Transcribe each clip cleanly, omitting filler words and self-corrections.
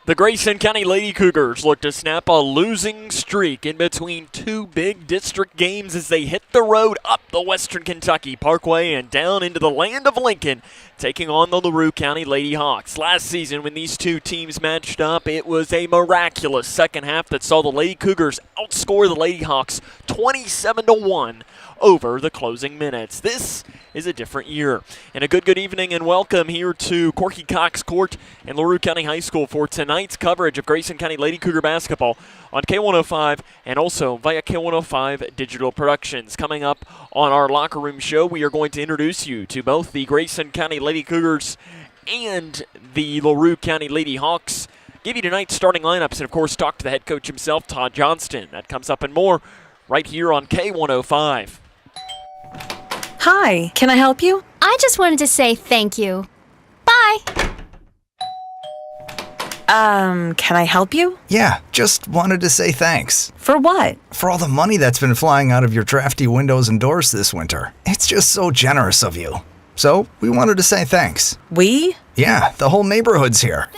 The Grayson County Lady Cougars look to snap a losing streak in between two big district games as they hit the road up the Western Kentucky Parkway and down into the land of Lincoln, taking on the LaRue County Lady Hawks. Last season when these two teams matched up, it was a miraculous second half that saw the Lady Cougars outscore the Lady Hawks 27-1 over the closing minutes. This is a different year. And a good evening and welcome here to Corky Cox Court and LaRue County High School for tonight's coverage of Grayson County Lady Cougar basketball on K105 and also via K105 Digital Productions. Coming up on our locker room show, we are going to introduce you to both the Grayson County Lady Cougars and the LaRue County Lady Hawks. Give you tonight's starting lineups and, of course, talk to the head coach himself, Todd Johnston. That comes up and more right here on K105. Hi, can I help you? I just wanted to say thank you. Bye. Can I help you? Yeah, just wanted to say thanks. For what? For all the money that's been flying out of your drafty windows and doors this winter. It's just so generous of you. So, we wanted to say thanks. We? Yeah, the whole neighborhood's here.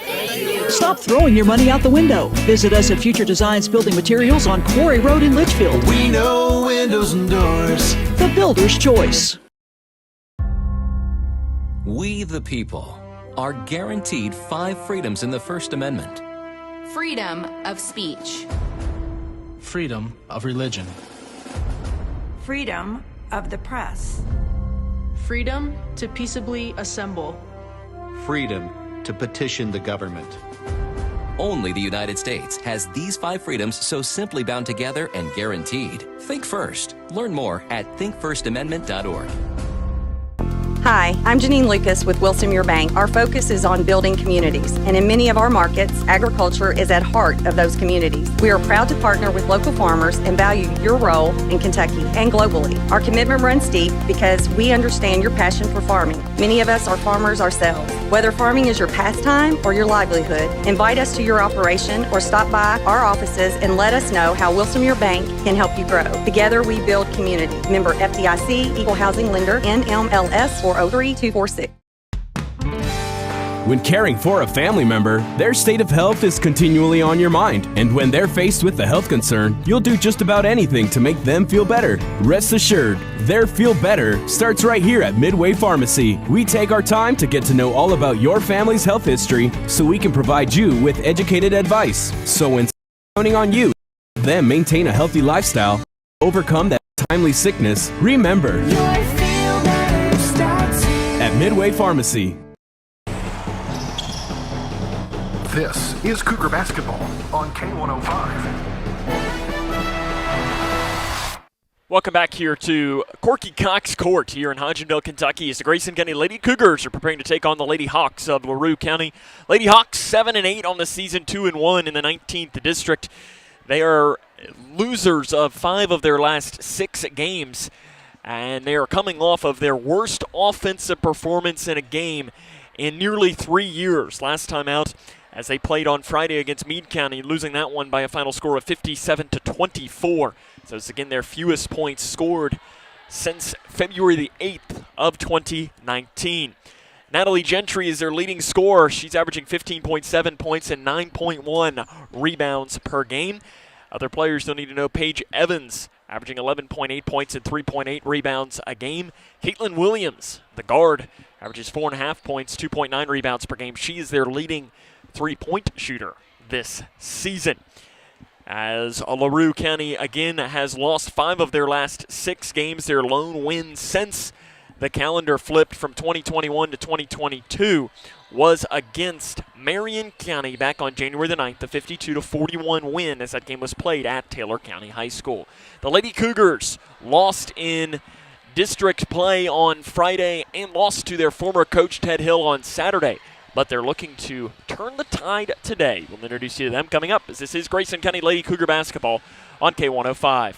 Stop throwing your money out the window. Visit us at Future Designs Building Materials on Quarry Road in Litchfield. We know windows and doors. The builder's choice. We, the people, are guaranteed 5 freedoms in the First Amendment. Freedom of speech. Freedom of religion. Freedom of the press. Freedom to peaceably assemble. Freedom to petition the government. Only the United States has these 5 freedoms so simply bound together and guaranteed. Think first. Learn more at thinkfirstamendment.org. Hi, I'm Janine Lucas with Wilson Muir Bank. Our focus is on building communities, and in many of our markets, agriculture is at heart of those communities. We are proud to partner with local farmers and value your role in Kentucky and globally. Our commitment runs deep because we understand your passion for farming. Many of us are farmers ourselves. Whether farming is your pastime or your livelihood, invite us to your operation or stop by our offices and let us know how Wilson Muir Bank can help you grow. Together we build community. Member FDIC, Equal Housing Lender, NMLS 403246. When caring for a family member, their state of health is continually on your mind. And when they're faced with a health concern, you'll do just about anything to make them feel better. Rest assured, their feel better starts right here at Midway Pharmacy. We take our time to get to know all about your family's health history so we can provide you with educated advice. So when counting on you, them maintain a healthy lifestyle, overcome that timely sickness, remember, at Midway Pharmacy. This is Cougar Basketball on K105. Welcome back here to Corky Cox Court here in Hodgenville, Kentucky, as the Grayson County Lady Cougars are preparing to take on the Lady Hawks of LaRue County. Lady Hawks 7-8 on the season, 2-1 in the 19th district. They are losers of 5 of their last 6 games, and they are coming off of their worst offensive performance in a game in nearly 3 years. Last time out, as they played on Friday against Meade County, losing that one by a final score of 57-24. So it's again their fewest points scored since February the 8th of 2019. Natalie Gentry is their leading scorer. She's averaging 15.7 points and 9.1 rebounds per game. Other players don't need to know. Paige Evans averaging 11.8 points and 3.8 rebounds a game. Caitlin Williams, the guard, averages 4.5 points, 2.9 rebounds per game. She is their leading three-point shooter this season. As LaRue County, again, has lost 5 of their last 6 games, their lone win since the calendar flipped from 2021 to 2022 was against Marion County back on January the 9th, the 52-41 win as that game was played at Taylor County High School. The Lady Cougars lost in district play on Friday and lost to their former coach Ted Hill on Saturday, but they're looking to turn the tide today. We'll introduce you to them coming up, as this is Grayson County Lady Cougar basketball on K105.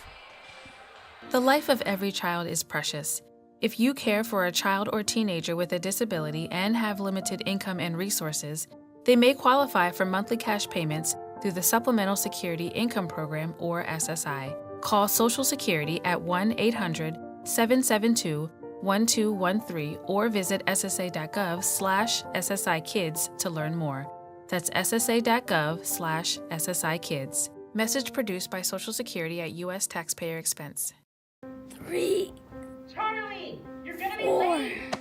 The life of every child is precious. If you care for a child or teenager with a disability and have limited income and resources, they may qualify for monthly cash payments through the Supplemental Security Income Program, or SSI. Call Social Security at 1-800-772-1213 or visit ssa.gov/SSI Kids to learn more. That's ssa.gov/SSI Kids. Message produced by Social Security at U.S. taxpayer expense. 3. Charlie, you're gonna be 4. late.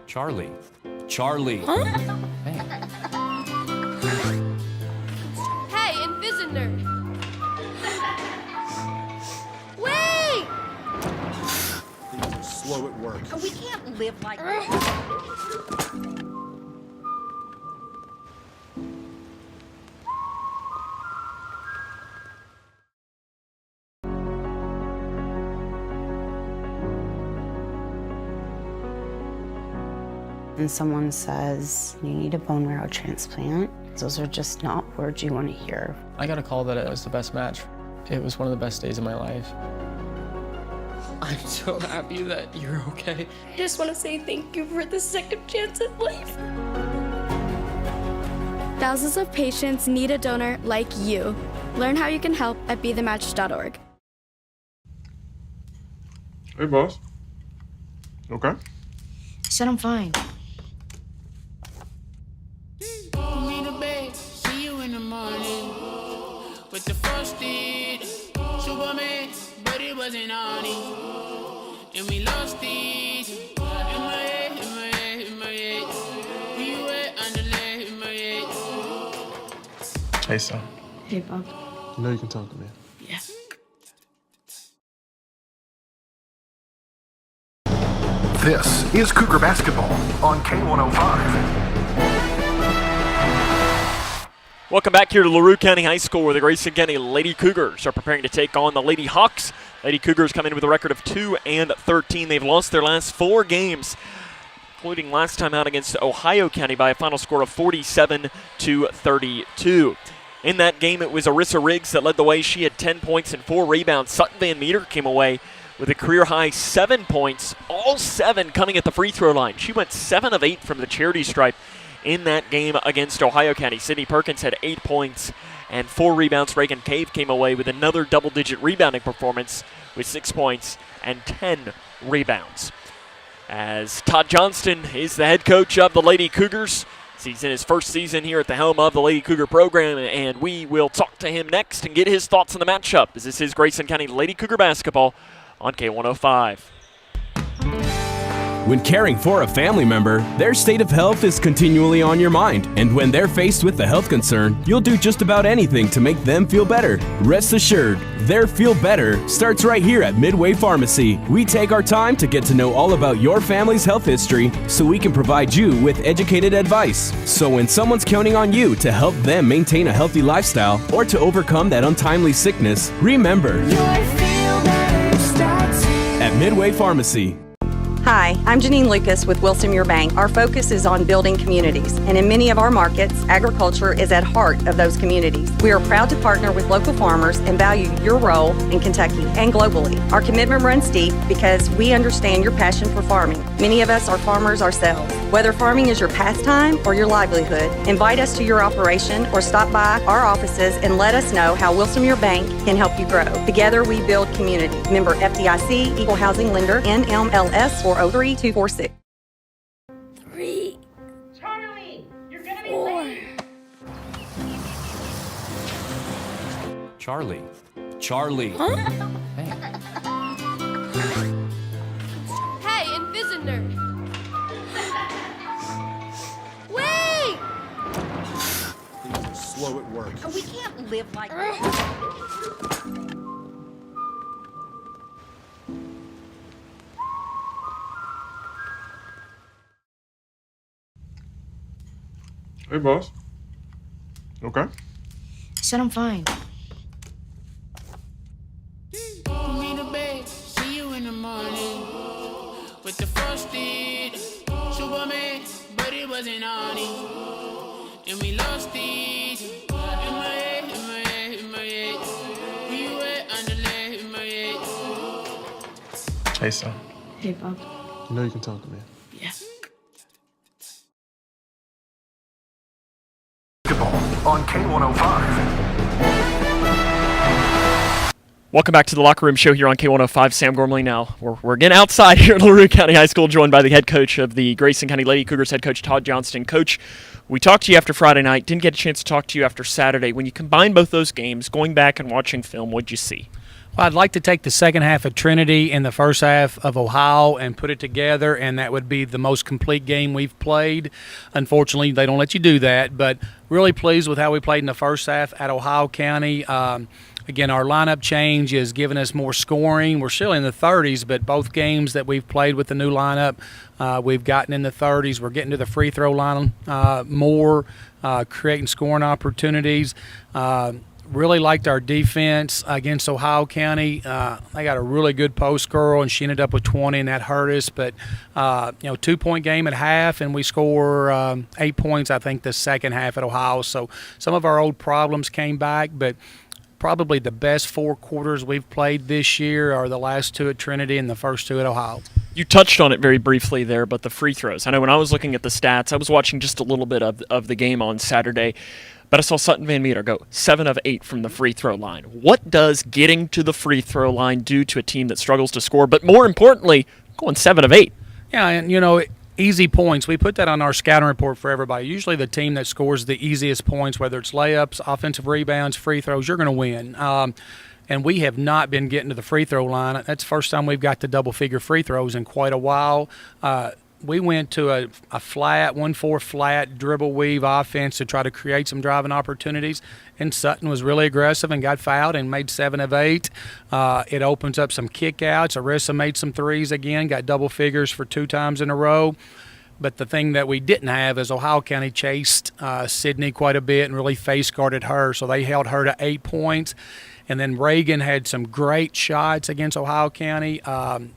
Charlie. Charlie. Huh? Hey, Invisitor. Wait! Things are slow at work. We can't live like And someone says, you need a bone marrow transplant, those are just not words you want to hear. I got a call that it was the best match. It was one of the best days of my life. I'm so happy that you're okay. I just want to say thank you for the second chance at life. Thousands of patients need a donor like you. Learn how you can help at BeTheMatch.org. Hey, boss. Okay. I said I'm fine. See you in the morning with the frosted Superman, but it wasn't on it, and we lost it. In my head, in my head, in my head. We were underlay in my head. Hey, son. Hey, Bob. You know you can talk to me. Yeah. This is Cougar Basketball on K105. Welcome back here to LaRue County High School, where the Grayson County Lady Cougars are preparing to take on the Lady Hawks. Lady Cougars come in with a record of 2-13. They've lost their last 4 games, including last time out against Ohio County by a final score of 47-32. In that game, it was Arissa Riggs that led the way. She had 10 points and 4 rebounds. Sutton Van Meter came away with a career-high 7 points, all 7 coming at the free throw line. She went 7 of 8 from the charity stripe in that game against Ohio County. Sydney Perkins had 8 points and 4 rebounds. Reagan Cave came away with another double-digit rebounding performance with 6 points and 10 rebounds. As Todd Johnston is the head coach of the Lady Cougars, he's in his first season here at the helm of the Lady Cougar program, and we will talk to him next and get his thoughts on the matchup, as this is Grayson County Lady Cougar basketball on K105. When caring for a family member, their state of health is continually on your mind. And when they're faced with a health concern, you'll do just about anything to make them feel better. Rest assured, their feel better starts right here at Midway Pharmacy. We take our time to get to know all about your family's health history so we can provide you with educated advice. So when someone's counting on you to help them maintain a healthy lifestyle or to overcome that untimely sickness, remember, at Midway Pharmacy. Hi, I'm Janine Lucas with Wilson Muir Bank. Our focus is on building communities, and in many of our markets, agriculture is at heart of those communities. We are proud to partner with local farmers and value your role in Kentucky and globally. Our commitment runs deep because we understand your passion for farming. Many of us are farmers ourselves. Whether farming is your pastime or your livelihood, invite us to your operation or stop by our offices and let us know how Wilson Muir Bank can help you grow. Together we build community. Member FDIC, Equal Housing Lender, NMLS 400246. 3. Charlie, you're gonna be 4. late. Charlie. Charlie. Huh? Hey, Invisitor. Wait! Things are slow at work. We can't live like Hey, boss. Okay. I said I'm fine. See you in the morning with the frosted Superman, but it wasn't on it, and we lost it. In my head, in my head, in my head. We were underlay in my head. Hey, son. Hey, Bob. You know you can talk to me. Yeah. On K105. Welcome back to the Locker Room Show here on K105. Sam Gormley now. We're again outside here at LaRue County High School, joined by the head coach of the Grayson County Lady Cougars, head coach Todd Johnston. Coach, we talked to you after Friday night, didn't get a chance to talk to you after Saturday. When you combine both those games, going back and watching film, what'd you see? Well, I'd like to take the second half of Trinity and the first half of Ohio and put it together, and that would be the most complete game we've played. Unfortunately, they don't let you do that, but really pleased with how we played in the first half at Ohio County. Again, our lineup change has given us more scoring. We're still in the 30s, but both games that we've played with the new lineup, we've gotten in the 30s. We're getting to the free throw line more, creating scoring opportunities. Really liked our defense against Ohio County. They got a really good post girl, and she ended up with 20, and that hurt us. But, 2-point game at half, and we score 8 points, I think, the second half at Ohio. So some of our old problems came back, but probably the best 4 quarters we've played this year are the last 2 at Trinity and the first 2 at Ohio. You touched on it very briefly there, but the free throws. I know when I was looking at the stats, I was watching just a little bit of the game on Saturday, but I saw Sutton Van Meter go 7 of 8 from the free throw line. What does getting to the free throw line do to a team that struggles to score, but more importantly, going 7 of 8? Yeah, and easy points. We put that on our scouting report for everybody. Usually the team that scores the easiest points, whether it's layups, offensive rebounds, free throws, you're going to win. And we have not been getting to the free throw line. That's the first time we've got to double-figure free throws in quite a while. We went to a flat, 1-4 flat dribble weave offense to try to create some driving opportunities, and Sutton was really aggressive and got fouled and made 7 of 8. It opens up some kickouts. Arissa made some threes again, got double figures for 2 times in a row. But the thing that we didn't have is Ohio County chased Sydney quite a bit and really face guarded her, so they held her to 8 points. And then Reagan had some great shots against Ohio County.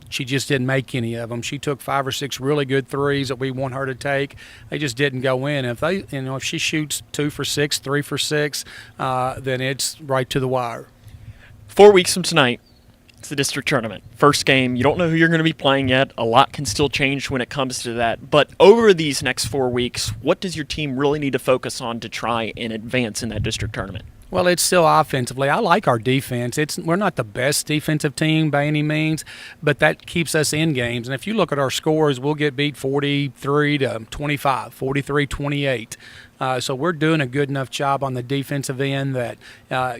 She just didn't make any of them. She took 5 or 6 really good threes that we want her to take. They just didn't go in. If she shoots 2 for 6, 3 for 6, then it's right to the wire. 4 weeks from tonight, it's the district tournament. First game, you don't know who you're going to be playing yet. A lot can still change when it comes to that. But over these next 4 weeks, what does your team really need to focus on to try and advance in that district tournament? Well, it's still offensively. I like our defense. We're not the best defensive team by any means, but that keeps us in games. And if you look at our scores, we'll get beat 43-25, 43-28. So we're doing a good enough job on the defensive end that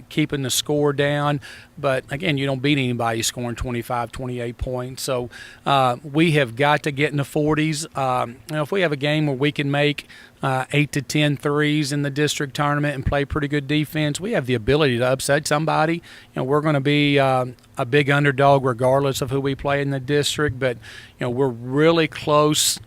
keeping the score down. But, again, you don't beat anybody scoring 25, 28 points. So we have got to get in the 40s. If we have a game where we can make 8 to 10 threes in the district tournament and play pretty good defense, we have the ability to upset somebody. We're going to be a big underdog regardless of who we play in the district. But, we're really close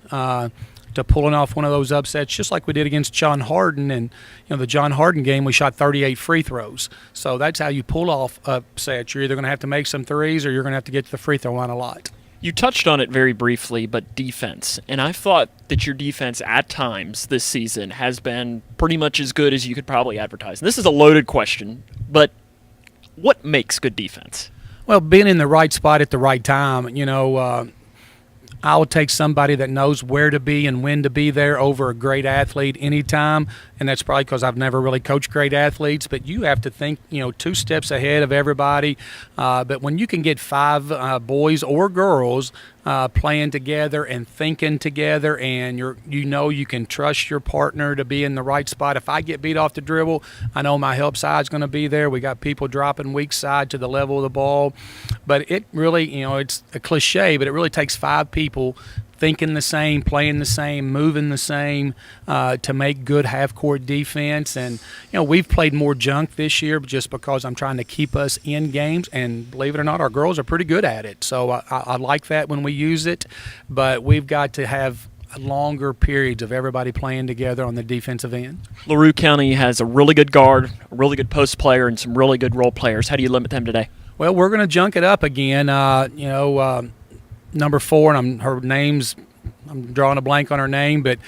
to pulling off one of those upsets, just like we did against John Hardin. And the John Hardin game, we shot 38 free throws. So that's how you pull off upsets. You're either going to have to make some threes or you're going to have to get to the free throw line a lot. You touched on it very briefly, but defense. And I thought that your defense at times this season has been pretty much as good as you could probably advertise. And this is a loaded question, but what makes good defense? Well, being in the right spot at the right time. I'll take somebody that knows where to be and when to be there over a great athlete anytime, and that's probably because I've never really coached great athletes. But you have to think, 2 steps ahead of everybody. But when you can get 5 boys or girls playing together and thinking together, and you can trust your partner to be in the right spot. If I get beat off the dribble, I know my help side's going to be there. We got people dropping weak side to the level of the ball. But it really, it's a cliche, but it really takes 5 people thinking the same, playing the same, moving the same to make good half-court defense. And, we've played more junk this year just because I'm trying to keep us in games. And believe it or not, our girls are pretty good at it. So I like that when we use it. But we've got to have longer periods of everybody playing together on the defensive end. LaRue County has a really good guard, a really good post player, and some really good role players. How do you limit them today? Well, we're going to junk it up again. Number 4, and her name's I'm drawing a blank on her name, but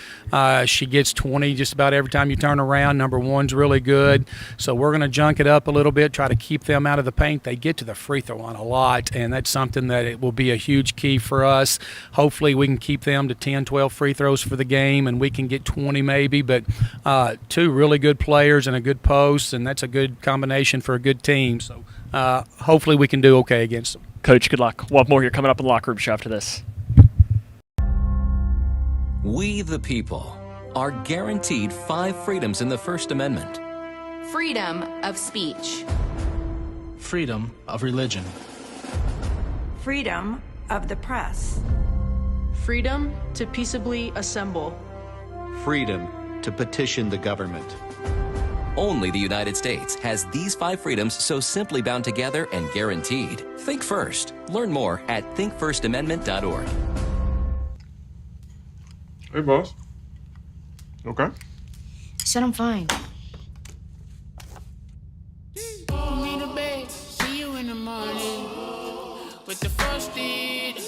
she gets 20 just about every time you turn around. Number one's really good. So we're going to junk it up a little bit, try to keep them out of the paint. They get to the free throw line a lot, and that's something that it will be a huge key for us. Hopefully we can keep them to 10, 12 free throws for the game, and we can get 20 maybe. But two really good players and a good post, and that's a good combination for a good team. So hopefully we can do okay against them. Coach, good luck. We'll have more here coming up in the locker room show after this. We the people are guaranteed 5 freedoms in the First Amendment. Freedom of speech. Freedom of religion. Freedom of the press. Freedom to peaceably assemble. Freedom to petition the government. Only the United States has these 5 freedoms so simply bound together and guaranteed. Think first. Learn more at thinkfirstamendment.org. Hey, boss. Okay. Said I'm fine. Me to bed, see you in the morning. With the frosted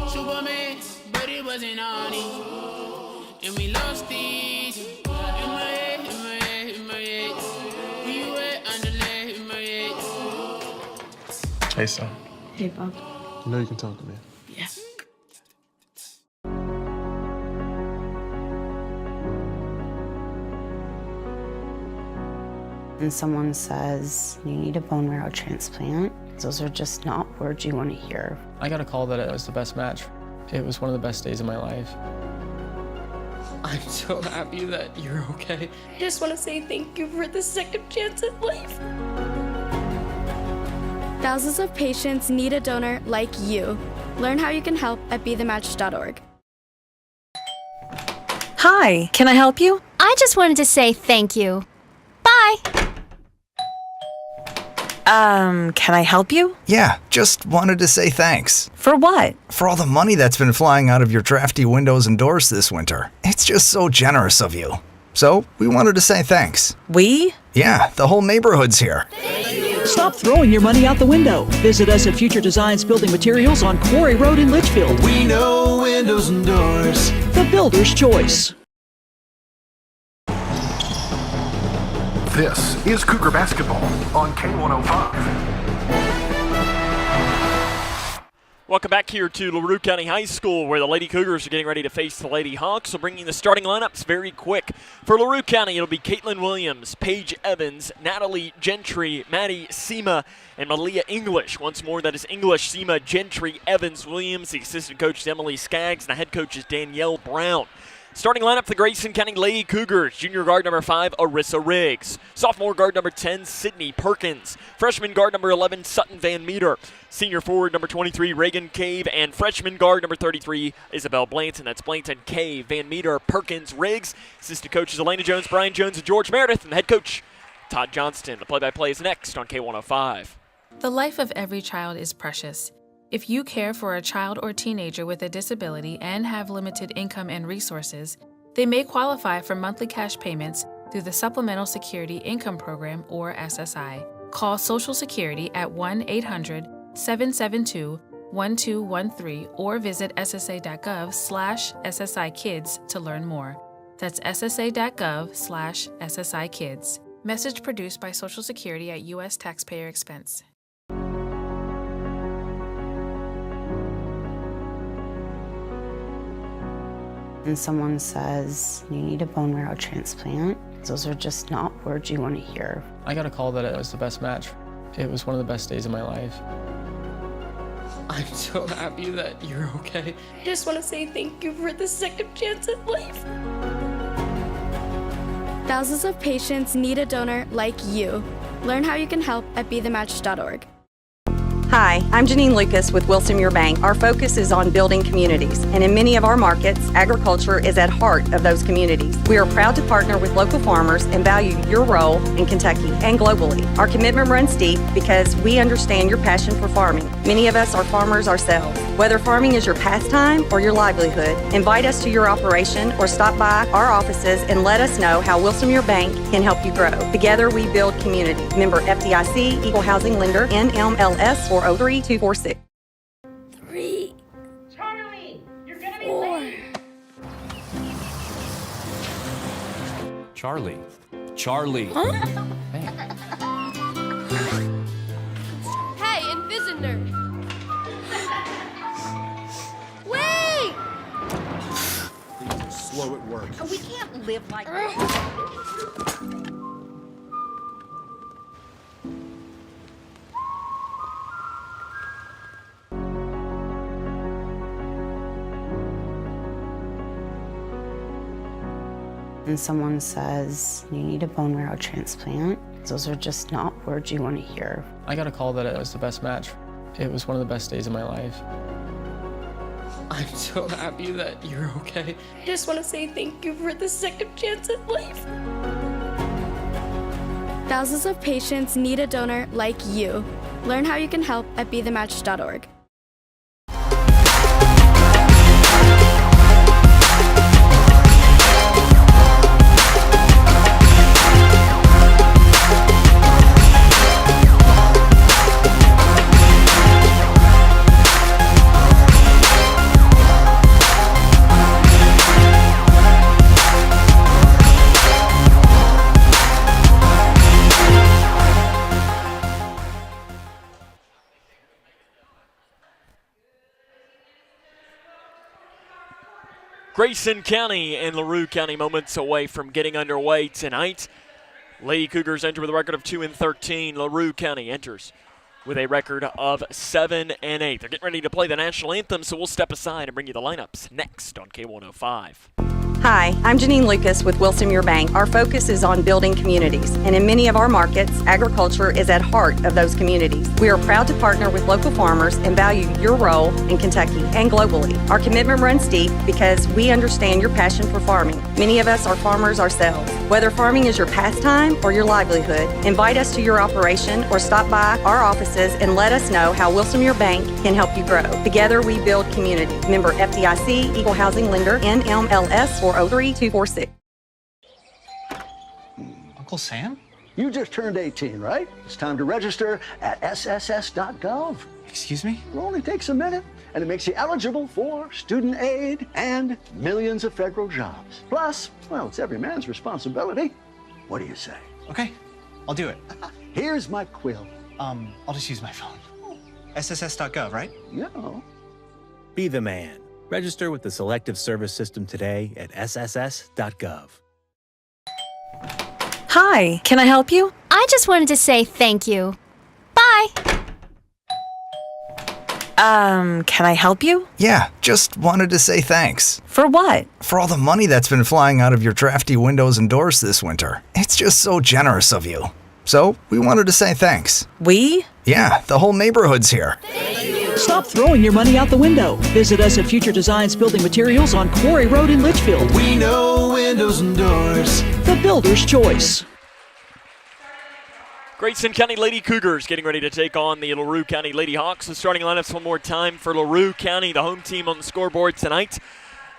Superman, but it wasn't on it. And we lost it. In my head, in my head, in my head. Where you at? Underlay in my head. Hey, son. Hey, Bob. You know you can talk to me. Yeah. And someone says, you need a bone marrow transplant, those are just not words you want to hear. I got a call that it was the best match. It was one of the best days of my life. I'm so happy that you're okay. I just want to say thank you for the second chance at life. Thousands of patients need a donor like you. Learn how you can help at BeTheMatch.org. Hi, can I help you? I just wanted to say thank you. Bye. Can I help you? Yeah, just wanted to say thanks. For what? For all the money that's been flying out of your drafty windows and doors this winter. It's just so generous of you. So, we wanted to say thanks. We? Yeah, the whole neighborhood's here. Stop throwing your money out the window. Visit us at Future Designs Building Materials on Quarry Road in Litchfield. We know windows and doors. The builder's choice. This is Cougar Basketball on K105. Welcome back here to LaRue County High School, where the Lady Cougars are getting ready to face the Lady Hawks. So bringing the starting lineups very quick. For LaRue County, it'll be Caitlin Williams, Paige Evans, Natalie Gentry, Maddie Seema, and Malia English. Once more, that is English, Seema, Gentry, Evans, Williams. The assistant coach is Emily Skaggs, and the head coach is Danielle Brown. Starting lineup, the Grayson County Lady Cougars. Junior guard number 5, Arissa Riggs. Sophomore guard number 10, Sydney Perkins. Freshman guard number 11, Sutton Van Meter. Senior forward number 23, Reagan Cave. And freshman guard number 33, Isabel Blanton. That's Blanton, Cave, Van Meter, Perkins, Riggs. Assistant coaches Elena Jones, Brian Jones, and George Meredith. And the head coach, Todd Johnston. The play-by-play is next on K105. The life of every child is precious. If you care for a child or teenager with a disability and have limited income and resources, they may qualify for monthly cash payments through the Supplemental Security Income Program, or SSI. Call Social Security at 1-800-772-1213 or visit ssa.gov/SSI-Kids to learn more. That's ssa.gov/SSI-Kids. Message produced by Social Security at U.S. taxpayer expense. And someone says, you need a bone marrow transplant, those are just not words you want to hear. I got a call that it was the best match. It was one of the best days of my life. I'm so happy that you're okay. I just want to say thank you for the second chance at life. Thousands of patients need a donor like you. Learn how you can help at BeTheMatch.org. Hi, I'm Janine Lucas with Wilson Muir Bank. Our focus is on building communities, and in many of our markets, agriculture is at heart of those communities. We are proud to partner with local farmers and value your role in Kentucky and globally. Our commitment runs deep because we understand your passion for farming. Many of us are farmers ourselves. Whether farming is your pastime or your livelihood, invite us to your operation or stop by our offices and let us know how Wilson Muir Bank can help you grow. Together we build community. Member FDIC, Equal Housing Lender, NMLS 403246. 3. Charlie, you're gonna be 4. late. Charlie. Charlie. Hey, Invisitor! Wait! Slow at work. We can't live like this. And someone says, you need a bone marrow transplant, those are just not words you want to hear. I got a call that it was the best match. It was one of the best days of my life. I'm so happy that you're okay. I just want to say thank you for the second chance at life. Thousands of patients need a donor like you. Learn how you can help at BeTheMatch.org. Grayson County and LaRue County moments away from getting underway tonight. Lady Cougars enter with a record of 2-13. LaRue County enters with a record of 7-8. They're getting ready to play the national anthem, so we'll step aside and bring you the lineups next on K105. Hi, I'm Janine Lucas with Wilson Muir Bank. Our focus is on building communities, and in many of our markets, agriculture is at heart of those communities. We are proud to partner with local farmers and value your role in Kentucky and globally. Our commitment runs deep because we understand your passion for farming. Many of us are farmers ourselves. Whether farming is your pastime or your livelihood, invite us to your operation or stop by our offices and let us know how Wilson Muir Bank can help you grow. Together we build community. Member FDIC, Equal Housing Lender, NMLS 403246. Uncle Sam? You just turned 18, right? It's time to register at sss.gov. Excuse me? It only takes a minute, and it makes you eligible for student aid and millions of federal jobs. Plus, well, it's every man's responsibility. What do you say? Okay, I'll do it. Here's my quill. I'll just use my phone. sss.gov, right? Yeah. Be the man. Register with the Selective Service System today at sss.gov. Hi, can I help you? I just wanted to say thank you. Bye. Can I help you? Yeah, just wanted to say thanks. For what? For all the money that's been flying out of your drafty windows and doors this winter. It's just so generous of you. So, we wanted to say thanks. We? Yeah, the whole neighborhood's here. Stop throwing your money out the window. Visit us at Future Designs Building Materials on Quarry Road in Litchfield. We know windows and doors. The builder's choice. Grayson County Lady Cougars getting ready to take on the LaRue County Lady Hawks. The starting lineups one more time for LaRue County, the home team on the scoreboard tonight.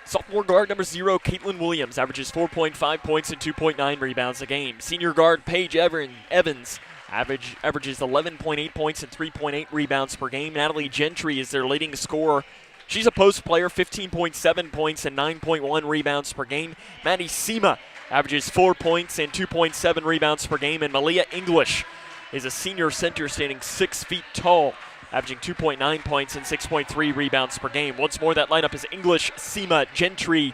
Sophomore guard number 0, Caitlin Williams, averages 4.5 points and 2.9 rebounds a game. Senior guard Paige Evans averages 11.8 points and 3.8 rebounds per game. Natalie Gentry is their leading scorer. She's a post player, 15.7 points and 9.1 rebounds per game. Maddie Sema averages 4 points and 2.7 rebounds per game. And Malia English is a senior center standing 6 feet tall, averaging 2.9 points and 6.3 rebounds per game. Once more, that lineup is English, Sema, Gentry,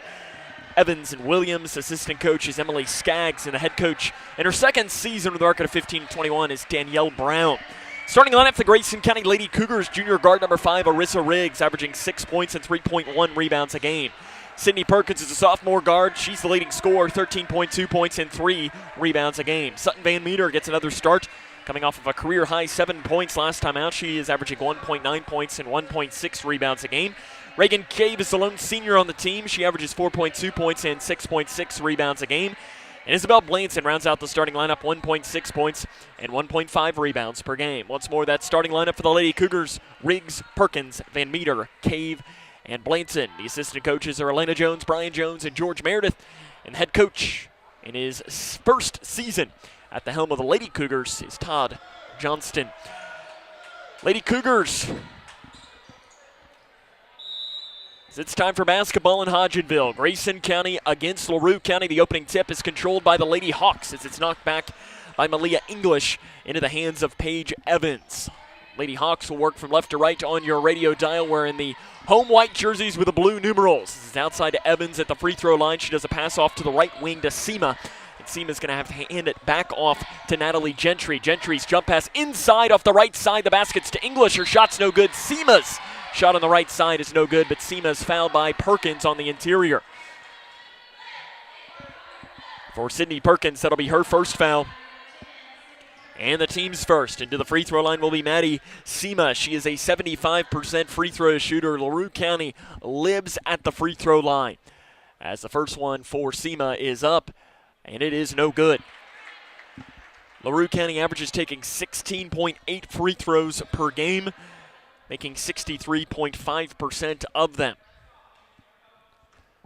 Evans, and Williams. Assistant coach is Emily Skaggs, and the head coach in her second season with a record of 15-21 is Danielle Brown. Starting lineup for the Grayson County Lady Cougars, junior guard number 5, Arissa Riggs, averaging 6 points and 3.1 rebounds a game. Sydney Perkins is a sophomore guard. She's the leading scorer, 13.2 points and 3 rebounds a game. Sutton Van Meter gets another start, coming off of a career-high 7 points last time out. She is averaging 1.9 points and 1.6 rebounds a game. Reagan Cave is the lone senior on the team. She averages 4.2 points and 6.6 rebounds a game. And Isabel Blanson rounds out the starting lineup, 1.6 points and 1.5 rebounds per game. Once more, that starting lineup for the Lady Cougars: Riggs, Perkins, Van Meter, Cave, and Blanson. The assistant coaches are Elena Jones, Brian Jones, and George Meredith. And the head coach in his first season at the helm of the Lady Cougars is Todd Johnston. Lady Cougars It's time for basketball in Hodgenville. Grayson County against LaRue County. The opening tip is controlled by the Lady Hawks as it's knocked back by Malia English into the hands of Paige Evans. Lady Hawks will work from left to right on your radio dial, wearing the home white jerseys with the blue numerals. This is outside to Evans at the free throw line. She does a pass off to the right wing to Seema. And Seema's going to have to hand it back off to Natalie Gentry. Gentry's jump pass inside off the right side. The basket's to English. Her shot's no good. Seema's shot on the right side is no good, but Seema's fouled by Perkins on the interior. For Sydney Perkins, that'll be her first foul. And the team's first. Into the free throw line will be Maddie Seema. She is a 75% free throw shooter. LaRue County lives at the free throw line. As the first one for Seema is up, and it is no good. LaRue County averages taking 16.8 free throws per game, making 63.5% of them.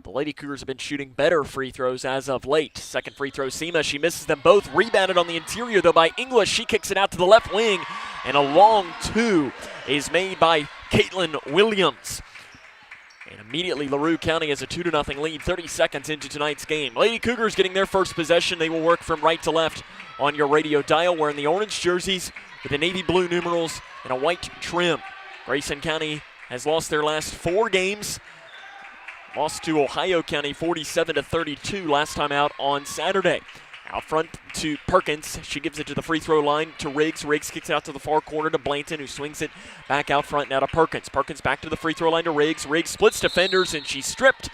The Lady Cougars have been shooting better free throws as of late. Second free throw, Seema. She misses them both. Rebounded on the interior, though, by English. She kicks it out to the left wing, and a long two is made by Caitlin Williams. And immediately LaRue County has a 2-0 lead 30 seconds into tonight's game. Lady Cougars getting their first possession. They will work from right to left on your radio dial, wearing the orange jerseys with the navy blue numerals and a white trim. Grayson County has lost their last 4 games. Lost to Ohio County 47-32 last time out on Saturday. Out front to Perkins. She gives it to the free throw line to Riggs. Riggs kicks it out to the far corner to Blanton, who swings it back out front now to Perkins. Perkins back to the free throw line to Riggs. Riggs splits defenders, and she's stripped.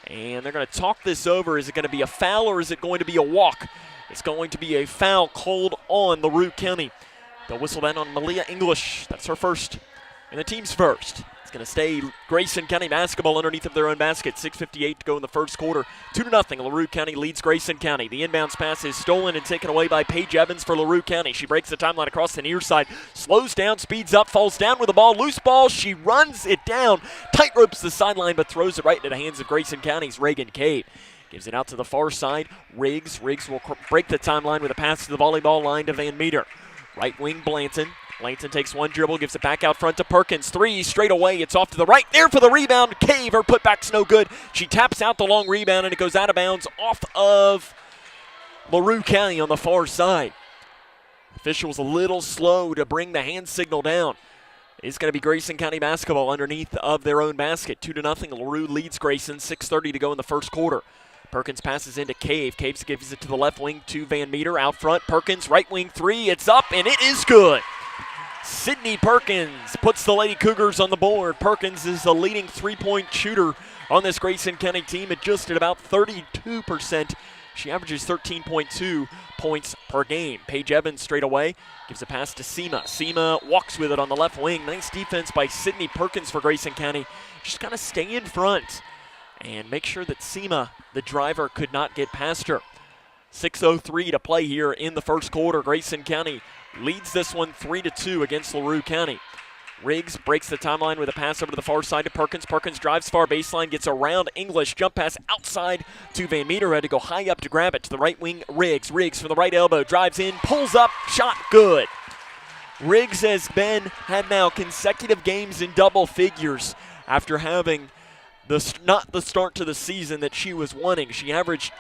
And they're going to talk this over. Is it going to be a foul or is it going to be a walk? It's going to be a foul called on LaRue County. They'll whistle that on Malia English. That's her first. And the team's first. It's going to stay Grayson County basketball underneath of their own basket. 6:58 to go in the first quarter. 2-0. LaRue County leads Grayson County. The inbounds pass is stolen and taken away by Paige Evans for LaRue County. She breaks the timeline across the near side. Slows down, speeds up, falls down with the ball. Loose ball. She runs it down. Tight ropes the sideline, but throws it right into the hands of Grayson County's Reagan Cave. Gives it out to the far side. Riggs. Riggs will break the timeline with a pass to the volleyball line to Van Meter. Right wing Blanton. Blanton takes one dribble, gives it back out front to Perkins. 3 straight away. It's off to the right. There for the rebound. Cave. Her putback's no good. She taps out the long rebound, and it goes out of bounds off of LaRue County on the far side. Official was a little slow to bring the hand signal down. It's going to be Grayson County basketball underneath of their own basket. 2-0. LaRue leads Grayson. 6:30 to go in the first quarter. Perkins passes into Cave. Cave gives it to the left wing to Van Meter. Out front, Perkins, right wing 3. It's up, and it is good. Sydney Perkins puts the Lady Cougars on the board. Perkins is the leading three-point shooter on this Grayson County team at just at about 32%. She averages 13.2 points per game. Paige Evans straight away gives a pass to Seema. Seema walks with it on the left wing. Nice defense by Sydney Perkins for Grayson County. Just kind of stay in front and make sure that Seema, the driver, could not get past her. 6:03 to play here in the first quarter. Grayson County leads this one 3-2 against LaRue County. Riggs breaks the timeline with a pass over to the far side to Perkins. Perkins drives far baseline, gets around English. Jump pass outside to Van Meter. Had to go high up to grab it to the right wing. Riggs. Riggs from the right elbow. Drives in, pulls up, shot good. Riggs has had now consecutive games in double figures after having not the start to the season that she was wanting. She averaged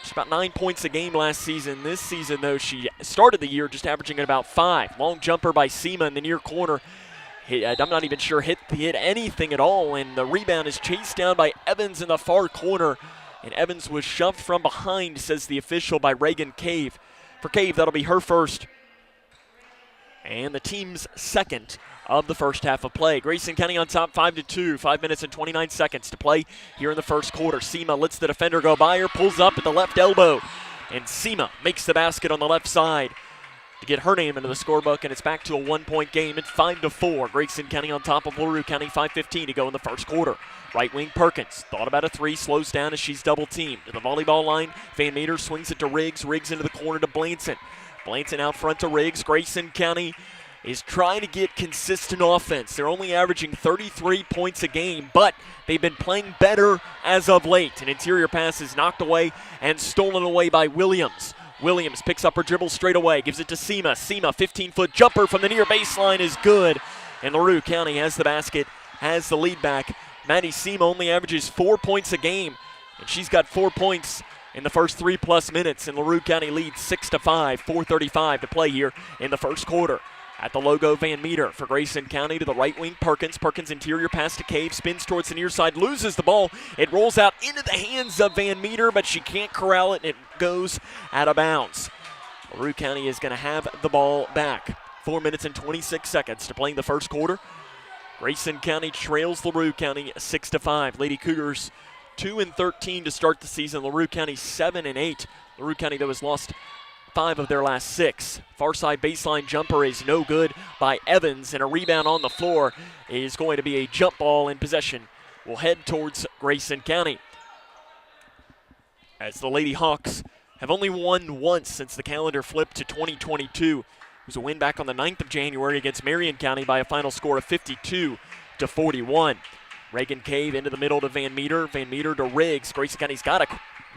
just about 9 points a game last season. This season, though, she started the year just averaging at about 5. Long jumper by Seema in the near corner. I'm not even sure hit anything at all, and the rebound is chased down by Evans in the far corner, and Evans was shoved from behind, says the official, by Reagan Cave. For Cave, that'll be her first, and the team's second of the first half of play. Grayson County on top 5-2. 5 minutes and 29 seconds to play here in the first quarter. Seema lets the defender go by her, pulls up at the left elbow, and Seema makes the basket on the left side to get her name into the scorebook, and it's back to a 1-point game at 5-4. Grayson County on top of LaRue County. 5:15 to go in the first quarter. Right wing Perkins thought about a 3, slows down as she's double teamed. To the volleyball line, Van Meter swings it to Riggs. Riggs into the corner to Blanton. Blanton out front to Riggs. Grayson County is trying to get consistent offense. They're only averaging 33 points a game, but they've been playing better as of late. An interior pass is knocked away and stolen away by Williams. Williams picks up her dribble straight away, gives it to Seema. Seema, 15-foot jumper from the near baseline is good. And LaRue County has the basket, has the lead back, Maddie Seema only averages 4 points a game, and she's got 4 points in the first 3+ minutes, and LaRue County leads 6-5, 4:35 to play here in the first quarter. At the logo, Van Meter for Grayson County to the right wing, Perkins. Perkins interior pass to Cave, spins towards the near side, loses the ball. It rolls out into the hands of Van Meter, but she can't corral it, and it goes out of bounds. LaRue County is going to have the ball back. 4 minutes and 26 seconds to play in the first quarter. Grayson County trails LaRue County 6-5. Lady Cougars 2-13 to start the season. LaRue County 7-8. LaRue County, though, has lost 5 of their last 6. Far side baseline jumper is no good by Evans, and a rebound on the floor is going to be a jump ball in possession. We'll head towards Grayson County, as the Lady Hawks have only won once since the calendar flipped to 2022. It was a win back on the 9th of January against Marion County by a final score of 52-41. Reagan Cave into the middle to Van Meter. Van Meter to Riggs. Grayson County's got to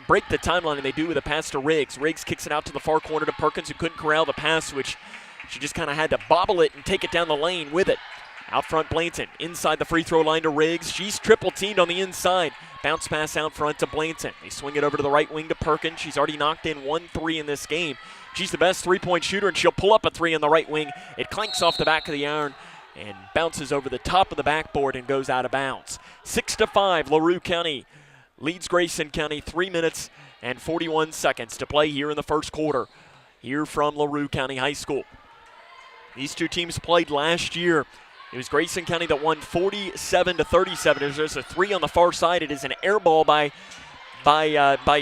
break the timeline, and they do with a pass to Riggs. Riggs kicks it out to the far corner to Perkins, who couldn't corral the pass, which she just kind of had to bobble it and take it down the lane with it. Out front, Blanton. Inside the free throw line to Riggs. She's triple teamed on the inside. Bounce pass out front to Blanton. They swing it over to the right wing to Perkins. She's already knocked in 1 3 in this game. She's the best three-point shooter, and she'll pull up a 3 on the right wing. It clanks off the back of the iron and bounces over the top of the backboard and goes out of bounds. 6-5, LaRue County leads Grayson County. 3 minutes and 41 seconds to play here in the first quarter, here from LaRue County High School. These two teams played last year. It was Grayson County that won 47-37. There's a 3 on the far side. It is an air ball by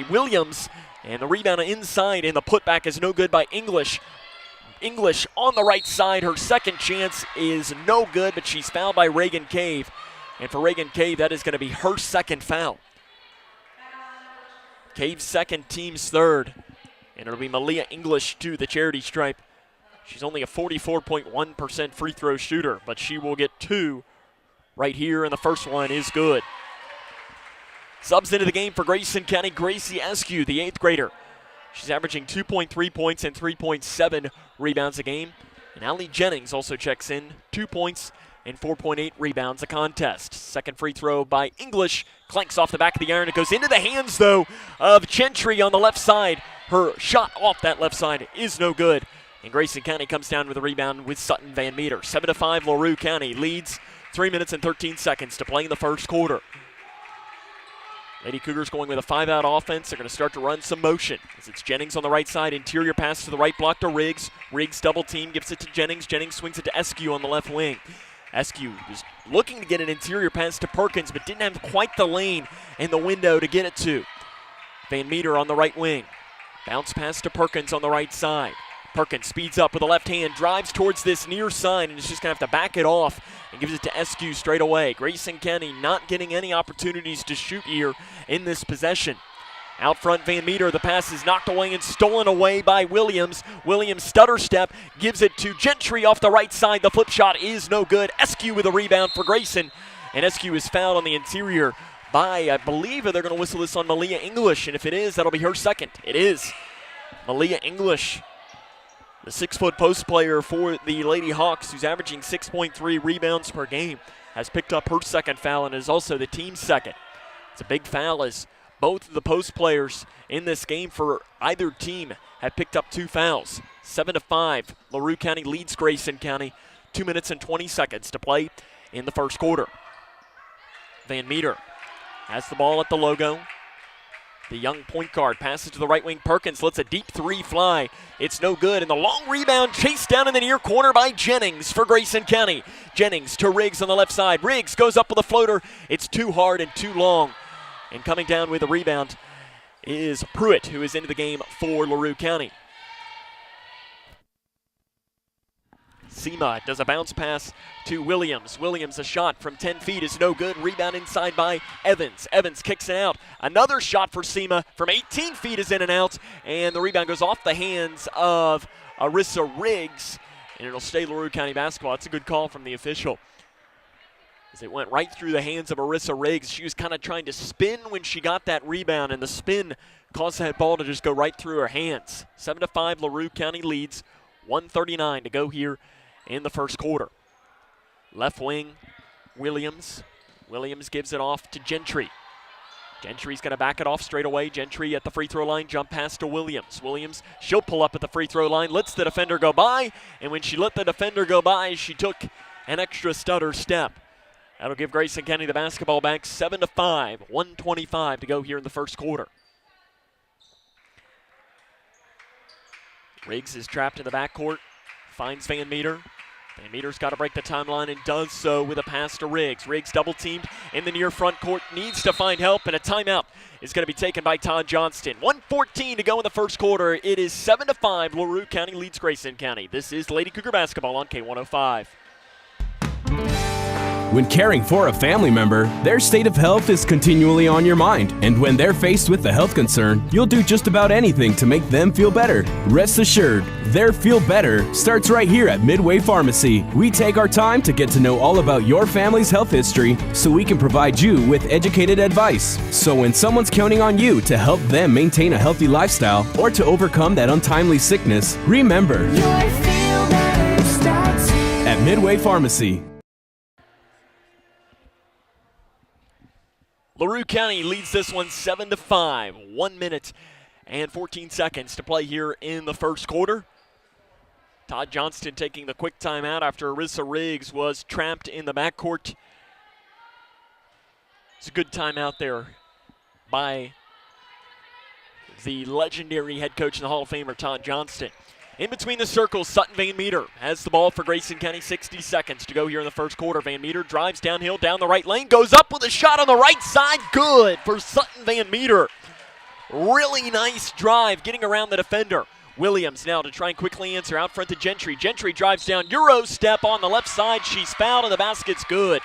Williams, and the rebound inside, and the putback is no good by English. English on the right side. Her second chance is no good, but she's fouled by Reagan Cave. And for Reagan Cave, that is going to be her second foul. Cave's second, team's third. And it'll be Malia English to the charity stripe. She's only a 44.1% free throw shooter, but she will get 2 right here, and the first one is good. Subs into the game for Grayson County, Gracie Eskew, the 8th grader. She's averaging 2.3 points and 3.7 rebounds a game. And Allie Jennings also checks in, 2 points and 4.8 rebounds a contest. Second free throw by English, clanks off the back of the iron. It goes into the hands, though, of Gentry on the left side. Her shot off that left side is no good. And Grayson County comes down with a rebound with Sutton Van Meter. 7-5, LaRue County leads. 3 minutes and 13 seconds to play in the first quarter. Lady Cougars going with a 5-out offense. They're going to start to run some motion. As it's Jennings on the right side. Interior pass to the right block to Riggs. Riggs double team, gives it to Jennings. Jennings swings it to Eskew on the left wing. Eskew was looking to get an interior pass to Perkins, but didn't have quite the lane and the window to get it to. Van Meter on the right wing. Bounce pass to Perkins on the right side. Perkins speeds up with a left hand, drives towards this near side, and is just going to have to back it off and gives it to Eskew straight away. Grayson County not getting any opportunities to shoot here in this possession. Out front, Van Meter, the pass is knocked away and stolen away by Williams. Williams stutter step, gives it to Gentry off the right side. The flip shot is no good. Eskew with a rebound for Grayson, and Eskew is fouled on the interior by, I believe they're going to whistle this on Malia English, and if it is, that'll be her second. It is. Malia English, the 6-foot post player for the Lady Hawks, who's averaging 6.3 rebounds per game, has picked up her second foul and is also the team's second. It's a big foul as both of the post players in this game for either team have picked up 2 fouls. 7-5, LaRue County leads Grayson County. 2 minutes and 20 seconds to play in the first quarter. Van Meter has the ball at the logo. The young point guard passes to the right wing. Perkins lets a deep 3 fly. It's no good. And the long rebound chased down in the near corner by Jennings for Grayson County. Jennings to Riggs on the left side. Riggs goes up with a floater. It's too hard and too long. And coming down with a rebound is Pruitt, who is into the game for LaRue County. Seema does a bounce pass to Williams. Williams, a shot from 10 feet is no good. Rebound inside by Evans. Evans kicks it out. Another shot for Seema from 18 feet is in and out. And the rebound goes off the hands of Arissa Riggs. And it'll stay LaRue County basketball. It's a good call from the official, as it went right through the hands of Arissa Riggs. She was kind of trying to spin when she got that rebound, and the spin caused that ball to just go right through her hands. 7-5, LaRue County leads. 1:39 to go here in the first quarter. Left wing, Williams Williams gives it off to Gentry. Gentry's going to back it off straight away. Gentry at the free throw line, jump pass to Williams. Williams, she'll pull up at the free throw line, lets the defender go by, and when she let the defender go by, she took an extra stutter step. That'll give Grayson County the basketball back 7-5, 1:25 to go here in the first quarter. Riggs is trapped in the backcourt, finds Van Meter. Van Meter's got to break the timeline and does so with a pass to Riggs. Riggs double teamed in the near front court, needs to find help, and a timeout is going to be taken by Todd Johnston. 1:14 to go in the first quarter. It is 7-5. LaRue County leads Grayson County. This is Lady Cougar basketball on K105. When caring for a family member, their state of health is continually on your mind. And when they're faced with a health concern, you'll do just about anything to make them feel better. Rest assured, their feel better starts right here at Midway Pharmacy. We take our time to get to know all about your family's health history so we can provide you with educated advice. So when someone's counting on you to help them maintain a healthy lifestyle or to overcome that untimely sickness, remember, your feel better starts here at Midway Pharmacy. LaRue County leads this one 7-5. 1 minute and 14 seconds to play here in the first quarter. Todd Johnston taking the quick timeout after Arissa Riggs was trapped in the backcourt. It's a good timeout there by the legendary head coach and the Hall of Famer Todd Johnston. In between the circles, Sutton Van Meter has the ball for Grayson County. 60 seconds to go here in the first quarter. Van Meter drives downhill down the right lane, goes up with a shot on the right side. Good for Sutton Van Meter. Really nice drive getting around the defender. Williams now to try and quickly answer out front to Gentry. Gentry drives down, Euro step on the left side. She's fouled and the basket's good.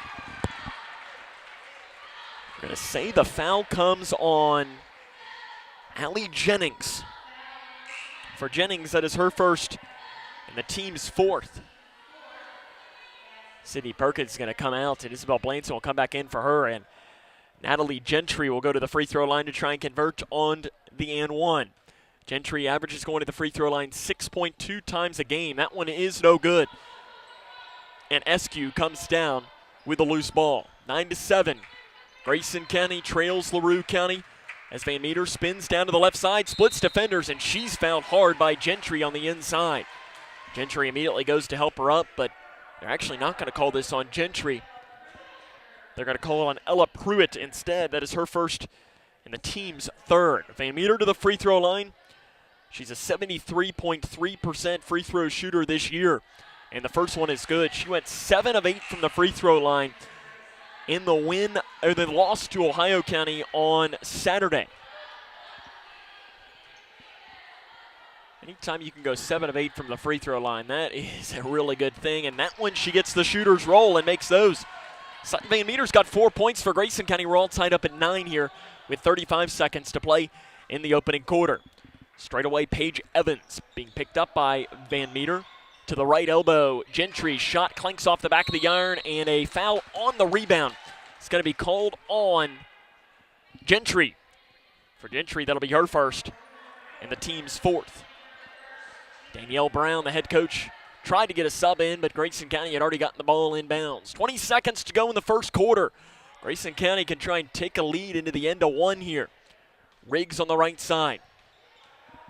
We're going to say the foul comes on Allie Jennings. For Jennings, that is her first and the team's fourth. Sydney Perkins is going to come out, and Isabel Blanson will come back in for her, and Natalie Gentry will go to the free throw line to try and convert on the and one. Gentry averages going to the free throw line 6.2 times a game. That one is no good. And SQ comes down with a loose ball. 9-7. Grayson County trails LaRue County as Van Meter spins down to the left side, splits defenders, and she's fouled hard by Gentry on the inside. Gentry immediately goes to help her up, but they're actually not going to call this on Gentry. They're going to call it on Ella Pruitt instead. That is her first and the team's third. Van Meter to the free throw line. She's a 73.3% free throw shooter this year, and the first one is good. She went 7 of 8 from the free throw line in the loss to Ohio County on Saturday. Anytime you can go 7 of 8 from the free throw line, that is a really good thing. And that one, she gets the shooter's roll and makes those. Sutton Van Meter's got 4 points for Grayson County. We're all tied up at 9 here with 35 seconds to play in the opening quarter. Straight away, Paige Evans being picked up by Van Meter. To the right elbow, Gentry shot clanks off the back of the iron, and a foul on the rebound. It's going to be called on Gentry. For Gentry, that'll be her first and the team's fourth. Danielle Brown, the head coach, tried to get a sub in, but Grayson County had already gotten the ball inbounds. 20 seconds to go in the first quarter. Grayson County can try and take a lead into the end of one here. Riggs on the right side,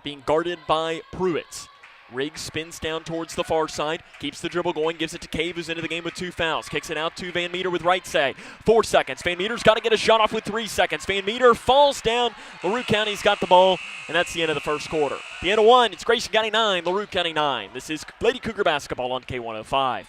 being guarded by Pruitt. Riggs spins down towards the far side, keeps the dribble going, gives it to Cave, who's into the game with 2 fouls. Kicks it out to Van Meter with right side. 4 seconds. Van Meter's got to get a shot off with 3 seconds. Van Meter falls down. LaRue County's got the ball, and that's the end of the first quarter. The end of one, it's Grayson County 9, LaRue County 9. This is Lady Cougar basketball on K105.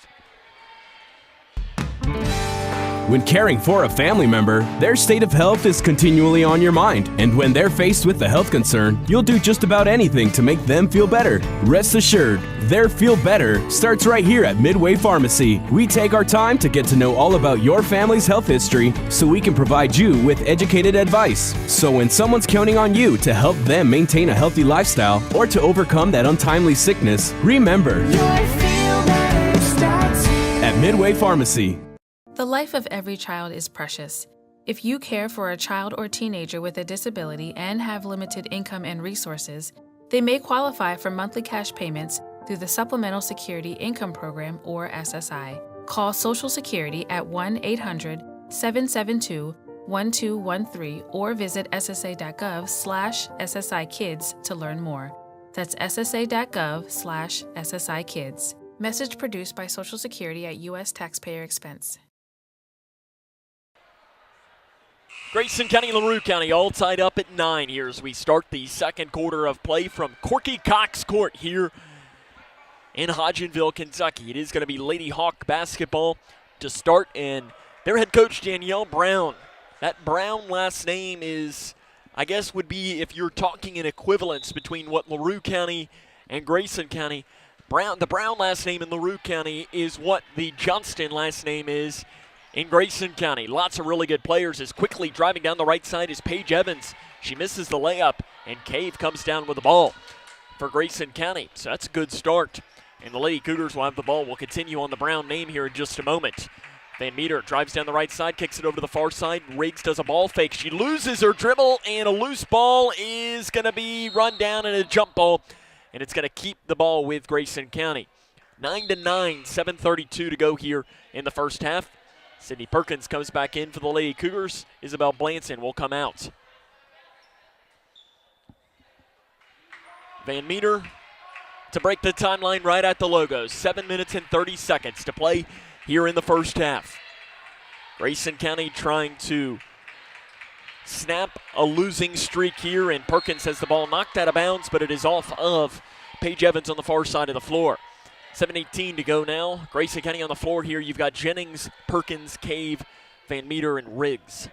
When caring for a family member, their state of health is continually on your mind. And when they're faced with a health concern, you'll do just about anything to make them feel better. Rest assured, their feel better starts right here at Midway Pharmacy. We take our time to get to know all about your family's health history so we can provide you with educated advice. So when someone's counting on you to help them maintain a healthy lifestyle or to overcome that untimely sickness, remember, your feel better starts here at Midway Pharmacy. The life of every child is precious. If you care for a child or teenager with a disability and have limited income and resources, they may qualify for monthly cash payments through the Supplemental Security Income Program, or SSI. Call Social Security at 1-800 772-1213 or visit ssa.gov/SSIkids to learn more. That's ssa.gov/SSIkids. Message produced by Social Security at U.S. taxpayer expense. Grayson County, LaRue County all tied up at 9 here as we start the second quarter of play from Corky Cox Court here in Hodgenville, Kentucky. It is going to be Lady Hawk basketball to start, and their head coach, Danielle Brown. That Brown last name is, I guess, would be if you're talking an equivalence between what LaRue County and Grayson County. The Brown last name in LaRue County is what the Johnston last name is in Grayson County. Lots of really good players. As quickly driving down the right side is Paige Evans. She misses the layup, and Cave comes down with the ball for Grayson County. So that's a good start. And the Lady Cougars will have the ball. We'll continue on the Brown name here in just a moment. Van Meter drives down the right side, kicks it over to the far side. Riggs does a ball fake. She loses her dribble, and a loose ball is going to be run down in a jump ball, and it's going to keep the ball with Grayson County. 9-9, 7:32 to go here in the first half. Sydney Perkins comes back in for the Lady Cougars. Isabel Blanson will come out. Van Meter to break the timeline right at the logos. 7 minutes and 30 seconds to play here in the first half. Grayson County trying to snap a losing streak here, and Perkins has the ball knocked out of bounds, but it is off of Paige Evans on the far side of the floor. 7:18 to go now. Grayson County on the floor here. You've got Jennings, Perkins, Cave, Van Meter, and Riggs.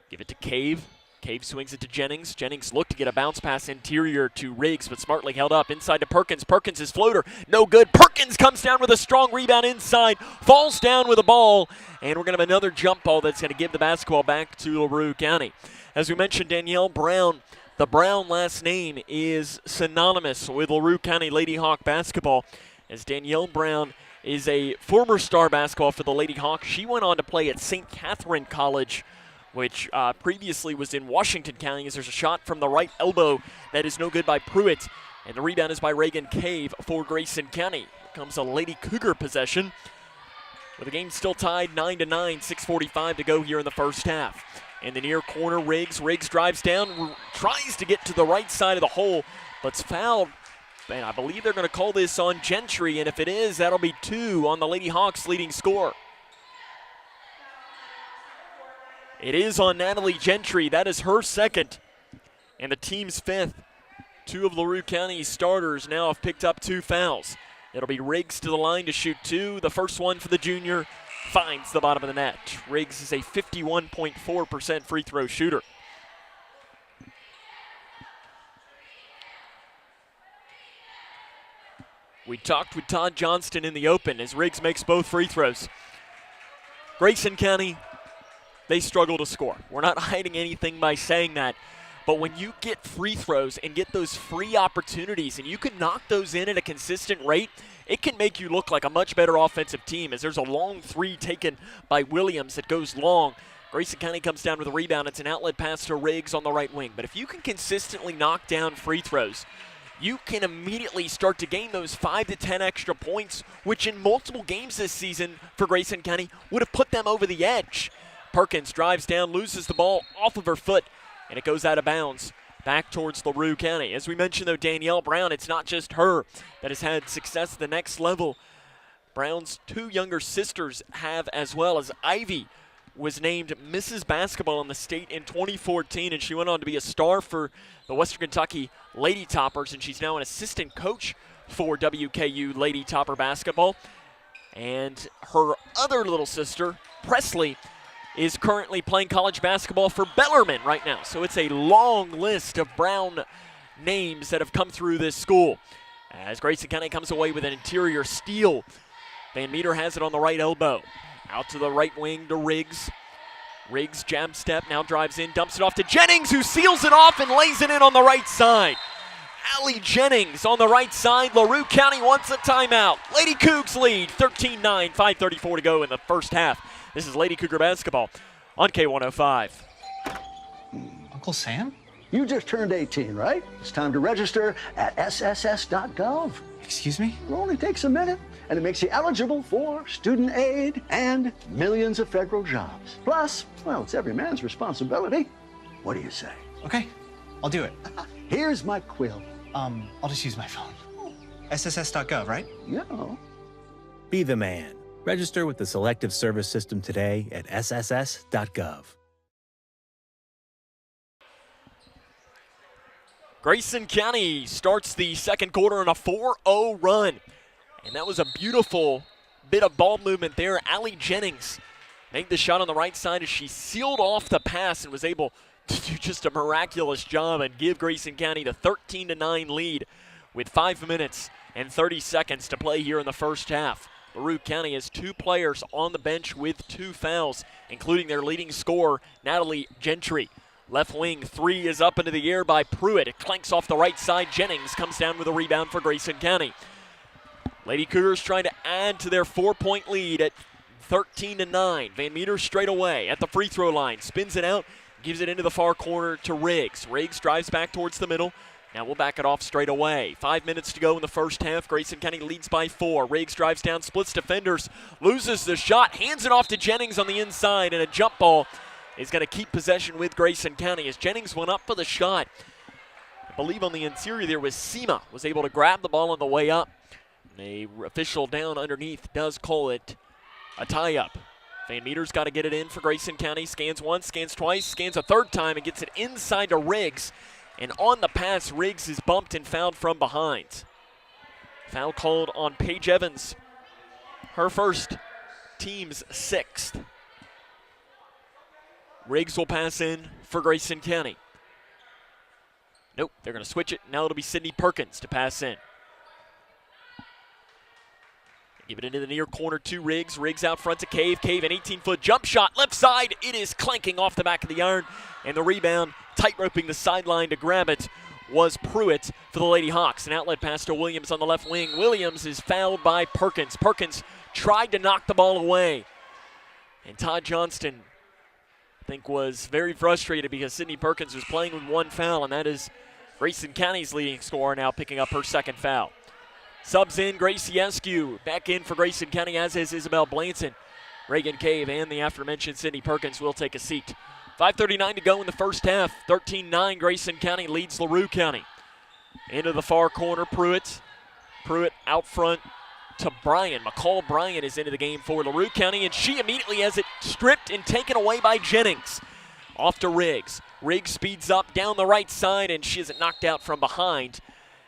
Give it to Cave. Cave swings it to Jennings. Jennings looked to get a bounce pass interior to Riggs, but smartly held up inside to Perkins. Perkins' floater, no good. Perkins comes down with a strong rebound inside, falls down with a ball, and we're going to have another jump ball that's going to give the basketball back to LaRue County. As we mentioned, Danielle Brown, the Brown last name is synonymous with LaRue County Lady Hawk basketball, as Danielle Brown is a former star basketball for the Lady Hawks. She went on to play at St. Catherine College, which previously was in Washington County, as there's a shot from the right elbow that is no good by Pruitt, and the rebound is by Reagan Cave for Grayson County. Here comes a Lady Cougar possession, with the game still tied 9-9, 6:45 to go here in the first half. In the near corner, Riggs drives down, tries to get to the right side of the hole, but's fouled, and I believe they're going to call this on Gentry, and if it is, that'll be 2 on the Lady Hawks' leading scorer. It is on Natalie Gentry. That is her second, and the team's 5th. 2 of LaRue County's starters now have picked up 2 fouls. It'll be Riggs to the line to shoot 2. The first one for the junior finds the bottom of the net. Riggs is a 51.4% free throw shooter. We talked with Todd Johnston in the open as Riggs makes both free throws. Grayson County, they struggle to score. We're not hiding anything by saying that. But when you get free throws and get those free opportunities and you can knock those in at a consistent rate, it can make you look like a much better offensive team, as there's a long 3 taken by Williams that goes long. Grayson County comes down with a rebound. It's an outlet pass to Riggs on the right wing. But if you can consistently knock down free throws, you can immediately start to gain those 5 to 10 extra points, which in multiple games this season for Grayson County would have put them over the edge. Perkins drives down, loses the ball off of her foot, and it goes out of bounds back towards LaRue County. As we mentioned, though, Danielle Brown, it's not just her that has had success at the next level. Brown's 2 younger sisters have as well, as Ivy was named Mrs. Basketball in the state in 2014, and she went on to be a star for the Western Kentucky Lady Toppers, and she's now an assistant coach for WKU Lady Topper Basketball. And her other little sister, Presley, is currently playing college basketball for Bellarmine right now. So it's a long list of Brown names that have come through this school. As Grayson County comes away with an interior steal, Van Meter has it on the right elbow. Out to the right wing to Riggs. Riggs jab step, now drives in, dumps it off to Jennings, who seals it off and lays it in on the right side. Allie Jennings on the right side. LaRue County wants a timeout. Lady Cougs lead 13-9, 5:34 to go in the first half. This is Lady Cougar basketball on K105. Uncle Sam? You just turned 18, right? It's time to register at sss.gov. Excuse me? It only takes a minute, and it makes you eligible for student aid and millions of federal jobs. Plus, well, it's every man's responsibility. What do you say? Okay, I'll do it. Here's my quill. I'll just use my phone. SSS.gov, right? Yeah. Be the man. Register with the Selective Service System today at sss.gov. Grayson County starts the second quarter on a 4-0 run. And that was a beautiful bit of ball movement there. Allie Jennings made the shot on the right side as she sealed off the pass and was able to do just a miraculous job and give Grayson County the 13-9 lead with 5 minutes and 30 seconds to play here in the first half. LaRue County has 2 players on the bench with 2 fouls, including their leading scorer, Natalie Gentry. Left wing 3 is up into the air by Pruitt. It clanks off the right side. Jennings comes down with a rebound for Grayson County. Lady Cougars trying to add to their 4-point lead at 13-9. Van Meter straight away at the free throw line. Spins it out, gives it into the far corner to Riggs. Riggs drives back towards the middle. Now we'll back it off straight away. 5 minutes to go in the first half. Grayson County leads by 4. Riggs drives down, splits defenders, loses the shot, hands it off to Jennings on the inside, and a jump ball is going to keep possession with Grayson County as Jennings went up for the shot. I believe on the interior there was Seema, was able to grab the ball on the way up. The official down underneath does call it a tie-up. Van Meter's got to get it in for Grayson County. Scans once, scans twice, scans a third time, and gets it inside to Riggs. And on the pass, Riggs is bumped and fouled from behind. Foul called on Paige Evans, her first, team's 6th. Riggs will pass in for Grayson County. Nope, they're going to switch it. Now it'll be Sydney Perkins to pass in. Give it into the near corner to Riggs. Riggs out front to Cave. Cave, an 18-foot jump shot. Left side. It is clanking off the back of the iron. And the rebound, tight-roping the sideline to grab it, was Pruitt for the Lady Hawks. An outlet pass to Williams on the left wing. Williams is fouled by Perkins. Perkins tried to knock the ball away. And Todd Johnston, I think, was very frustrated because Sydney Perkins was playing with 1 foul, and that is Grayson County's leading scorer now picking up her 2nd foul. Subs in Gracie Eskew. Back in for Grayson County, as is Isabel Blanton. Reagan Cave and the aforementioned Sydney Perkins will take a seat. 5:39 to go in the first half. 13-9 Grayson County leads LaRue County. Into the far corner, Pruitt. Pruitt out front to Bryan. McCall Bryan is into the game for LaRue County, and she immediately has it stripped and taken away by Jennings. Off to Riggs. Riggs speeds up down the right side, and she has it knocked out from behind.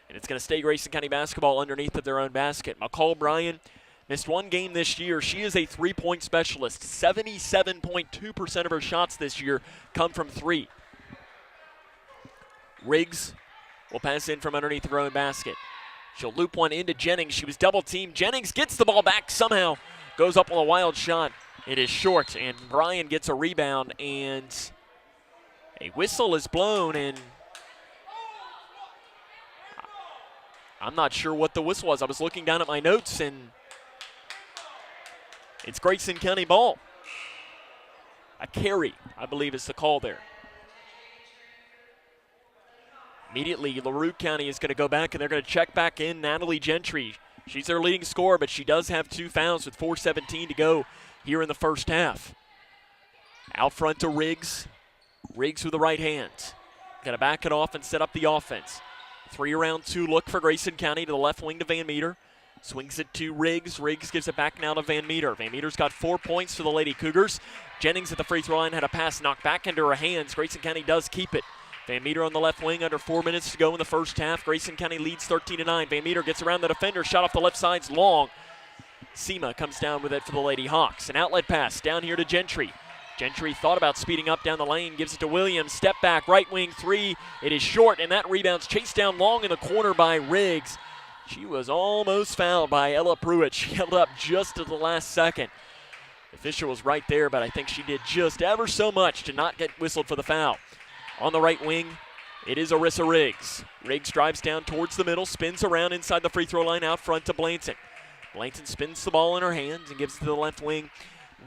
And it's going to stay Grayson County basketball underneath of their own basket. McCall Bryan missed 1 game this year. She is a 3-point specialist. 77.2% of her shots this year come from 3. Riggs will pass in from underneath her own basket. She'll loop one into Jennings. She was double-teamed. Jennings gets the ball back somehow. Goes up with a wild shot. It is short, and Bryan gets a rebound, and a whistle is blown, and I'm not sure what the whistle was. I was looking down at my notes, and it's Grayson County ball. A carry, I believe, is the call there. Immediately, LaRue County is going to go back, and they're going to check back in Natalie Gentry. She's their leading scorer, but she does have 2 fouls with 4:17 to go here in the first half. Out front to Riggs. Riggs with the right hand. Going to back it off and set up the offense. 3-around-2 look for Grayson County to the left wing to Van Meter. Swings it to Riggs. Riggs gives it back now to Van Meter. Van Meter's got 4 points for the Lady Cougars. Jennings at the free throw line had a pass knocked back into her hands. Grayson County does keep it. Van Meter on the left wing, under 4 minutes to go in the first half. Grayson County leads 13-9. Van Meter gets around the defender. Shot off the left side's long. Seema comes down with it for the Lady Hawks. An outlet pass down here to Gentry. Gentry thought about speeding up down the lane, gives it to Williams. Step back, right wing 3. It is short, and that rebound's chased down long in the corner by Riggs. She was almost fouled by Ella Pruitt. She held up just at the last second. The official was right there, but I think she did just ever so much to not get whistled for the foul. On the right wing, it is Arissa Riggs. Riggs drives down towards the middle, spins around inside the free throw line out front to Blanton. Blanton spins the ball in her hands and gives it to the left wing.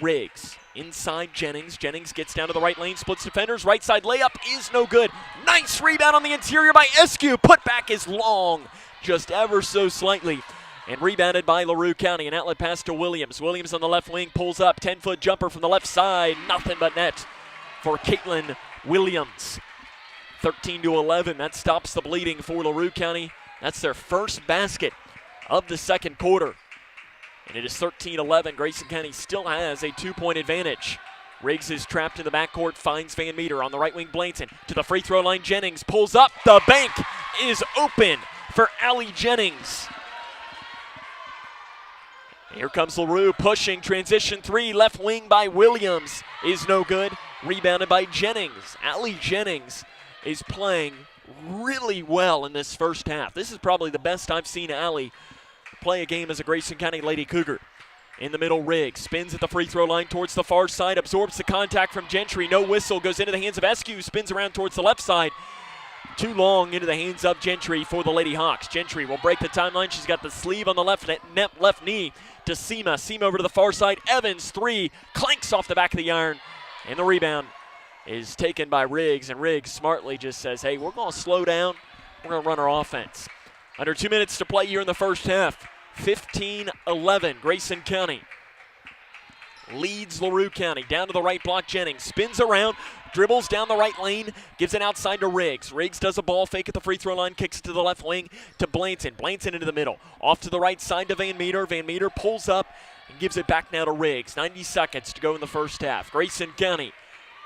Riggs inside Jennings. Jennings gets down to the right lane, splits defenders. Right side layup is no good. Nice rebound on the interior by Eskew. Put back is long, just ever so slightly. and rebounded by LaRue County. An outlet pass to Williams. Williams on the left wing pulls up, 10-foot jumper from the left side. Nothing but net for Caitlin Williams. 13-11, that stops the bleeding for LaRue County. That's their first basket of the second quarter. And it is 13-11. Grayson County still has a 2-point advantage. Riggs is trapped in the backcourt, finds Van Meter on the right wing. Blanton to the free throw line. Jennings pulls up. The bank is open for Allie Jennings. Here comes LaRue pushing. Transition three. Left wing by Williams is no good. Rebounded by Jennings. Allie Jennings is playing really well in this first half. This is probably the best I've seen Allie play a game as a Grayson County Lady Cougar. In the middle, Riggs spins at the free throw line towards the far side, absorbs the contact from Gentry. No whistle, goes into the hands of Eskew, spins around towards the left side. Too long into the hands of Gentry for the Lady Hawks. Gentry will break the timeline. She's got the sleeve on the left knee to Seema. Seema over to the far side. Evans, three, clanks off the back of the iron. And the rebound is taken by Riggs, and Riggs smartly just says, hey, we're going to slow down. We're going to run our offense. Under 2 minutes to play here in the first half. 15-11, Grayson County leads LaRue County. Down to the right block, Jennings spins around, dribbles down the right lane, gives it outside to Riggs. Riggs does a ball fake at the free throw line, kicks it to the left wing to Blanton. Blanton into the middle. Off to the right side to Van Meter. Van Meter pulls up and gives it back now to Riggs. 90 seconds to go in the first half. Grayson County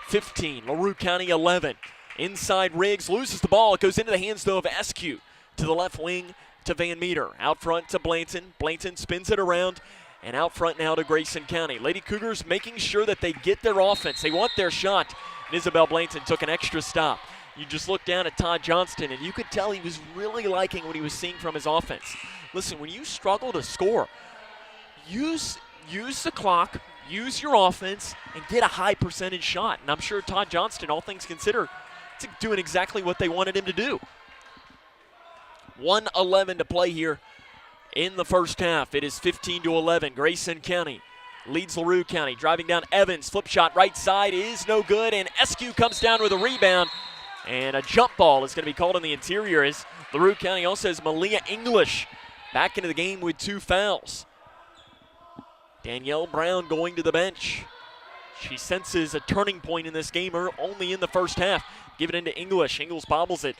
15, LaRue County 11. Inside, Riggs loses the ball. It goes into the hands, though, of Eskew. To the left wing to Van Meter. Out front to Blanton. Blanton spins it around. And out front now to Grayson County. Lady Cougars making sure that they get their offense. They want their shot. And Isabel Blanton took an extra stop. You just look down at Todd Johnston, and you could tell he was really liking what he was seeing from his offense. Listen, when you struggle to score, use the clock, use your offense, and get a high percentage shot. And I'm sure Todd Johnston, all things considered, is doing exactly what they wanted him to do. 1:11 to play here in the first half. It is 15-11. Grayson County leads LaRue County. Driving down Evans. Flip shot right side is no good. And Eskew comes down with a rebound. And a jump ball is going to be called in the interior as LaRue County also has Malia English back into the game with 2 fouls. Danielle Brown going to the bench. She senses a turning point in this game only in the first half. Give it into English. Ingles bobbles it.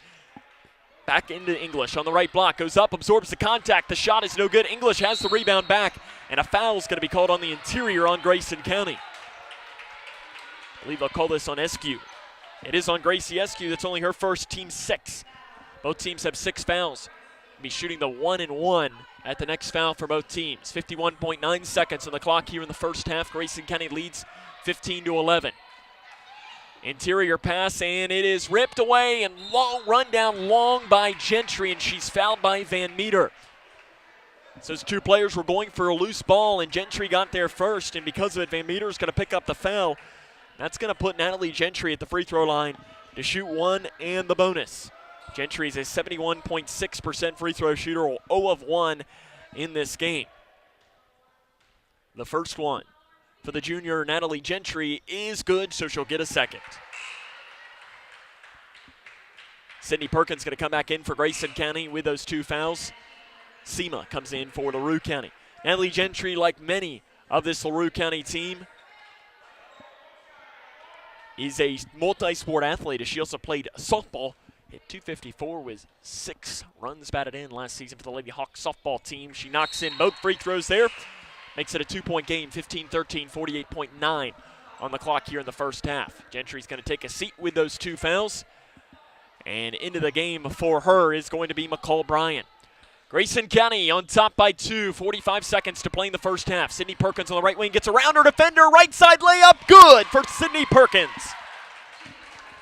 Back into English on the right block. Goes up, absorbs the contact. The shot is no good. English has the rebound back. And a foul is going to be called on the interior on Grayson County. I believe they'll call this on Eskew. It is on Gracie Eskew. That's only her first, team 6. Both teams have 6 fouls. Be shooting the 1-and-1 at the next foul for both teams. 51.9 seconds on the clock here in the first half. Grayson County leads 15-11. Interior pass, and it is ripped away and run down long by Gentry, and she's fouled by Van Meter. So those 2 players were going for a loose ball, and Gentry got there first, and because of it, Van Meter is going to pick up the foul. That's going to put Natalie Gentry at the free throw line to shoot 1 and the bonus. Gentry is a 71.6% free throw shooter, 0 of 1 in this game. The first one for the junior Natalie Gentry is good, so she'll get a second. Sydney Perkins going to come back in for Grayson County with those 2 fouls. Seema comes in for LaRue County. Natalie Gentry, like many of this LaRue County team, is a multi-sport athlete. She also played softball. Hit .254 with 6 runs batted in last season for the Lady Hawks softball team. She knocks in both free throws there. Makes it a 2-point game, 15-13, 48.9 on the clock here in the first half. Gentry's going to take a seat with those 2 fouls. And into the game for her is going to be McCall Bryan. Grayson County on top by 2, 45 seconds to play in the first half. Sydney Perkins on the right wing gets around her defender, right side layup, good for Sydney Perkins.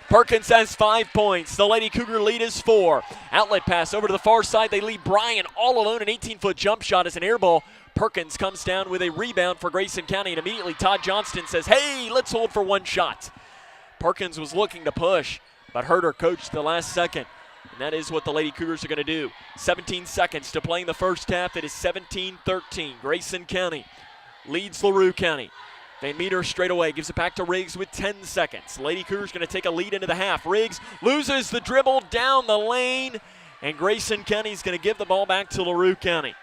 Perkins has 5 points. The Lady Cougar lead is 4. Outlet pass over to the far side. They lead Bryan all alone. An 18-foot jump shot is an air ball. Perkins comes down with a rebound for Grayson County, and immediately Todd Johnston says, hey, let's hold for 1 shot. Perkins was looking to push, but hurt her coach the last second. And that is what the Lady Cougars are going to do. 17 seconds to play in the first half. It is 17-13. Grayson County leads LaRue County. Van Meter straight away gives it back to Riggs with 10 seconds. Lady Cougars going to take a lead into the half. Riggs loses the dribble down the lane, and Grayson County is going to give the ball back to LaRue County.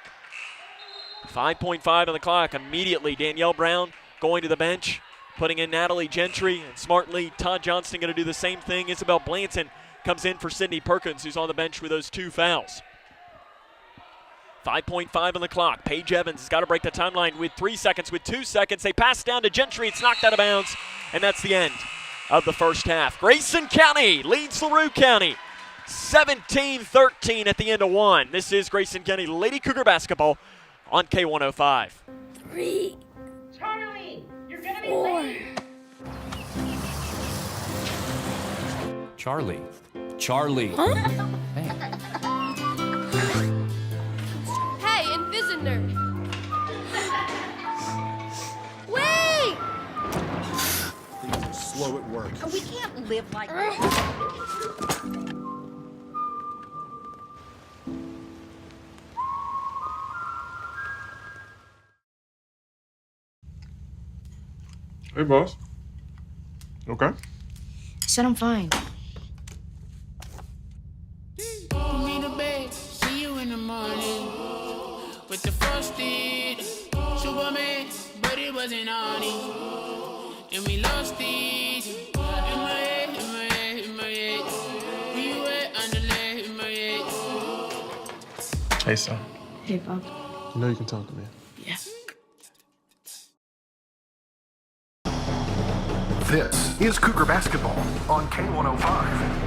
5.5 on the clock. Immediately, Danielle Brown going to the bench, putting in Natalie Gentry, and smartly, Todd Johnston going to do the same thing. Isabel Blanton comes in for Sydney Perkins, who's on the bench with those 2 fouls. 5.5 on the clock. Paige Evans has got to break the timeline with 3 seconds. With 2 seconds, they pass down to Gentry. It's knocked out of bounds, and that's the end of the first half. Grayson County leads LaRue County 17-13 at the end of 1. This is Grayson County Lady Cougar basketball on K105. 3. Charlie, you're gonna be 4. late. Charlie. Huh? Hey. Hey, Invisitor! Wait! Things are slow at work. We can't live like Hey, boss. Okay. Said I'm fine. Put me to bed, see you in the morning. With the frosted Superman, but it wasn't on it. And we lost it. In my head, in my head, in my head. We were underlay in my head. Hey, son. Hey, Bob. You know you can talk to me. Yes. This is Cougar basketball on K105.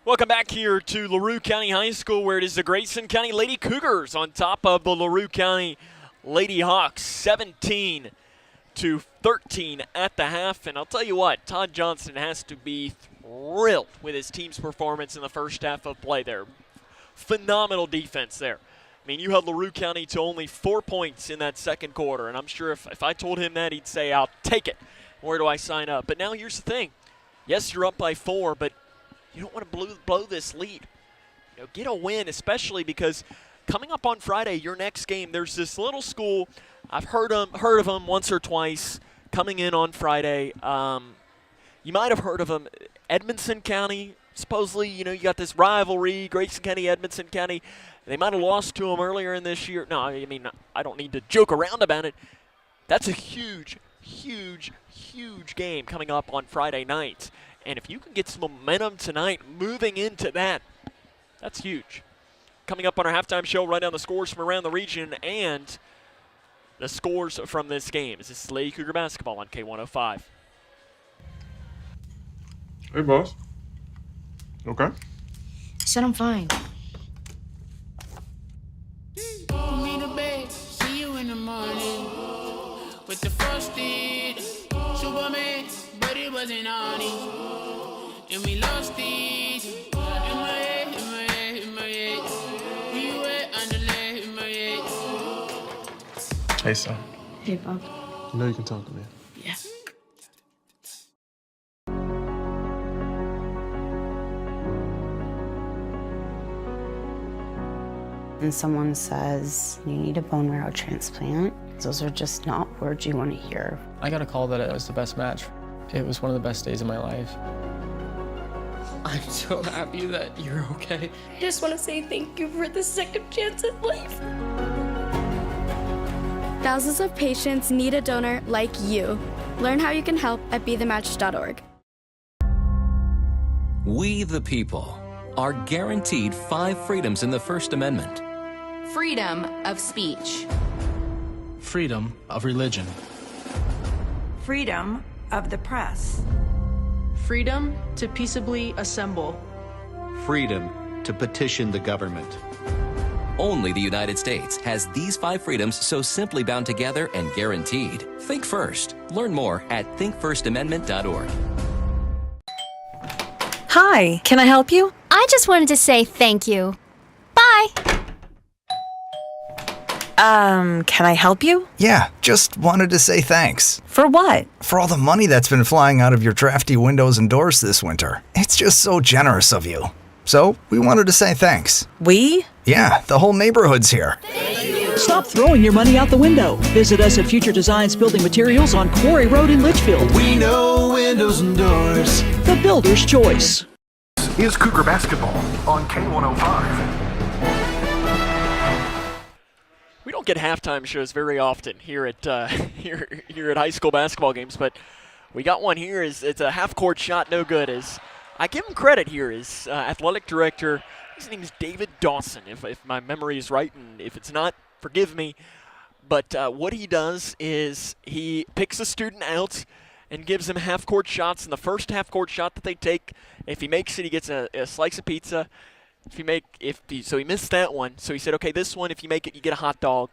Welcome back here to LaRue County High School, where it is the Grayson County Lady Cougars on top of the LaRue County Lady Hawks, 17-13 at the half. And I'll tell you what, Todd Johnston has to be thrilled with his team's performance in the first half of play there. Phenomenal defense there. I mean, you held LaRue County to only 4 points in that second quarter, and I'm sure if I told him that, he'd say, I'll take it. Where do I sign up? But now here's the thing. Yes, you're up by 4, but you don't want to blow this lead. You know, get a win, especially because coming up on Friday, your next game, there's this little school. I've heard of them once or twice coming in on Friday. You might have heard of them. Edmonson County, supposedly, you got this rivalry, Grayson County, Edmonson County. They might have lost to them earlier in this year. No, I mean, I don't need to joke around about it. That's a huge, huge, huge game coming up on Friday night. And if you can get some momentum tonight moving into that, that's huge. Coming up on our halftime show, run down the scores from around the region and the scores from this game. This is Lady Cougar basketball on K105. Hey, boss. Okay. Said I'm fine. Put me to bed, see you in the morning. With the frosted Superman, but it wasn't on it. And we lost it. In my head, in my head, in my head. We were underlay in my head. Hey, son. Hey, Bob. You know you can talk to me. Yes. And someone says, you need a bone marrow transplant, those are just not words you want to hear. I got a call that it was the best match. It was one of the best days of my life. I'm so happy that you're okay. I just want to say thank you for the second chance at life. Thousands of patients need a donor like you. Learn how you can help at BeTheMatch.org. We the people are guaranteed 5 freedoms in the First Amendment. Freedom of speech. Freedom of religion. Freedom of the press. Freedom to peaceably assemble. Freedom to petition the government. Only the United States has these 5 freedoms so simply bound together and guaranteed. Think first. Learn more at thinkfirstamendment.org. Hi, can I help you? I just wanted to say thank you. Bye. Can I help you? Yeah, just wanted to say thanks. For what? For all the money that's been flying out of your drafty windows and doors this winter. It's just so generous of you. So, we wanted to say thanks. We? Yeah, the whole neighborhood's here. Stop throwing your money out the window. Visit us at Future Designs Building Materials on Quarry Road in Litchfield. We know windows and doors. The builder's choice. Is Cougar basketball on K105. We don't get halftime shows very often here at here at high school basketball games, but we got one here. It's a half-court shot, no good. As I give him credit here, as athletic director, his name is David Dawson, if my memory is right, and if it's not, forgive me. But what he does is he picks a student out and gives him half-court shots. And the first half-court shot that they take, if he makes it, he gets a slice of pizza. So he missed that one. So he said, okay, this one, if you make it, you get a hot dog.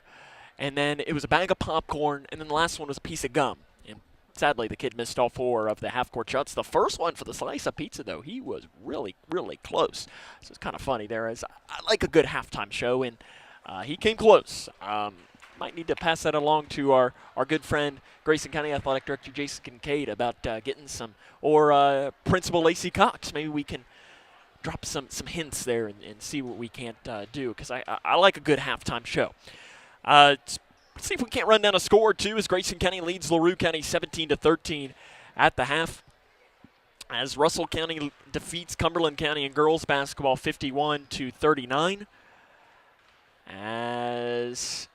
And then it was a bag of popcorn, and then the last one was a piece of gum. And sadly, the kid missed all 4 of the half-court shots. The first one for the slice of pizza, though, he was really, really close. So it's kind of funny there. As I like a good halftime show, and he came close. Might need to pass that along to our good friend, Grayson County Athletic Director Jason Kincaid, about getting some, or Principal Lacey Cox. Maybe we can drop some hints there and see what we can't do, because I like a good halftime show. Let's see if we can't run down a score or two as Grayson County leads LaRue County 17-13 at the half, as Russell County defeats Cumberland County in girls basketball 51-39. As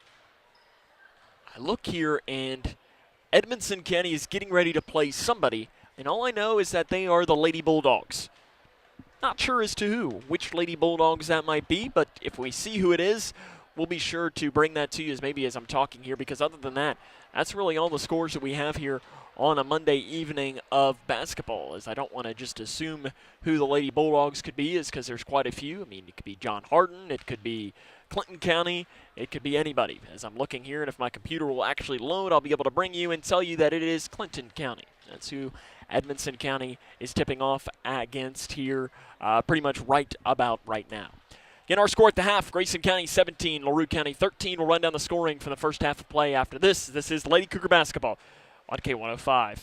I look here, and Edmondson County is getting ready to play somebody, and all I know is that they are the Lady Bulldogs. Not sure as to who, which Lady Bulldogs that might be, but if we see who it is, we'll be sure to bring that to you as I'm talking here, because other than that, that's really all the scores that we have here on a Monday evening of basketball, as I don't want to just assume who the Lady Bulldogs could be, is because there's quite a few. I mean, it could be John Hardin, it could be Clinton County, it could be anybody. As I'm looking here, and if my computer will actually load, I'll be able to bring you and tell you that it is Clinton County. That's who Edmondson County is tipping off against here pretty much right about right now. Again, our score at the half, Grayson County 17, LaRue County 13. We'll run down the scoring for the first half of play after this. This is Lady Cougar basketball on K105.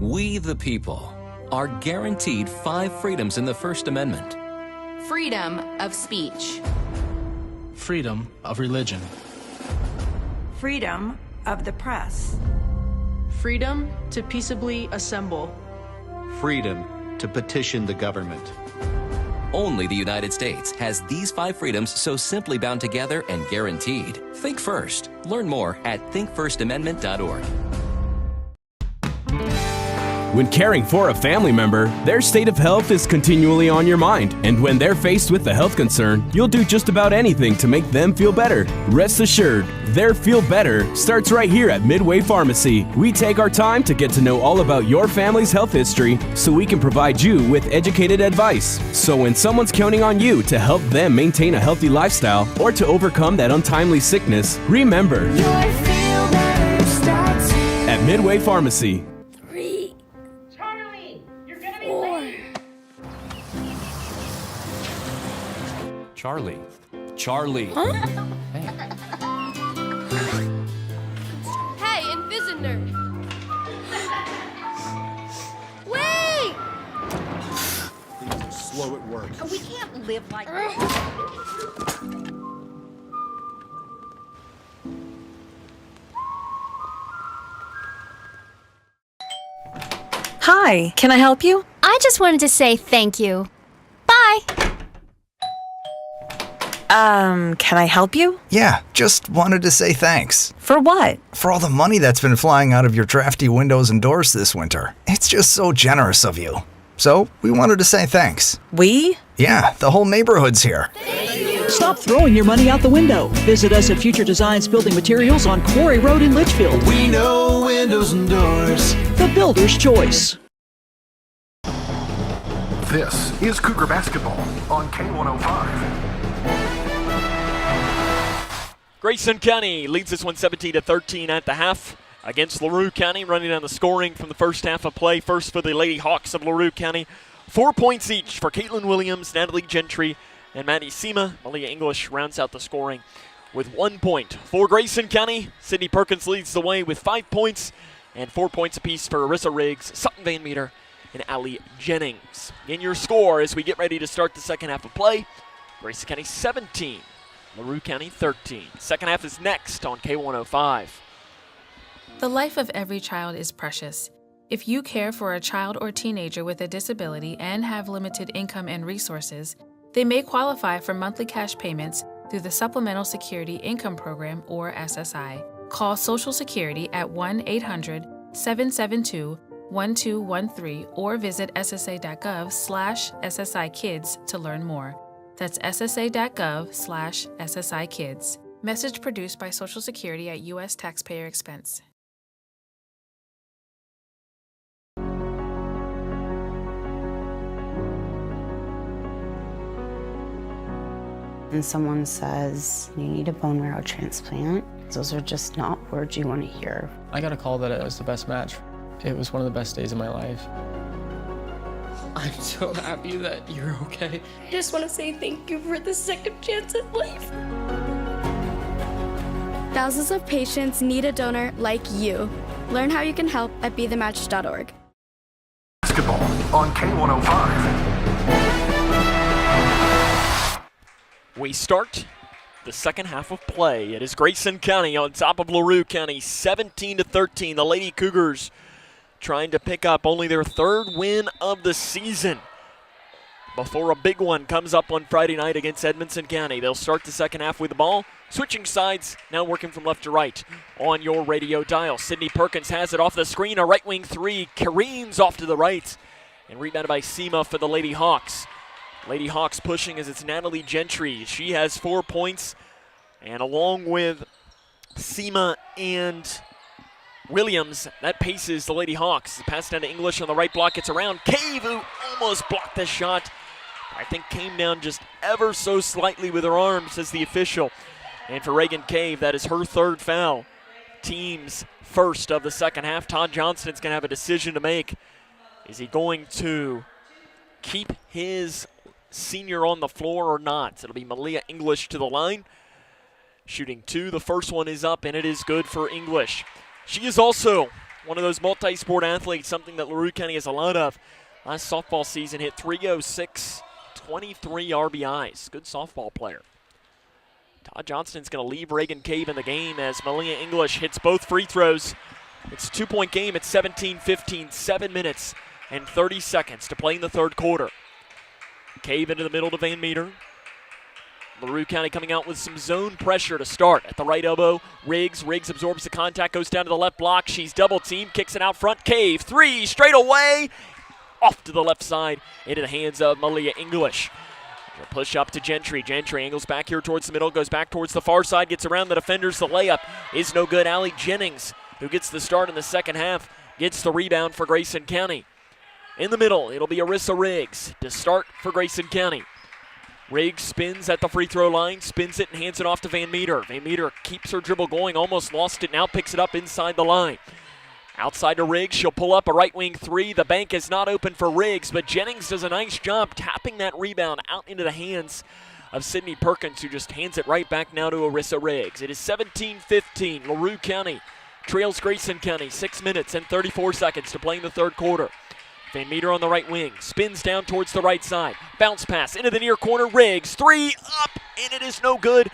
We, the people, are guaranteed 5 freedoms in the First Amendment. Freedom of speech. Freedom of religion. Freedom of the press. Freedom to peaceably assemble. Freedom to petition the government. Only the United States has these 5 freedoms so simply bound together and guaranteed. Think first. Learn more at thinkfirstamendment.org. When caring for a family member, their state of health is continually on your mind. And when they're faced with a health concern, you'll do just about anything to make them feel better. Rest assured, their feel better starts right here at Midway Pharmacy. We take our time to get to know all about your family's health history so we can provide you with educated advice. So when someone's counting on you to help them maintain a healthy lifestyle or to overcome that untimely sickness, remember, your feel better starts here. At Midway Pharmacy. Charlie. Huh? Hey, Invisitor! Wait! Slow at work. We can't live like that. Hi, can I help you? I just wanted to say thank you. Bye. Can I help you? Yeah, just wanted to say thanks. For what? For all the money that's been flying out of your drafty windows and doors this winter. It's just so generous of you. So, we wanted to say thanks. We? Yeah, the whole neighborhood's here. Stop throwing your money out the window. Visit us at Future Designs Building Materials on Quarry Road in Litchfield. We know windows and doors. The builder's choice. This is Cougar basketball on K105. Grayson County leads this one 17-13 at the half against LaRue County. Running down the scoring from the first half of play. First for the Lady Hawks of LaRue County. 4 points each for Caitlin Williams, Natalie Gentry, and Maddie Sema. Malia English rounds out the scoring with 1 point. For Grayson County, Sydney Perkins leads the way with 5 points and 4 points apiece for Arissa Riggs, Sutton Van Meter, and Allie Jennings. In your score as we get ready to start the second half of play, Grayson County 17, LaRue County 13. Second half is next on K105. The life of every child is precious. If you care for a child or teenager with a disability and have limited income and resources, they may qualify for monthly cash payments through the Supplemental Security Income Program, or SSI. Call Social Security at 1-800-772-1213 or visit ssa.gov/SSI-Kids to learn more. That's ssa.gov/SSI-Kids. Message produced by Social Security at U.S. taxpayer expense. And someone says, you need a bone marrow transplant, those are just not words you want to hear. I got a call that it was the best match. It was one of the best days of my life. I'm so happy that you're okay. I just want to say thank you for the second chance at life. Thousands of patients need a donor like you. Learn how you can help at BeTheMatch.org. Basketball on K105. We start the second half of play. It is Grayson County on top of LaRue County, 17-13. The Lady Cougars trying to pick up only their third win of the season before a big one comes up on Friday night against Edmonson County. They'll start the second half with the ball. Switching sides, now working from left to right on your radio dial. Sydney Perkins has it off the screen. A right wing three careens off to the right and rebounded by Seema for the Lady Hawks. Lady Hawks pushing as it's Natalie Gentry. She has 4 points, and along with Seema and Williams, that paces the Lady Hawks. Pass down to English on the right block. It's around Cave, who almost blocked the shot. I think came down just ever so slightly with her arm, says the official. And for Reagan Cave, that is her third foul. Team's first of the second half. Todd Johnston's going to have a decision to make. Is he going to keep his senior on the floor or not? It'll be Malia English to the line. Shooting two. The first one is up, and it is good for English. She is also one of those multi-sport athletes, something that LaRue County has a lot of. Last softball season hit 306, 23 RBIs. Good softball player. Todd Johnston's going to leave Reagan Cave in the game as Malia English hits both free throws. It's a 2-point game at 17-15, 7 minutes and 30 seconds to play in the third quarter. Cave into the middle to Van Meter. LaRue County coming out with some zone pressure to start. At the right elbow, Riggs absorbs the contact, goes down to the left block. She's double teamed, kicks it out front. Cave, three, straight away. Off to the left side, into the hands of Malia English. She'll push up to Gentry. Gentry angles back here towards the middle, goes back towards the far side, gets around the defenders. The layup is no good. Allie Jennings, who gets the start in the second half, gets the rebound for Grayson County. In the middle, it'll be Arissa Riggs to start for Grayson County. Riggs spins at the free throw line, spins it and hands it off to Van Meter. Van Meter keeps her dribble going, almost lost it, now picks it up inside the line. Outside to Riggs, she'll pull up a right wing three. The bank is not open for Riggs, but Jennings does a nice job tapping that rebound out into the hands of Sydney Perkins, who just hands it right back now to Arissa Riggs. It is 17-15. LaRue County trails Grayson County, 6 minutes and 34 seconds to play in the third quarter. Van Meter on the right wing, spins down towards the right side. Bounce pass into the near corner, Riggs, three up, and it is no good.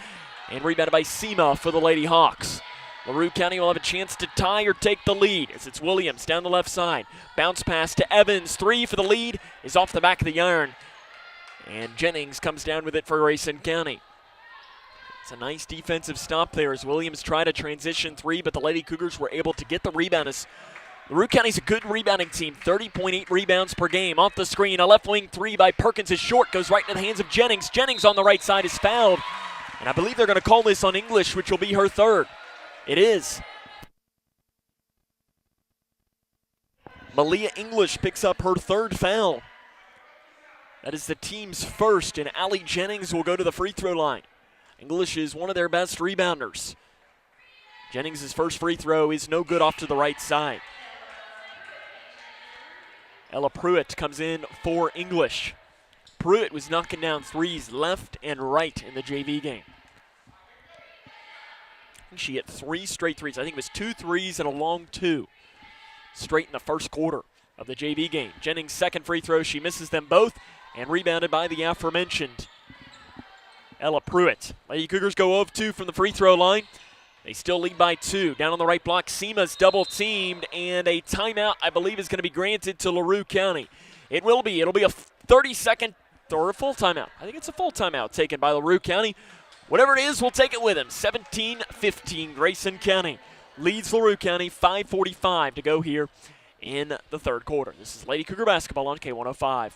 And rebounded by Seema for the Lady Hawks. LaRue County will have a chance to tie or take the lead as it's Williams down the left side. Bounce pass to Evans, three for the lead, is off the back of the iron. And Jennings comes down with it for Grayson County. It's a nice defensive stop there as Williams tried a transition three, but the Lady Cougars were able to get the rebound as LaRue County's a good rebounding team, 30.8 rebounds per game. Off the screen, a left wing three by Perkins is short, goes right into the hands of Jennings. Jennings on the right side is fouled, and I believe they're going to call this on English, which will be her third. It is. Malia English picks up her third foul. That is the team's first, and Allie Jennings will go to the free throw line. English is one of their best rebounders. Jennings' first free throw is no good off to the right side. Ella Pruitt comes in for English. Pruitt was knocking down threes left and right in the JV game. She hit 3 straight threes. I think it was 2 threes and a long two straight in the first quarter of the JV game. Jennings' second free throw, she misses them both and rebounded by the aforementioned Ella Pruitt. Lady Cougars go 0-2 from the free throw line. They still lead by 2. Down on the right block, Seema's double teamed, and a timeout, I believe, is going to be granted to LaRue County. It will be. It'll be a 30-second or a full timeout. I think it's a full timeout taken by LaRue County. Whatever it is, we'll take it with him. 17-15, Grayson County leads LaRue County. 5:45 to go here in the third quarter. This is Lady Cougar basketball on K105.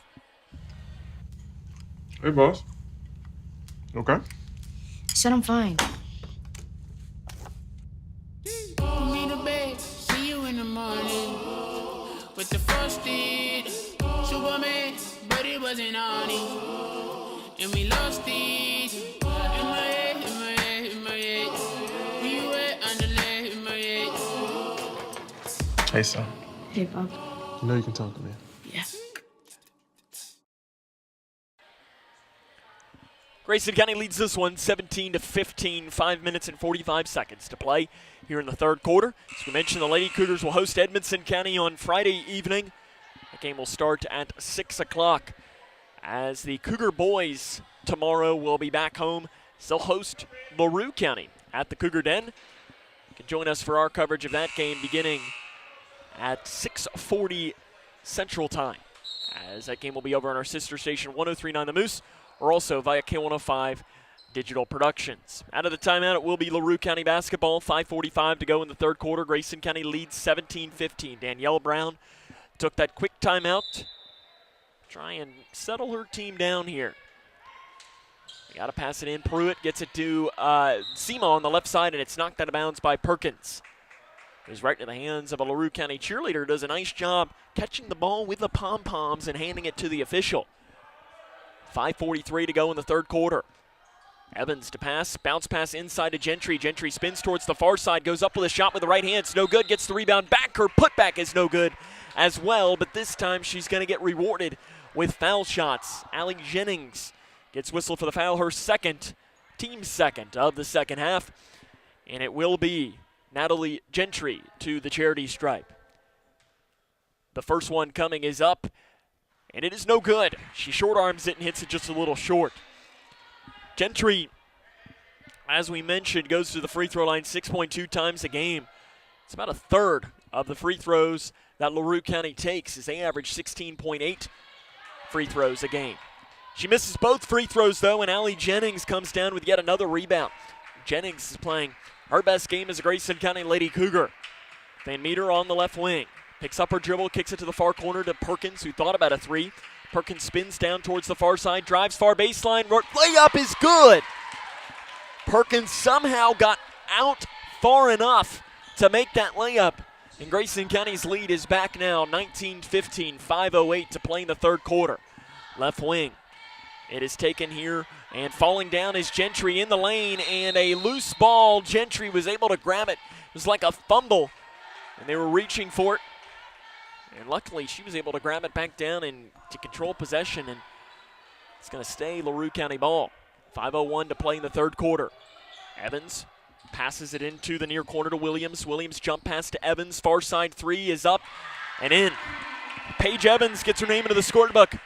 Hey, boss. Okay. Said I'm fine. Put me to bed, see you in the morning. With the first date, Superman, but it wasn't on it. And we lost it. In my head, in my head, in my head. Where you at, underlay, in my head. Hey, son. Hey, Bob. You know you can talk to me. Yeah. Grayson County leads this one 17-15, 5 minutes and 45 seconds to play here in the third quarter. As we mentioned, the Lady Cougars will host Edmonson County on Friday evening. The game will start at 6 o'clock as the Cougar boys tomorrow will be back home. They'll host LaRue County at the Cougar Den. You can join us for our coverage of that game beginning at 6:40 Central Time, as that game will be over on our sister station 103.9 The Moose, or also via K105 Digital Productions. Out of the timeout, it will be LaRue County basketball. 5:45 to go in the third quarter. Grayson County leads 17-15. Danielle Brown took that quick timeout. Try and settle her team down here. Got to pass it in. Pruitt gets it to Seema on the left side, and it's knocked out of bounds by Perkins. It's right into the hands of a LaRue County cheerleader. Does a nice job catching the ball with the pom-poms and handing it to the official. 5:43 to go in the third quarter. Evans to pass, bounce pass inside to Gentry. Gentry spins towards the far side, goes up with a shot with the right hand. It's no good, gets the rebound back. Her putback is no good as well, but this time she's going to get rewarded with foul shots. Allie Jennings gets whistled for the foul, her second, team's second of the second half, and it will be Natalie Gentry to the charity stripe. The first one coming is up, and it is no good. She short arms it and hits it just a little short. Gentry, as we mentioned, goes to the free throw line 6.2 times a game. It's about a third of the free throws that LaRue County takes, as they average 16.8 free throws a game. She misses both free throws, though, and Allie Jennings comes down with yet another rebound. Jennings is playing her best game as a Grayson County Lady Cougar. Van Meter on the left wing. Picks up her dribble, kicks it to the far corner to Perkins, who thought about a three. Perkins spins down towards the far side, drives far baseline. Layup is good. Perkins somehow got out far enough to make that layup. And Grayson County's lead is back now, 19-15, 5:08 to play in the third quarter. Left wing. It is taken here, and falling down is Gentry in the lane, and a loose ball. Gentry was able to grab it. It was like a fumble, and they were reaching for it. And luckily, she was able to grab it back down and to control possession, and it's going to stay LaRue County ball. 5:01 to play in the third quarter. Evans passes it into the near corner to Williams. Williams jump pass to Evans. Far side three is up and in. Paige Evans gets her name into the scorebook.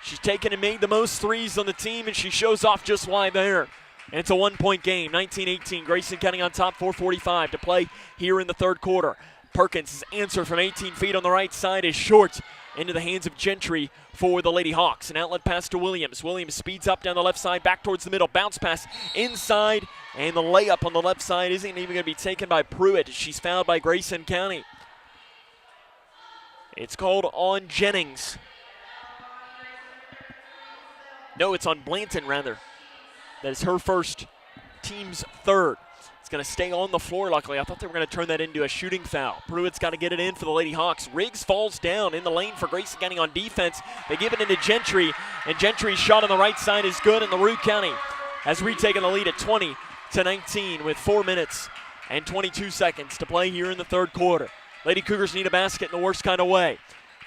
She's taken and made the most threes on the team, and she shows off just why there. And it's a one-point game, 19-18. Grayson County on top, 4:45 to play here in the third quarter. Perkins' answer from 18 feet on the right side is short into the hands of Gentry for the Lady Hawks. An outlet pass to Williams. Williams speeds up down the left side, back towards the middle. Bounce pass inside, and the layup on the left side isn't even going to be taken by Pruitt. She's fouled by Grayson County. It's called on Jennings. No, it's on Blanton, rather. That is her first, team's third. It's going to stay on the floor, luckily. I thought they were going to turn that into a shooting foul. Pruitt's got to get it in for the Lady Hawks. Riggs falls down in the lane for Grayson County on defense. They give it into Gentry, and Gentry's shot on the right side is good, and LaRue County has retaken the lead at 20-19 with 4 minutes and 22 seconds to play here in the third quarter. Lady Cougars need a basket in the worst kind of way.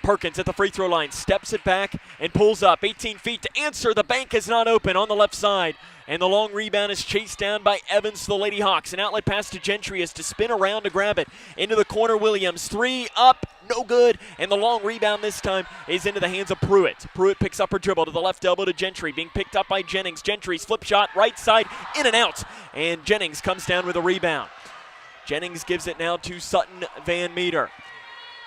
Perkins at the free throw line, steps it back and pulls up 18 feet to answer. The bank is not open on the left side, and the long rebound is chased down by Evans to the Lady Hawks. An outlet pass to Gentry is to spin around to grab it. Into the corner, Williams. Three up, no good, and the long rebound this time is into the hands of Pruitt. Pruitt picks up her dribble to the left elbow to Gentry, being picked up by Jennings. Gentry's flip shot, right side, in and out, and Jennings comes down with a rebound. Jennings gives it now to Sutton Van Meter.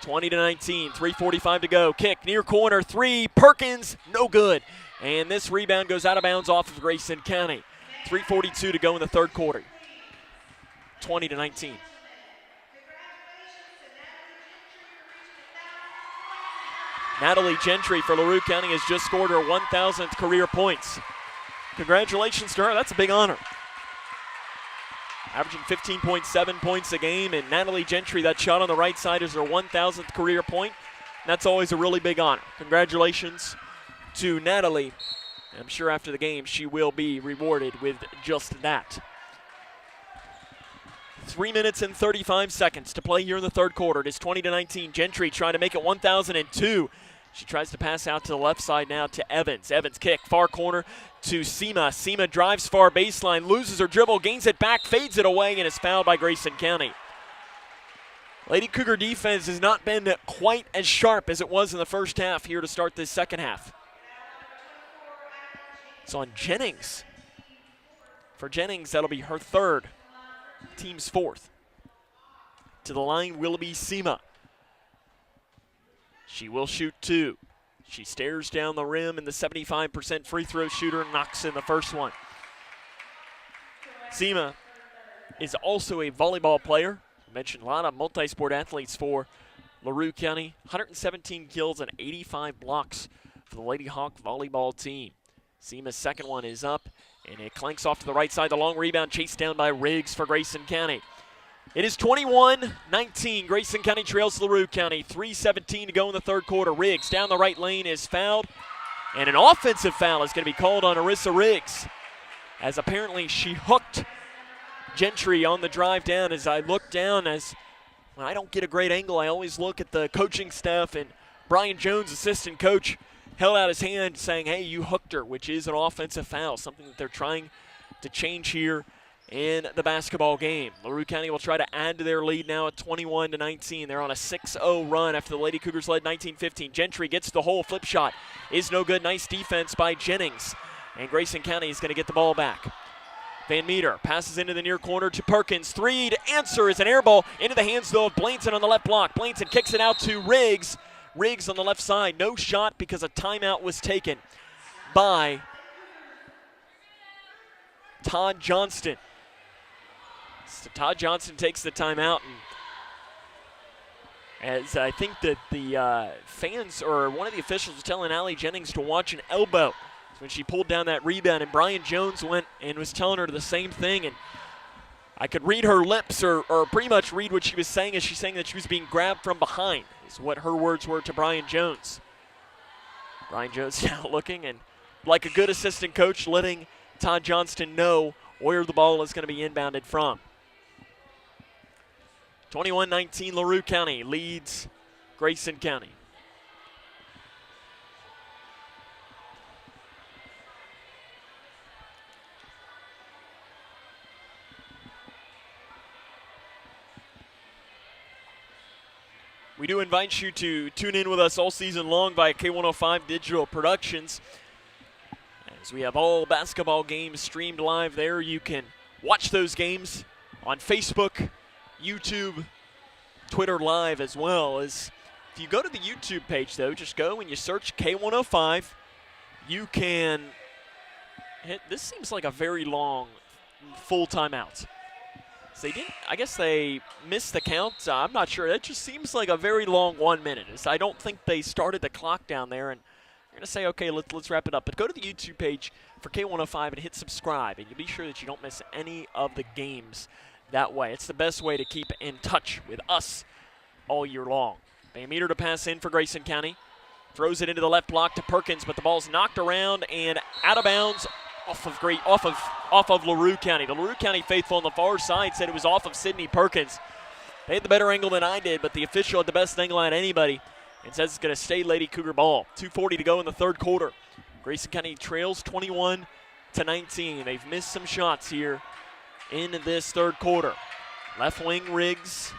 20-19, 3:45 to go. Kick, near corner, three. Perkins, no good. And this rebound goes out of bounds off of Grayson County. 3:42 to go in the third quarter. 20-19. Natalie Gentry for LaRue County has just scored her 1,000th career points. Congratulations to her. That's a big honor. Averaging 15.7 points a game, and Natalie Gentry, that shot on the right side is her 1,000th career point. And that's always a really big honor. Congratulations to Natalie. I'm sure after the game she will be rewarded with just that. 3 minutes and 35 seconds to play here in the third quarter. It is 20-19. Gentry trying to make it 1,002. She tries to pass out to the left side now to Evans. Evans kick, far corner to Seema. Seema drives far baseline, loses her dribble, gains it back, fades it away, and is fouled by Grayson County. Lady Cougar defense has not been quite as sharp as it was in the first half here to start this second half. It's on Jennings. For Jennings, that'll be her third. Team's fourth. To the line will be Seema. She will shoot two. She stares down the rim, and the 75% free throw shooter knocks in the first one. Seema is also a volleyball player. I mentioned a lot of multi-sport athletes for LaRue County. 117 kills and 85 blocks for the Lady Hawk volleyball team. Seema's second one is up, and it clanks off to the right side. The long rebound chased down by Riggs for Grayson County. It is 21-19. Grayson County trails LaRue County. 3:17 to go in the third quarter. Riggs down the right lane is fouled, and an offensive foul is going to be called on Arissa Riggs, as apparently she hooked Gentry on the drive down. As I look down, as when I don't get a great angle, I always look at the coaching staff, and Brian Jones, assistant coach, held out his hand saying, hey, you hooked her, which is an offensive foul, something that they're trying to change here in the basketball game. LaRue County will try to add to their lead now at 21-19. They're on a 6-0 run after the Lady Cougars led 19-15. Gentry gets the hole, flip shot is no good. Nice defense by Jennings, and Grayson County is going to get the ball back. Van Meter passes into the near corner to Perkins. Three to answer is an air ball into the hands, though, of Blainson on the left block. Blainson kicks it out to Riggs. Riggs on the left side. No shot because a timeout was taken by Todd Johnston. So Todd Johnston takes the timeout, and as I think that the fans or one of the officials was telling Allie Jennings to watch an elbow when she pulled down that rebound, and Brian Jones went and was telling her the same thing, and I could read her lips or pretty much read what she was saying, as she's saying that she was being grabbed from behind, is what her words were to Brian Jones. Brian Jones now looking, and like a good assistant coach, letting Todd Johnston know where the ball is going to be inbounded from. 21-19, LaRue County leads Grayson County. We do invite you to tune in with us all season long via K105 Digital Productions. As we have all basketball games streamed live there, you can watch those games on Facebook, YouTube, Twitter Live, as well as if you go to the YouTube page, though, just go and you search K105. You can hit, this seems like a very long full timeout. So they didn't, I guess they missed the count. I'm not sure. It just seems like a very long 1 minute. I don't think they started the clock down there, and you're going to say, okay, let's wrap it up. But go to the YouTube page for K105 and hit subscribe, and you'll be sure that you don't miss any of the games that way. It's the best way to keep in touch with us all year long. Van Meter to pass in for Grayson County. Throws it into the left block to Perkins, but the ball's knocked around and out of bounds off of LaRue County. The LaRue County faithful on the far side said it was off of Sydney Perkins. They had the better angle than I did, but the official had the best angle on anybody and says it's going to stay Lady Cougar ball. 2:40 to go in the third quarter. Grayson County trails 21-19. They've missed some shots here in this third quarter. Left wing Riggs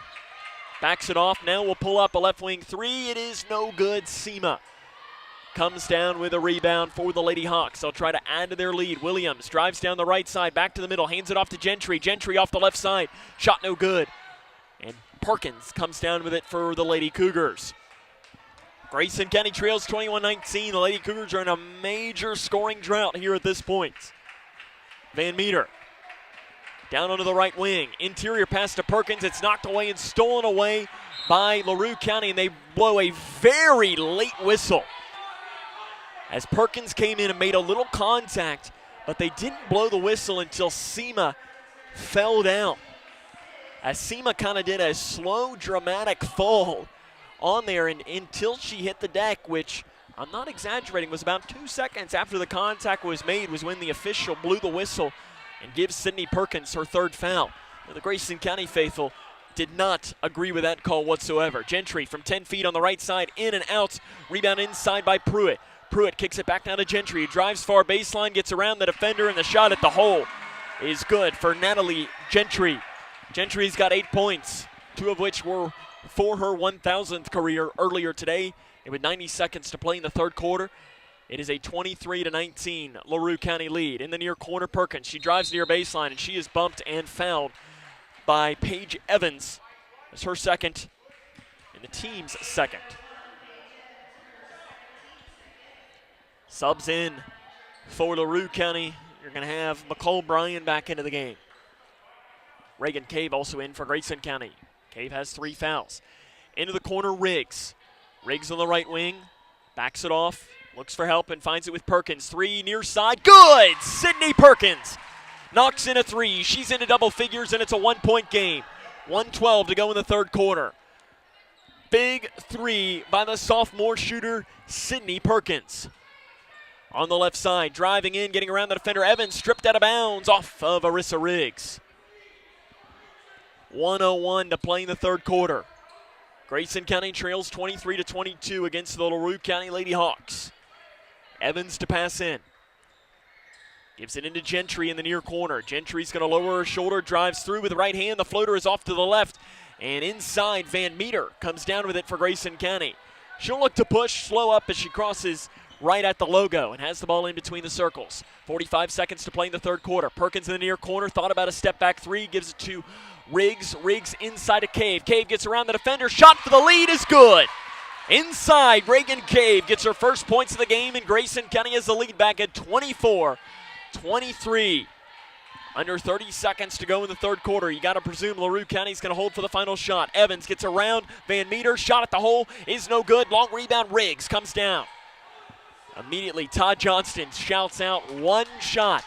backs it off. Now we'll pull up a left wing three. It is no good. Seema comes down with a rebound for the Lady Hawks. They'll try to add to their lead. Williams drives down the right side, back to the middle, hands it off to Gentry. Gentry off the left side. Shot no good. And Perkins comes down with it for the Lady Cougars. Grayson County trails 21-19. The Lady Cougars are in a major scoring drought here at this point. Van Meter. Down onto the right wing. Interior pass to Perkins. It's knocked away and stolen away by LaRue County, and they blow a very late whistle. As Perkins came in and made a little contact, but they didn't blow the whistle until Seema fell down. As Seema kind of did a slow, dramatic fall on there, and until she hit the deck, which I'm not exaggerating, was about 2 seconds after the contact was made, was when the official blew the whistle and gives Sydney Perkins her third foul. And the Grayson County faithful did not agree with that call whatsoever. Gentry from 10 feet on the right side, in and out. Rebound inside by Pruitt. Pruitt kicks it back down to Gentry. He drives far baseline, gets around the defender, and the shot at the hole is good for Natalie Gentry. Gentry's got 8 points, 2 of which were for her 1,000th career earlier today. And with 90 seconds to play in the third quarter, it is a 23-19 LaRue County lead. In the near corner, Perkins. She drives near baseline, and she is bumped and fouled by Paige Evans. It's her second and the team's second. Subs in for LaRue County. You're going to have McCole Bryan back into the game. Reagan Cave also in for Grayson County. Cave has 3 fouls. Into the corner, Riggs. Riggs on the right wing, backs it off, looks for help and finds it with Perkins. 3 near side, good! Sydney Perkins knocks in a 3. She's into double figures, and it's a 1-point game. 1:12 to go in the third quarter. Big 3 by the sophomore shooter, Sydney Perkins. On the left side, driving in, getting around the defender. Evans stripped out of bounds off of Arissa Riggs. 1:01 to play in the third quarter. Grayson County trails 23-22 against the LaRue County Lady Hawks. Evans to pass in. Gives it into Gentry in the near corner. Gentry's going to lower her shoulder, drives through with the right hand. The floater is off to the left. And inside, Van Meter comes down with it for Grayson County. She'll look to push, slow up as she crosses right at the logo and has the ball in between the circles. 45 seconds to play in the third quarter. Perkins in the near corner, thought about a step back 3, gives it to Riggs. Riggs inside of Cave. Cave gets around the defender. Shot for the lead is good. Inside, Reagan Cave gets her first points of the game, and Grayson County has the lead back at 24-23. Under 30 seconds to go in the third quarter. You got to presume LaRue County's going to hold for the final shot. Evans gets around Van Meter. Shot at the hole is no good. Long rebound. Riggs comes down. Immediately, Todd Johnston shouts out, one shot.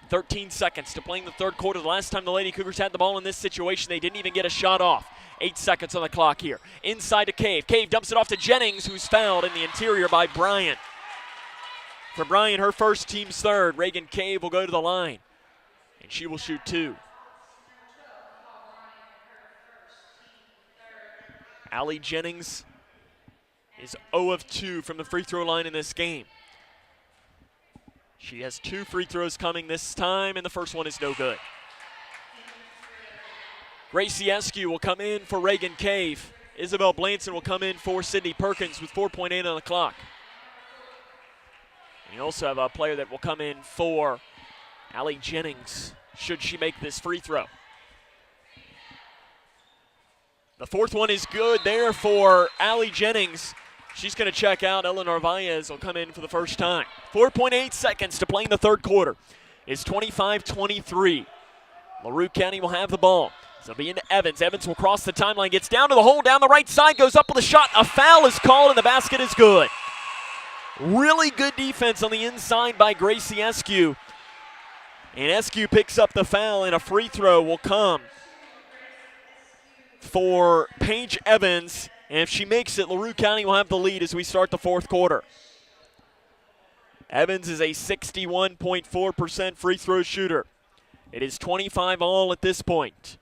13 seconds to play in the third quarter. The last time the Lady Cougars had the ball in this situation, they didn't even get a shot off. 8 seconds on the clock here. Inside to Cave. Cave dumps it off to Jennings, who's fouled in the interior by Bryant. For Bryant, her first, team's third. Reagan Cave will go to the line, and she will shoot 2. Allie Jennings is 0 of 2 from the free throw line in this game. She has 2 free throws coming this time, and the first one is no good. Gracie Eskew will come in for Reagan Cave. Isabel Blanson will come in for Sydney Perkins with 4.8 on the clock. And you also have a player that will come in for Allie Jennings, should she make this free throw. The fourth one is good there for Allie Jennings. She's going to check out. Eleanor Valles will come in for the first time. 4.8 seconds to play in the third quarter. It's 25-23. LaRue County will have the ball. So it'll be into Evans. Evans will cross the timeline, gets down to the hole, down the right side, goes up with a shot. A foul is called, and the basket is good. Really good defense on the inside by Gracie Eskew. And Eskew picks up the foul, and a free throw will come for Paige Evans. And if she makes it, LaRue County will have the lead as we start the fourth quarter. Evans is a 61.4% free throw shooter. It is 25 all at this point.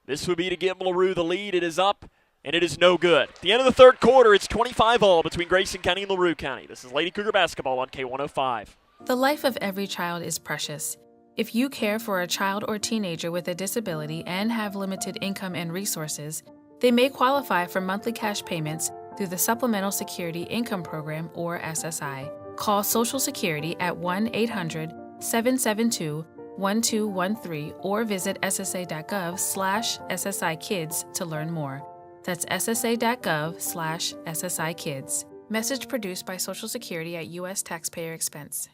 This would be to give LaRue the lead. It is up, and it is no good. At the end of the third quarter, it's 25 all between Grayson County and LaRue County. This is Lady Cougar basketball on K105. The life of every child is precious. If you care for a child or teenager with a disability and have limited income and resources, they may qualify for monthly cash payments through the Supplemental Security Income Program, or SSI. Call Social Security at 1-800-772-1213 or visit ssa.gov/SSI-Kids to learn more. That's ssa.gov/SSI-Kids. Message produced by Social Security at U.S. taxpayer expense.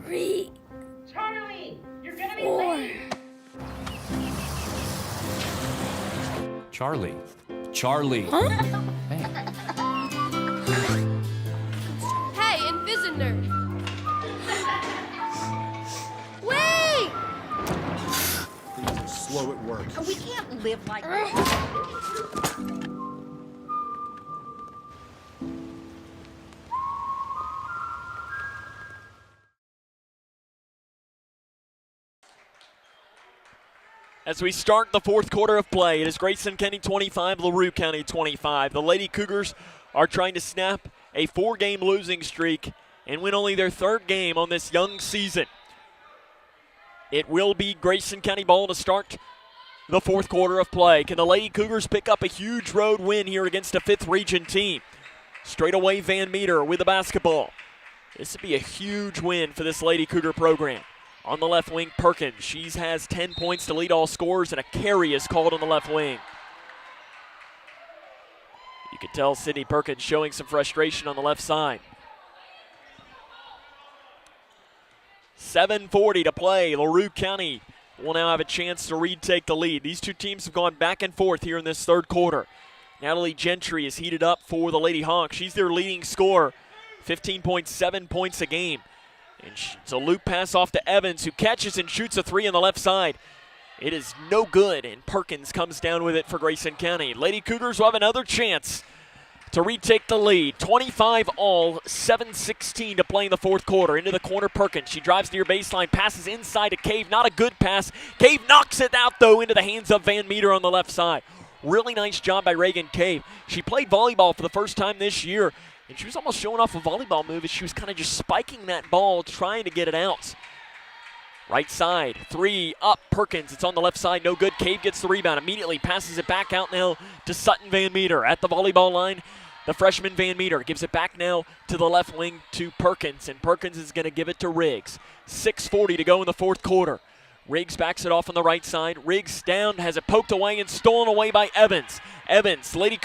3, Charlie, you're gonna be 4. late. Charlie. Charlie. Hey, Invisitor! Wait! Slow at work. We can't live like this. As we start the fourth quarter of play, it is Grayson County 25, LaRue County 25. The Lady Cougars are trying to snap a 4-game losing streak and win only their 3rd game on this young season. It will be Grayson County ball to start the fourth quarter of play. Can the Lady Cougars pick up a huge road win here against a 5th region team? Straight away, Van Meter with the basketball. This would be a huge win for this Lady Cougar program. On the left wing, Perkins. She has 10 points to lead all scorers, and a carry is called on the left wing. You can tell Sydney Perkins showing some frustration on the left side. 7:40 to play. LaRue County will now have a chance to retake the lead. These two teams have gone back and forth here in this third quarter. Natalie Gentry is heated up for the Lady Hawks. She's their leading scorer, 15.7 points a game. And it's a loop pass off to Evans, who catches and shoots a 3 on the left side. It is no good, and Perkins comes down with it for Grayson County. Lady Cougars will have another chance to retake the lead. 25 all, 7:16 to play in the fourth quarter. Into the corner, Perkins. She drives near baseline, passes inside to Cave. Not a good pass. Cave knocks it out, though, into the hands of Van Meter on the left side. Really nice job by Reagan Cave. She played volleyball for the first time this year, and she was almost showing off a volleyball move as she was kind of just spiking that ball, trying to get it out. Right side, 3 up, Perkins. It's on the left side, no good. Cave gets the rebound, immediately passes it back out now to Sutton Van Meter. At the volleyball line, the freshman Van Meter gives it back now to the left wing to Perkins, and Perkins is going to give it to Riggs. 6:40 to go in the fourth quarter. Riggs backs it off on the right side. Riggs down, has it poked away and stolen away by Evans. Evans, Lady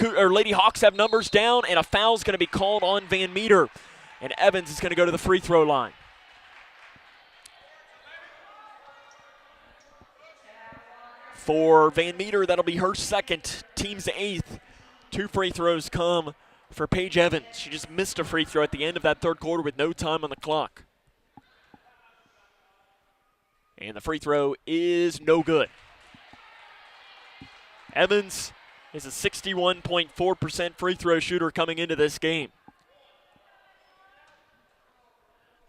Hawks have numbers down, and a foul's going to be called on Van Meter. And Evans is going to go to the free throw line. For Van Meter, that'll be her second, team's 8th. 2 free throws come for Paige Evans. She just missed a free throw at the end of that third quarter with no time on the clock. And the free throw is no good. Evans is a 61.4% free throw shooter coming into this game.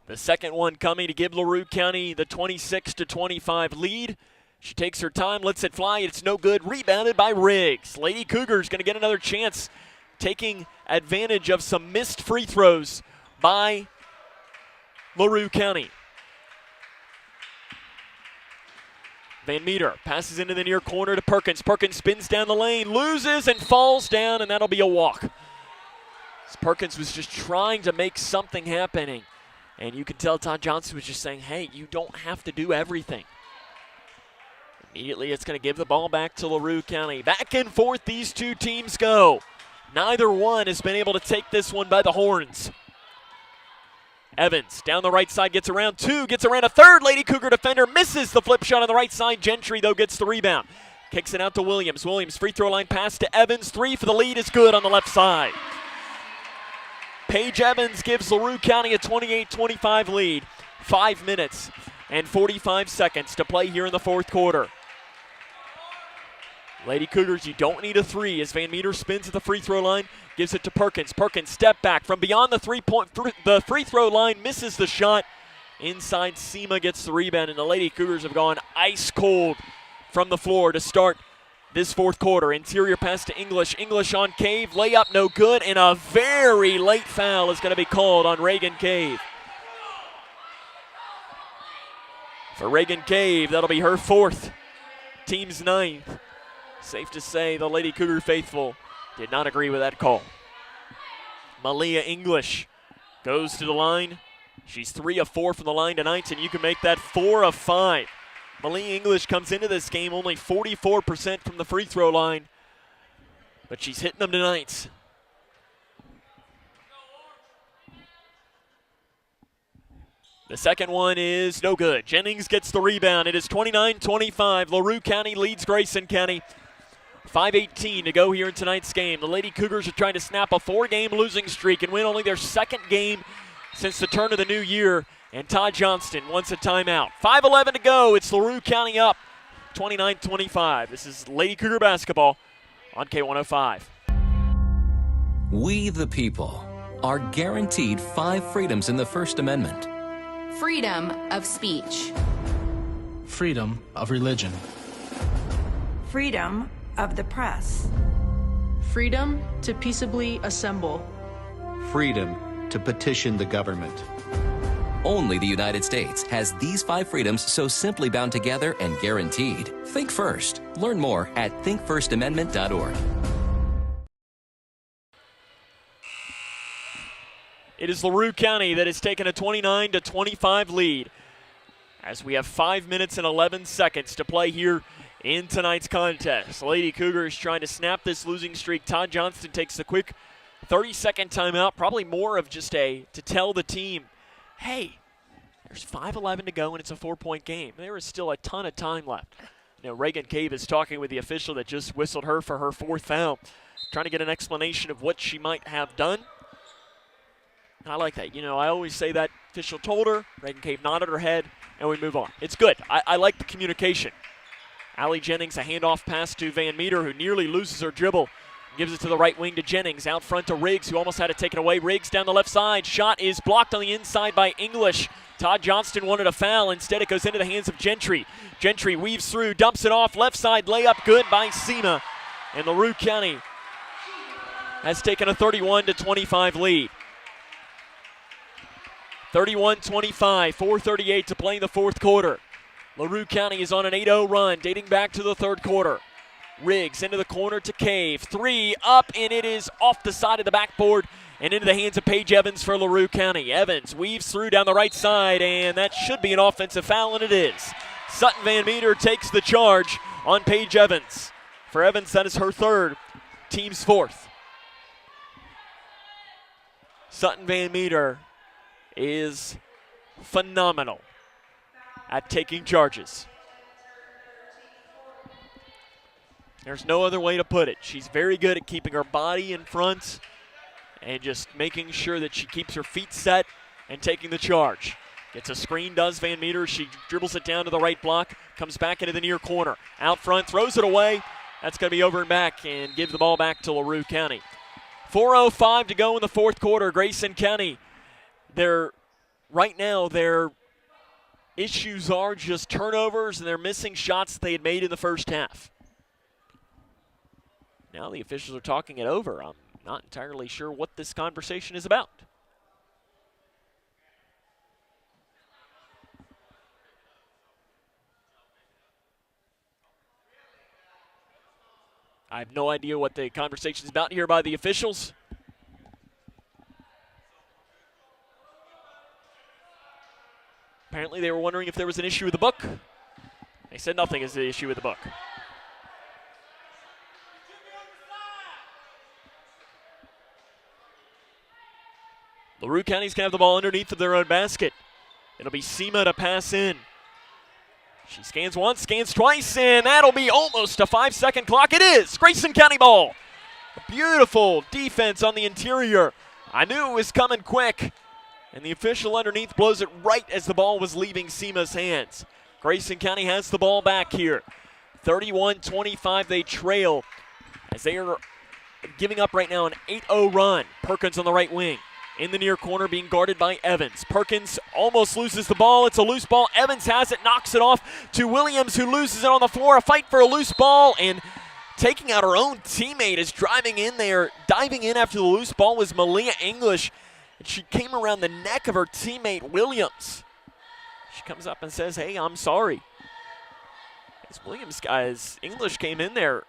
The second one coming to give LaRue County the 26-25 lead. She takes her time, lets it fly. It's no good. Rebounded by Riggs. Lady Cougars going to get another chance, taking advantage of some missed free throws by LaRue County. Van Meter passes into the near corner to Perkins. Perkins spins down the lane, loses and falls down, and that'll be a walk. Perkins was just trying to make something happening, and you could tell Todd Johnson was just saying, hey, you don't have to do everything. Immediately, it's going to give the ball back to LaRue County. Back and forth these two teams go. Neither one has been able to take this one by the horns. Evans down the right side, gets around 2, gets around a third. Lady Cougar defender misses the flip shot on the right side. Gentry, though, gets the rebound. Kicks it out to Williams. Williams, free throw line pass to Evans. 3 for the lead is good on the left side. Paige Evans gives LaRue County a 28-25 lead. 5 minutes and 45 seconds to play here in the fourth quarter. Lady Cougars, you don't need a 3 as Van Meter spins at the free throw line, gives it to Perkins. Perkins step back from beyond the free throw line, misses the shot. Inside, Seema gets the rebound, and the Lady Cougars have gone ice cold from the floor to start this fourth quarter. Interior pass to English. English on Cave, layup no good, and a very late foul is going to be called on Reagan Cave. For Reagan Cave, that'll be her 4th, team's 9th. Safe to say the Lady Cougar faithful did not agree with that call. Malia English goes to the line. She's 3 of 4 from the line tonight, and you can make that 4 of 5. Malia English comes into this game only 44% from the free throw line, but she's hitting them tonight. The second one is no good. Jennings gets the rebound. It is 29-25. LaRue County leads Grayson County. 5:18 to go here in tonight's game. The Lady Cougars are trying to snap a 4-game losing streak and win only their second game since the turn of the new year. And Todd Johnston wants a timeout. 5:11 to go. It's LaRue County up 29-25. This is Lady Cougar basketball on K105. We the people are guaranteed 5 freedoms in the First Amendment. Freedom of speech. Freedom of religion. Freedom of the press. Freedom to peaceably assemble. Freedom to petition the government. Only the United States has these 5 freedoms so simply bound together and guaranteed. Think first. Learn more at thinkfirstamendment.org. It is LaRue County that has taken a 29-25 lead as we have 5 minutes and 11 seconds to play here in tonight's contest. Lady Cougars trying to snap this losing streak. Todd Johnston takes the quick 30-second timeout, probably more of just to tell the team, hey, there's 5:11 to go and it's a 4-point game. There is still a ton of time left. You know, Reagan Cave is talking with the official that just whistled her for her 4th foul, trying to get an explanation of what she might have done. And I like that. You know, I always say that official told her, Reagan Cave nodded her head, and we move on. It's good. I like the communication. Allie Jennings, a handoff pass to Van Meter, who nearly loses her dribble. Gives it to the right wing to Jennings. Out front to Riggs, who almost had it taken away. Riggs down the left side. Shot is blocked on the inside by English. Todd Johnston wanted a foul. Instead, it goes into the hands of Gentry. Gentry weaves through, dumps it off. Left side layup good by Sema. And LaRue County has taken a 31-25 lead. 31-25, 4:38 to play in the 4th quarter. LaRue County is on an 8-0 run dating back to the 3rd quarter. Riggs into the corner to Cave. 3 up, and it is off the side of the backboard and into the hands of Paige Evans for LaRue County. Evans weaves through down the right side, and that should be an offensive foul, and it is. Sutton Van Meter takes the charge on Paige Evans. For Evans, that is her 3rd, team's 4th. Sutton Van Meter is phenomenal at taking charges. There's no other way to put it. She's very good at keeping her body in front and just making sure that she keeps her feet set and taking the charge. Gets a screen, does Van Meter. She dribbles it down to the right block, comes back into the near corner. Out front, throws it away. That's going to be over and back and give the ball back to LaRue County. 4:05 to go in the 4th quarter. Grayson County, right now their issues are just turnovers and they're missing shots that they had made in the first half. Now the officials are talking it over. I'm not entirely sure what this conversation is about. I have no idea what the conversation is about here by the officials. Apparently they were wondering if there was an issue with the book. They said nothing is the issue with the book. LaRue County's going to have the ball underneath of their own basket. It'll be Sema to pass in. She scans once, scans twice, and that'll be almost a 5-second clock. It is Grayson County ball. A beautiful defense on the interior. I knew it was coming quick, and the official underneath blows it right as the ball was leaving Sema's hands. Grayson County has the ball back here. 31-25 they trail as they are giving up right now an 8-0 run. Perkins on the right wing. In the near corner being guarded by Evans. Perkins almost loses the ball. It's a loose ball. Evans has it, knocks it off to Williams, who loses it on the floor. A fight for a loose ball, and taking out her own teammate is driving in there. Diving in after the loose ball was Malia English, and she came around the neck of her teammate Williams. She comes up and says, hey, I'm sorry. As Williams, guys, English came in there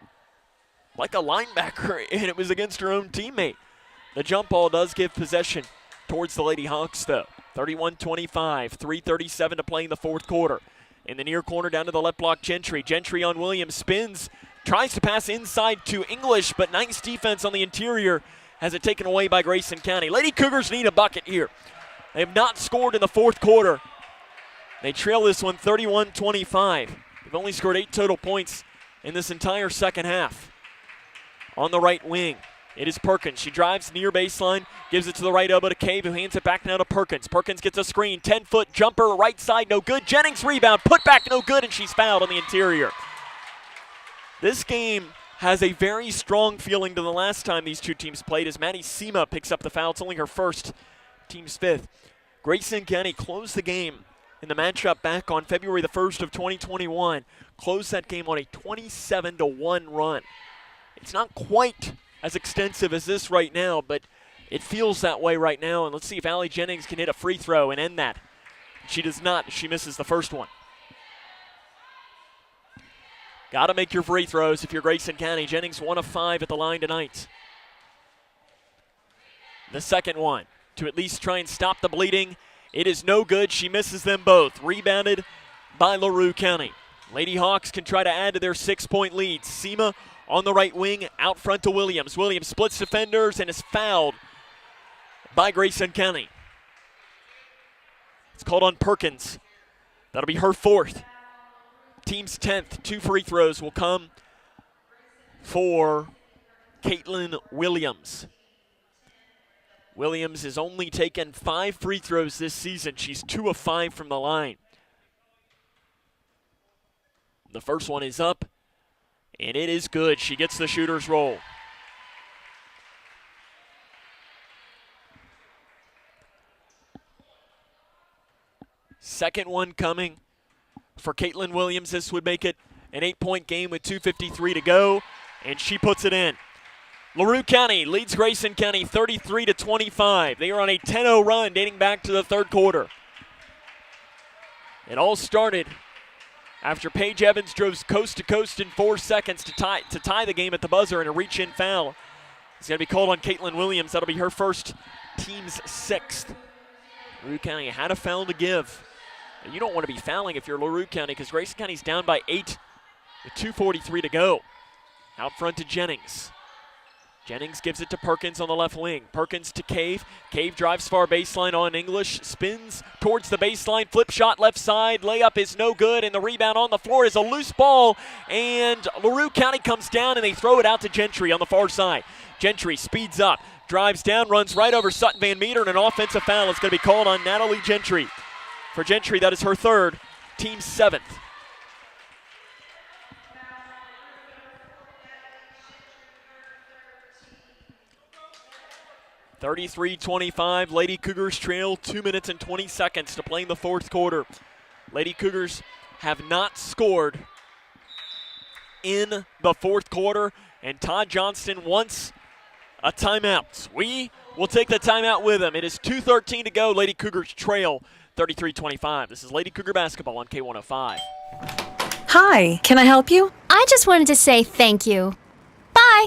like a linebacker, and it was against her own teammate. The jump ball does give possession towards the Lady Hawks, though. 31-25, 3:37 to play in the 4th quarter. In the near corner down to the left block, Gentry. Gentry on Williams, spins, tries to pass inside to English, but nice defense on the interior has it taken away by Grayson County. Lady Cougars need a bucket here. They have not scored in the 4th quarter. They trail this one 31-25. They've only scored 8 total points in this entire second half. On the right wing, it is Perkins. She drives near baseline, gives it to the right elbow to Cave, who hands it back now to Perkins. Perkins gets a screen, 10-foot jumper, right side, no good. Jennings rebound, put back, no good, and she's fouled on the interior. This game has a very strong feeling to the last time these two teams played as Maddie Sema picks up the foul. It's only her first, team's 5th. Grayson County closed the game in the matchup back on February the 1st of 2021. Closed that game on a 27-1 run. It's not quite as extensive as this right now, but it feels that way right now. And let's see if Allie Jennings can hit a free throw and end that. She does not. She misses the first one. Got to make your free throws if you're Grayson County. Jennings 1 of 5 at the line tonight. The second one to at least try and stop the bleeding. It is no good. She misses them both. Rebounded by LaRue County. Lady Hawks can try to add to their 6-point lead. Sema on the right wing, out front to Williams. Williams splits defenders and is fouled by Grayson County. It's called on Perkins. That'll be her 4th. Team's 10th. 2 free throws will come for Caitlin Williams. Williams has only taken 5 free throws this season. She's 2 of 5 from the line. The first one is up, and it is good. She gets the shooter's roll. Second one coming for Caitlin Williams. This would make it an 8-point game with 2:53 to go, and she puts it in. LaRue County leads Grayson County 33-25. They are on a 10-0 run dating back to the third quarter. It all started after Paige Evans drove coast to coast in 4 seconds to tie the game at the buzzer, and a reach-in foul. It's going to be called on Caitlin Williams. That'll be her first, team's 6th. LaRue County had a foul to give. You don't want to be fouling if you're LaRue County because Grayson County's down by 8 with 2:43 to go. Out front to Jennings. Jennings gives it to Perkins on the left wing. Perkins to Cave. Cave drives far baseline on English. Spins towards the baseline. Flip shot left side. Layup is no good. And the rebound on the floor is a loose ball. And LaRue County comes down and they throw it out to Gentry on the far side. Gentry speeds up. Drives down. Runs right over Sutton Van Meter. And an offensive foul is going to be called on Natalie Gentry. For Gentry, that is her 3rd. Team 7th. (33-25). Lady Cougars trail 2 minutes and 20 seconds to play in the 4th quarter. Lady Cougars have not scored in the 4th quarter, and Todd Johnston wants a timeout. We will take the timeout with him. It is 2:13 to go. Lady Cougars trail 33-25. This is Lady Cougar basketball on K105. Hi, can I help you? I just wanted to say thank you. Bye.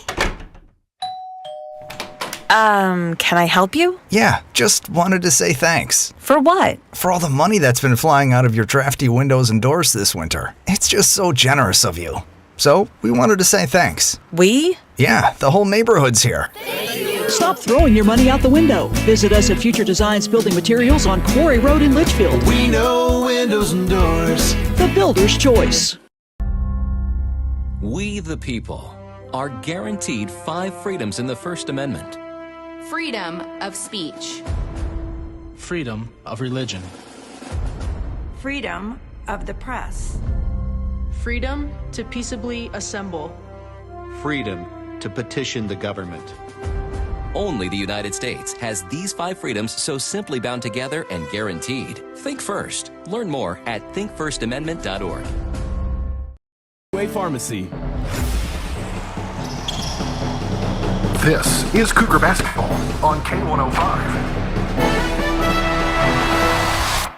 Can I help you? Yeah, just wanted to say thanks. For what? For all the money that's been flying out of your drafty windows and doors this winter. It's just so generous of you. So, we wanted to say thanks. We? Yeah, the whole neighborhood's here. Stop throwing your money out the window. Visit us at Future Designs Building Materials on Quarry Road in Litchfield. We know windows and doors. The builder's choice. We, the people, are guaranteed 5 freedoms in the First Amendment. Freedom of speech. Freedom of religion. Freedom of the press. Freedom to peaceably assemble. Freedom to petition the government. Only the United States has these 5 freedoms so simply bound together and guaranteed. Think first. Learn more at thinkfirstamendment.org. Way Pharmacy. This is Cougar basketball on K105.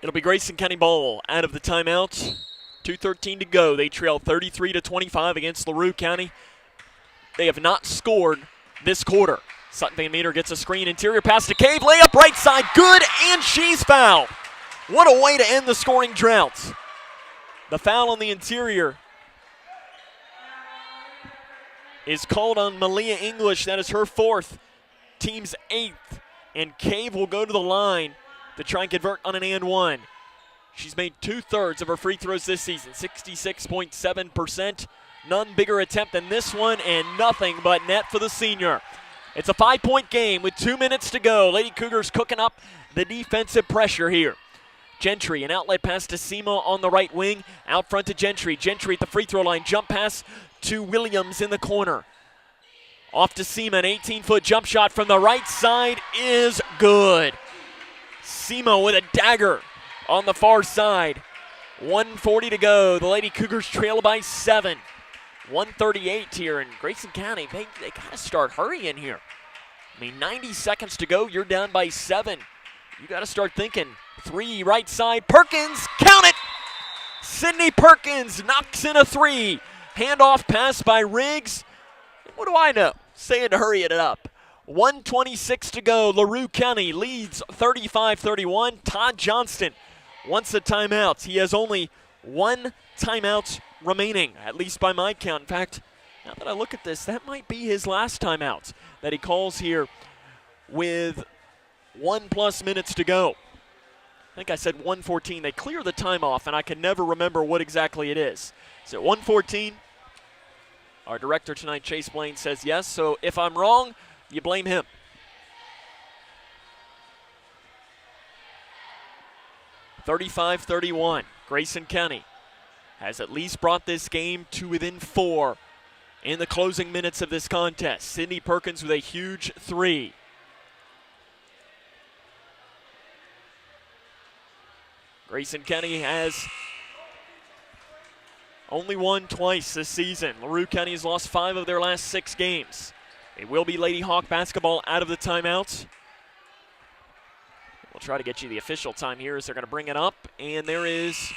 It'll be Grayson County ball out of the timeout. 2:13 to go. They trail 33-25 against LaRue County. They have not scored this quarter. Sutton Van Meter gets a screen, interior pass to Cave, layup right side, good, and she's fouled. What a way to end the scoring drought. The foul on the interior is called on Malia English. That is her 4th, team's 8th, and Cave will go to the line to try and convert on an and one. She's made 2/3 of her free throws this season, 66.7%. None bigger attempt than this one, and nothing but net for the senior. It's a 5-point game with 2 minutes to go. Lady Cougars cooking up the defensive pressure here. Gentry, an outlet pass to Sema on the right wing. Out front to Gentry. Gentry at the free throw line. Jump pass to Williams in the corner. Off to Sema, an 18-foot jump shot from the right side is good. Sema with a dagger on the far side. 1:40 to go. The Lady Cougars trail by 7. 1:38 here in Grayson County. They got to start hurrying here. I mean, 90 seconds to go. You're down by 7. You got to start thinking. 3 right side. Perkins, count it! Sydney Perkins knocks in a 3. Handoff pass by Riggs. What do I know? Saying to hurry it up. 1:26 to go. LaRue County leads 35-31. Todd Johnston wants a timeout. He has only 1 timeout remaining, at least by my count. In fact, now that I look at this, that might be his last timeout that he calls here with 1+ minutes to go. I think I said 1:14. They clear the time off, and I can never remember what exactly it is. So 1:14. Our director tonight, Chase Blaine, says yes. So if I'm wrong, you blame him. (35-31). Grayson County has at least brought this game to within 4 in the closing minutes of this contest. Sydney Perkins with a huge 3. Grayson County has only won twice this season. LaRue County has lost 5 of their last 6 games. It will be Lady Hawk basketball out of the timeout. We'll try to get you the official time here as they're going to bring it up. And there is,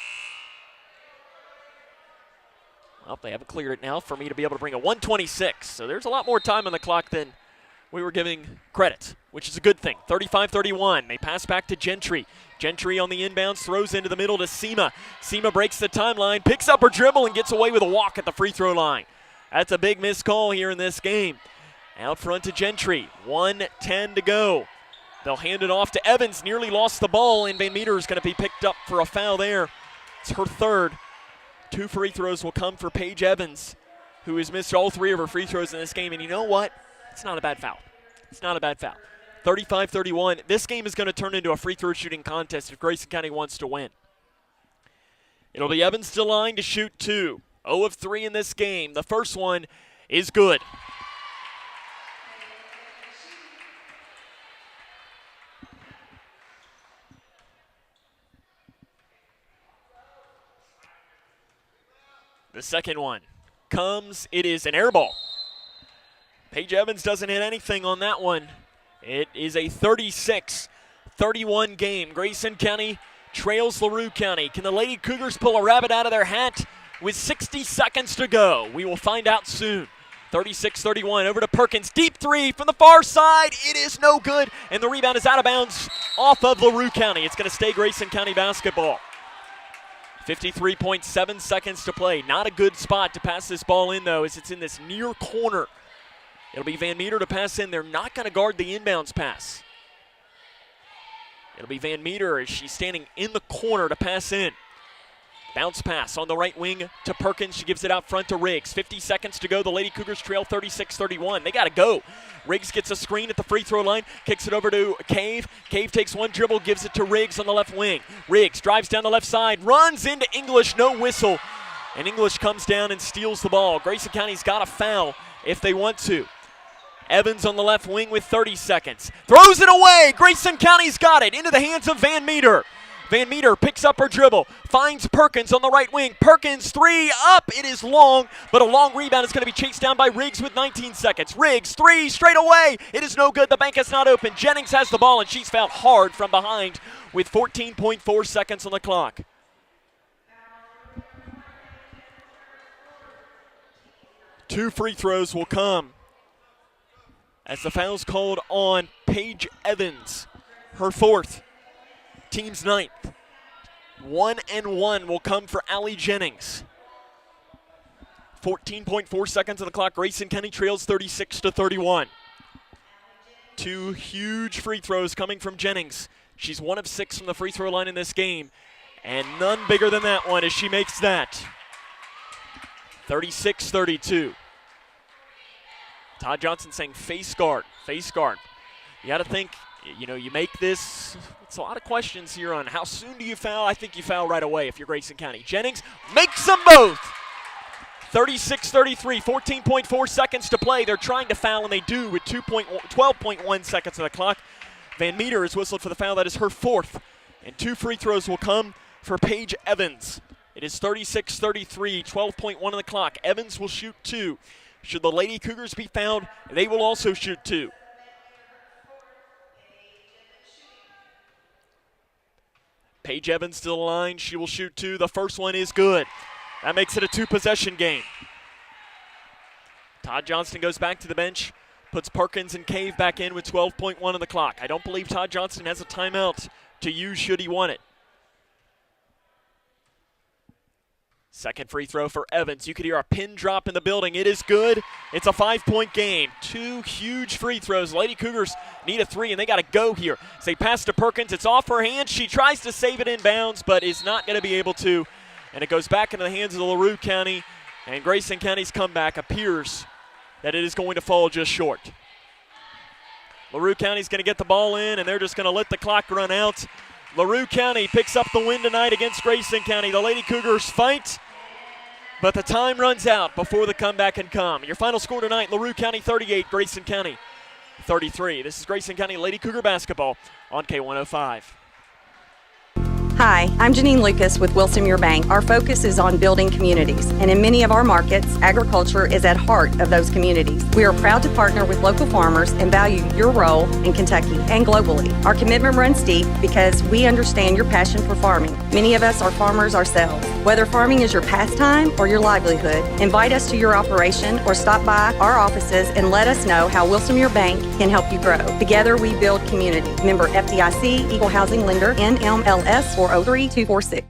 well, they haven't cleared it now for me to be able to bring a 1:26. So there's a lot more time on the clock than we were giving credit, which is a good thing. 35-31. They pass back to Gentry. Gentry on the inbounds, throws into the middle to Sema. Sema breaks the timeline, picks up her dribble, and gets away with a walk at the free throw line. That's a big missed call here in this game. Out front to Gentry. 1:10 to go. They'll hand it off to Evans. Nearly lost the ball, and Van Meter is going to be picked up for a foul there. It's her 3rd. 2 free throws will come for Paige Evans, who has missed all 3 of her free throws in this game. And you know what? It's not a bad foul. It's not a bad foul. 35-31. This game is going to turn into a free throw shooting contest if Grayson County wants to win. It'll be Evans to line to shoot 2. 0 of 3 in this game. The first one is good. The second one comes. It is an air ball. Paige Evans doesn't hit anything on that one. It is a 36-31 game. Grayson County trails LaRue County. Can the Lady Cougars pull a rabbit out of their hat with 60 seconds to go? We will find out soon. 36-31, over to Perkins. Deep 3 from the far side. It is no good, and the rebound is out of bounds off of LaRue County. It's going to stay Grayson County basketball. 53.7 seconds to play. Not a good spot to pass this ball in, though, as it's in this near corner. It'll be Van Meter to pass in. They're not going to guard the inbounds pass. It'll be Van Meter as she's standing in the corner to pass in. Bounce pass on the right wing to Perkins. She gives it out front to Riggs. 50 seconds to go. The Lady Cougars trail 36-31. They got to go. Riggs gets a screen at the free throw line. Kicks it over to Cave. Cave takes one dribble, gives it to Riggs on the left wing. Riggs drives down the left side, runs into English, no whistle. And English comes down and steals the ball. Grayson County's got a foul if they want to. Evans on the left wing with 30 seconds. Throws it away. Grayson County's got it into the hands of Van Meter. Van Meter picks up her dribble, finds Perkins on the right wing. Perkins 3 up. It is long, but a long rebound is going to be chased down by Riggs with 19 seconds. Riggs 3 straight away. It is no good. The bank is not open. Jennings has the ball, and she's fouled hard from behind with 14.4 seconds on the clock. Two free throws will come as the foul's called on Paige Evans, her 4th, team's 9th. 1 and 1 will come for Allie Jennings. 14.4 seconds on the clock. Grayson County trails 36-31. 2 huge free throws coming from Jennings. She's 1 of 6 from the free throw line in this game. And none bigger than that one as she makes that. 36-32. Todd Johnson saying face guard, face guard. You got to think, you make this, it's a lot of questions here on how soon do you foul. I think you foul right away if you're Grayson County. Jennings makes them both. 36-33, 14.4 seconds to play. They're trying to foul, and they do with 12.1 seconds on the clock. Van Meter is whistled for the foul. That is her fourth. And 2 free throws will come for Paige Evans. It is 36-33, 12.1 on the clock. Evans will shoot 2. Should the Lady Cougars be fouled, they will also shoot 2. Paige Evans to the line. She will shoot 2. The first one is good. That makes it a 2-possession game. Todd Johnston goes back to the bench, puts Perkins and Cave back in with 12.1 on the clock. I don't believe Todd Johnston has a timeout to use should he want it. Second free throw for Evans. You could hear a pin drop in the building. It is good. It's a 5-point game. 2 huge free throws. Lady Cougars need a 3, and they got to go here. As they pass to Perkins, it's off her hand. She tries to save it in bounds, but is not going to be able to. And it goes back into the hands of the LaRue County, and Grayson County's comeback appears that it is going to fall just short. LaRue County's going to get the ball in, and they're just going to let the clock run out. LaRue County picks up the win tonight against Grayson County. The Lady Cougars fight, but the time runs out before the comeback can come. Your final score tonight, LaRue County 38, Grayson County 33. This is Grayson County Lady Cougar basketball on K105. Hi, I'm Janine Lucas with Wilson Muir Bank. Our focus is on building communities, and in many of our markets, agriculture is at heart of those communities. We are proud to partner with local farmers and value your role in Kentucky and globally. Our commitment runs deep because we understand your passion for farming. Many of us are farmers ourselves. Whether farming is your pastime or your livelihood, invite us to your operation or stop by our offices and let us know how Wilson Muir Bank can help you grow. Together we build community. Member FDIC, Equal Housing Lender, NMLS 403246.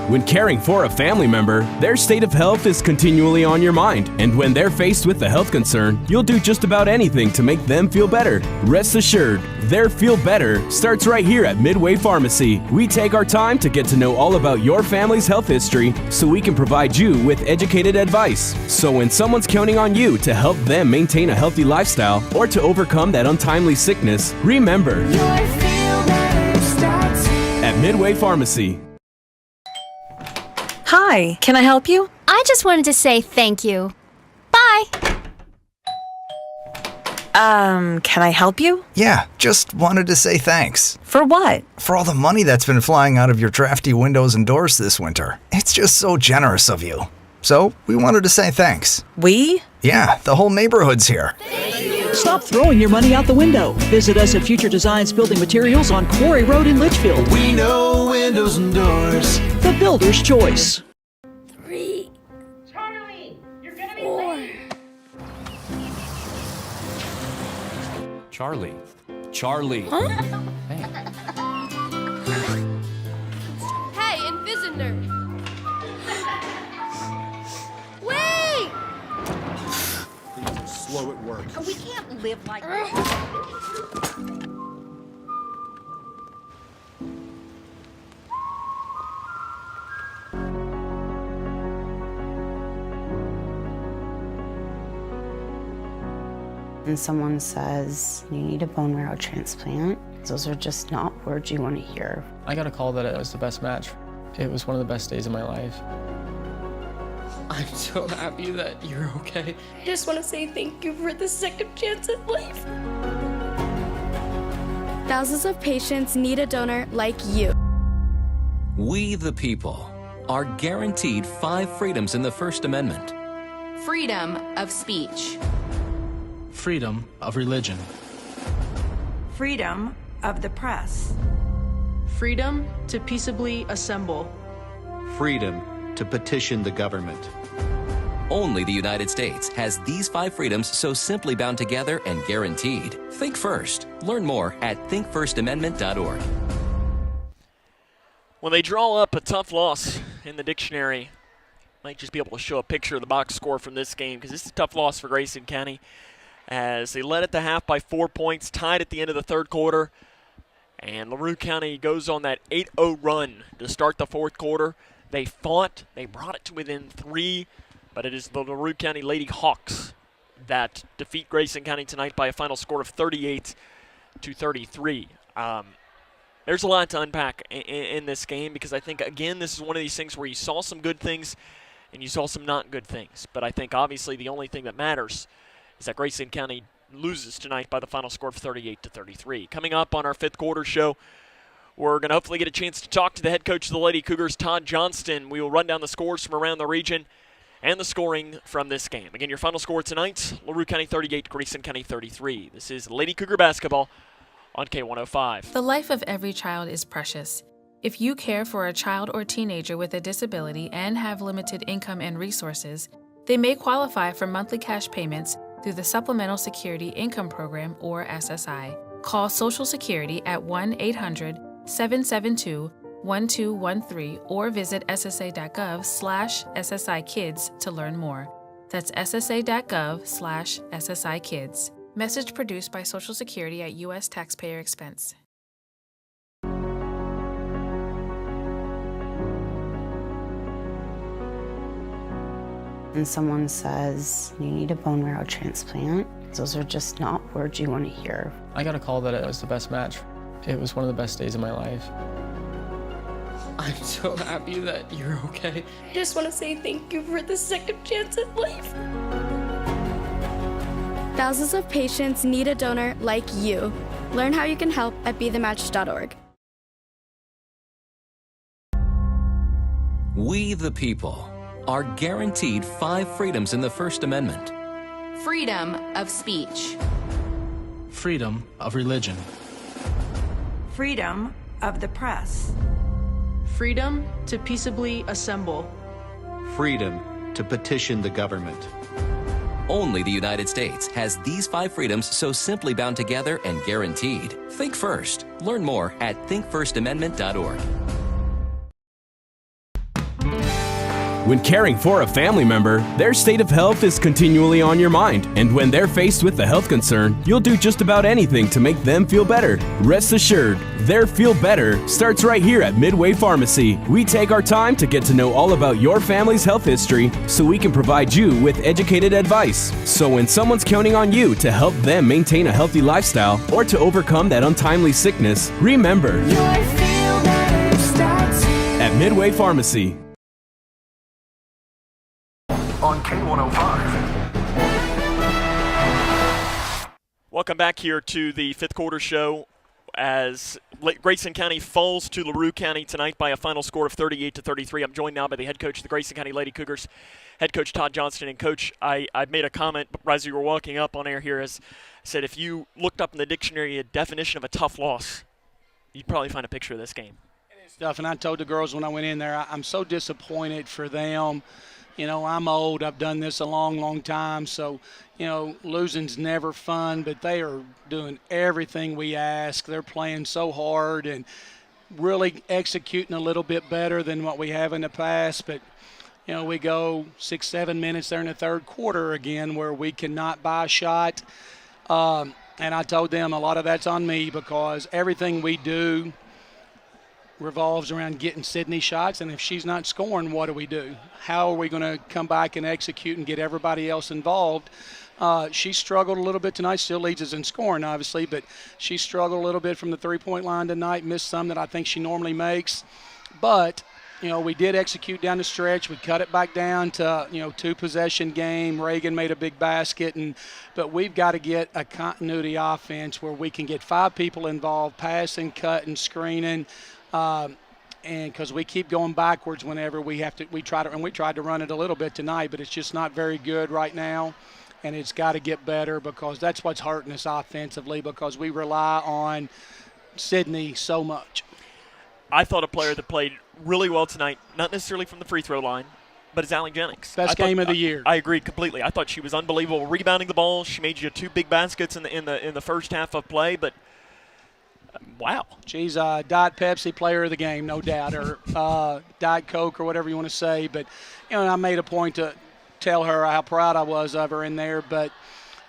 When caring for a family member, their state of health is continually on your mind. And when they're faced with a health concern, you'll do just about anything to make them feel better. Rest assured, their feel better starts right here at Midway Pharmacy. We take our time to get to know all about your family's health history so we can provide you with educated advice. So when someone's counting on you to help them maintain a healthy lifestyle or to overcome that untimely sickness, remember, your feel better starts here at Midway Pharmacy. Hi, can I help you? I just wanted to say thank you. Bye. Can I help you? Yeah, just wanted to say thanks. For what? For all the money that's been flying out of your drafty windows and doors this winter. It's just so generous of you. So, we wanted to say thanks. We? Yeah, the whole neighborhood's here. Stop throwing your money out the window. Visit us at Future Designs Building Materials on Quarry Road in Litchfield. We know windows and doors. The builder's choice. 3. Charlie, you're gonna be late. Charlie. Charlie. Huh? Hey, Invisitor. Wait! Slow at work. Oh, we can't live like this. And someone says, you need a bone marrow transplant, those are just not words you want to hear. I got a call that it was the best match. It was one of the best days of my life. I'm so happy that you're okay. I just want to say thank you for the second chance at life. Thousands of patients need a donor like you. We the people are guaranteed 5 freedoms in the First Amendment. Freedom of speech. Freedom of religion. Freedom of the press. Freedom to peaceably assemble. Freedom to petition the government. Only the United States has these 5 freedoms so simply bound together and guaranteed. Think first. Learn more at thinkfirstamendment.org. When they draw up a tough loss in the dictionary, might just be able to show a picture of the box score from this game because this is a tough loss for Grayson County as they led at the half by 4 points, tied at the end of the third quarter. And LaRue County goes on that 8-0 run to start the fourth quarter. They fought. They brought it to within 3, but it is the LaRue County Lady Hawks that defeat Grayson County tonight by a final score of 38-33. There's a lot to unpack in this game because I think, again, this is one of these things where you saw some good things and you saw some not good things. But I think, obviously, the only thing that matters is that Grayson County loses tonight by the final score of 38-33. Coming up on our fifth quarter show, we're going to hopefully get a chance to talk to the head coach of the Lady Cougars, Todd Johnston. We will run down the scores from around the region and the scoring from this game. Again, your final score tonight, LaRue County 38, Grayson County 33. This is Lady Cougar basketball on K105. The life of every child is precious. If you care for a child or teenager with a disability and have limited income and resources, they may qualify for monthly cash payments through the Supplemental Security Income Program, or SSI. Call Social Security at 1-800-772-1213 or visit ssa.gov/SSI-Kids to learn more. That's ssa.gov/SSI-Kids. Message produced by Social Security at U.S. taxpayer expense. And someone says, you need a bone marrow transplant, those are just not words you want to hear. I got a call that it was the best match. It was one of the best days of my life. I'm so happy that you're okay. I just want to say thank you for the second chance at life. Thousands of patients need a donor like you. Learn how you can help at BeTheMatch.org. We the people are guaranteed 5 freedoms in the First Amendment. Freedom of speech. Freedom of religion. Freedom of the press. Freedom to peaceably assemble. Freedom to petition the government. Only the United States has these 5 freedoms so simply bound together and guaranteed. Think first. Learn more at thinkfirstamendment.org. When caring for a family member, their state of health is continually on your mind. And when they're faced with a health concern, you'll do just about anything to make them feel better. Rest assured, their feel better starts right here at Midway Pharmacy. We take our time to get to know all about your family's health history so we can provide you with educated advice. So when someone's counting on you to help them maintain a healthy lifestyle or to overcome that untimely sickness, remember, your feel better starts here at Midway Pharmacy. On K105. Welcome back here to the fifth quarter show as Grayson County falls to LaRue County tonight by a final score of 38-33. I'm joined now by the head coach of the Grayson County Lady Cougars, head coach Todd Johnston. And Coach, I made a comment as you were walking up on air here, as I said, if you looked up in the dictionary a definition of a tough loss, you'd probably find a picture of this game. It is tough, and I told the girls when I went in there, I'm so disappointed for them. You know, I'm old. I've done this a long, long time. So, you know, losing's never fun, but they are doing everything we ask. They're playing so hard and really executing a little bit better than what we have in the past. But, you know, we go 6-7 minutes there in the third quarter again where we cannot buy a shot. And I told them a lot of that's on me because everything we do revolves around getting Sydney shots, and if she's not scoring, what do we do? How are we going to come back and execute and get everybody else involved? She struggled a little bit tonight, still leads us in scoring, obviously, but she struggled a little bit from the three-point line tonight, missed some that I think she normally makes. But, you know, we did execute down the stretch. We cut it back down to, you know, 2-possession game. Reagan made a big basket, but we've got to get a continuity offense where we can get 5 people involved, passing, cutting, screening, and because we keep going backwards whenever we tried to run it a little bit tonight, but it's just not very good right now, and it's got to get better because that's what's hurting us offensively because we rely on Sydney so much. I thought a player that played really well tonight, not necessarily from the free throw line, but it's Allie Jennings. Best game of the year. I agree completely. I thought she was unbelievable rebounding the ball. She made you 2 big baskets in the first half of play, but wow. She's a Diet Pepsi player of the game, no doubt, or Diet Coke or whatever you want to say. But, you know, I made a point to tell her how proud I was of her in there. But,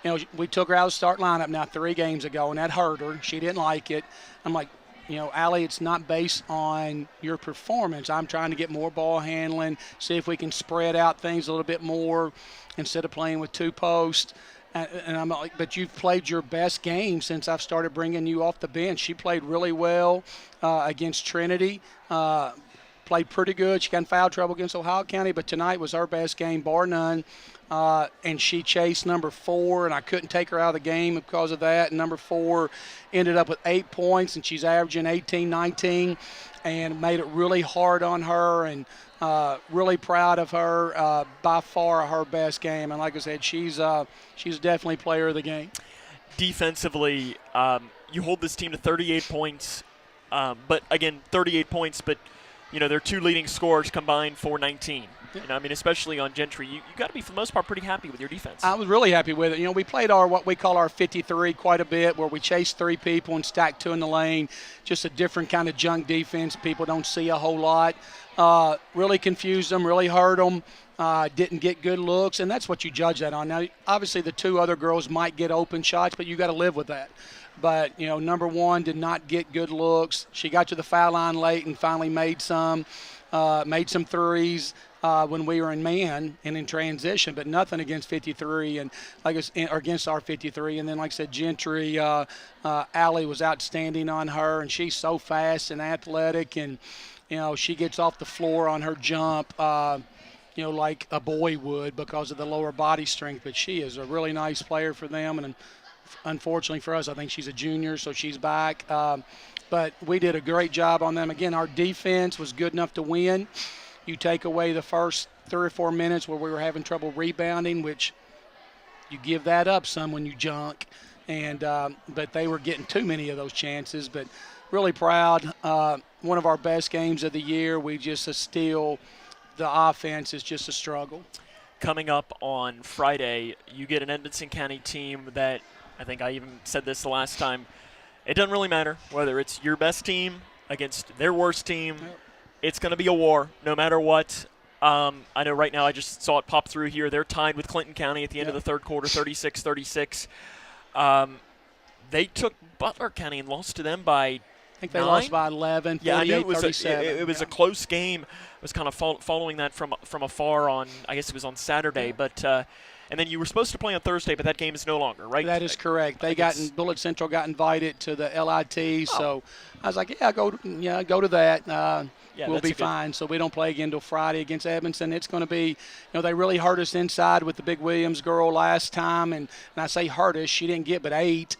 you know, we took her out of the start lineup now 3 games ago, and that hurt her. She didn't like it. I'm like, Allie, it's not based on your performance. I'm trying to get more ball handling, see if we can spread out things a little bit more instead of playing with two posts. And I'm like, but you've played your best game since I've started bringing you off the bench. She played really well against Trinity. Played pretty good. She got in foul trouble against Ohio County, but tonight was her best game, bar none. And she chased number 4, and I couldn't take her out of the game because of that. And number 4 ended up with 8 points, and she's averaging 18, 19, and made it really hard on her. And really proud of her. By far her best game. And like I said, she's definitely player of the game. Defensively, you hold this team to 38 points, but again, 38 points, but their 2 leading scorers combined for 19. Especially on Gentry, you got to be, for the most part, pretty happy with your defense. I was really happy with it. We played what we call our 53 quite a bit, where we chased 3 people and stacked 2 in the lane. Just a different kind of junk defense. People don't see a whole lot. Really confused them, really hurt them. Didn't get good looks, and that's what you judge that on. Now, obviously, the 2 other girls might get open shots, but you got to live with that. But, number 1 did not get good looks. She got to the foul line late and finally made some threes when we were in man and in transition, but nothing against 53 and or against our 53. And then, like I said, Gentry, Allie was outstanding on her, and she's so fast and athletic, and she gets off the floor on her jump. Like a boy would because of the lower body strength, but she is a really nice player for them, and unfortunately for us, I think she's a junior, so she's back. But we did a great job on them. Again, our defense was good enough to win. You take away the first 3 or 4 minutes where we were having trouble rebounding, which you give that up some when you junk, and but they were getting too many of those chances. But really proud. One of our best games of the year. We just still – the offense is just a struggle. Coming up on Friday, you get an Edmonson County team that, I think I even said this the last time, it doesn't really matter whether it's your best team against their worst team. It's going to be a war no matter what. I know right now I just saw it pop through here. They're tied with Clinton County at the end of the third quarter, 36-36. They took Butler County and lost to them by I think they 9? lost by 11, 48, I knew it was 37. It was a close game. I was kind of following that from afar on, I guess it was on Saturday. But and then you were supposed to play on Thursday, but that game is no longer, right? That is correct. Bullitt Central got invited to the LIT, so I was like, go to that. We'll be fine. So we don't play again until Friday against Edmonton. It's going to be, they really hurt us inside with the Big Williams girl last time, and I say hurt us, she didn't get but 8.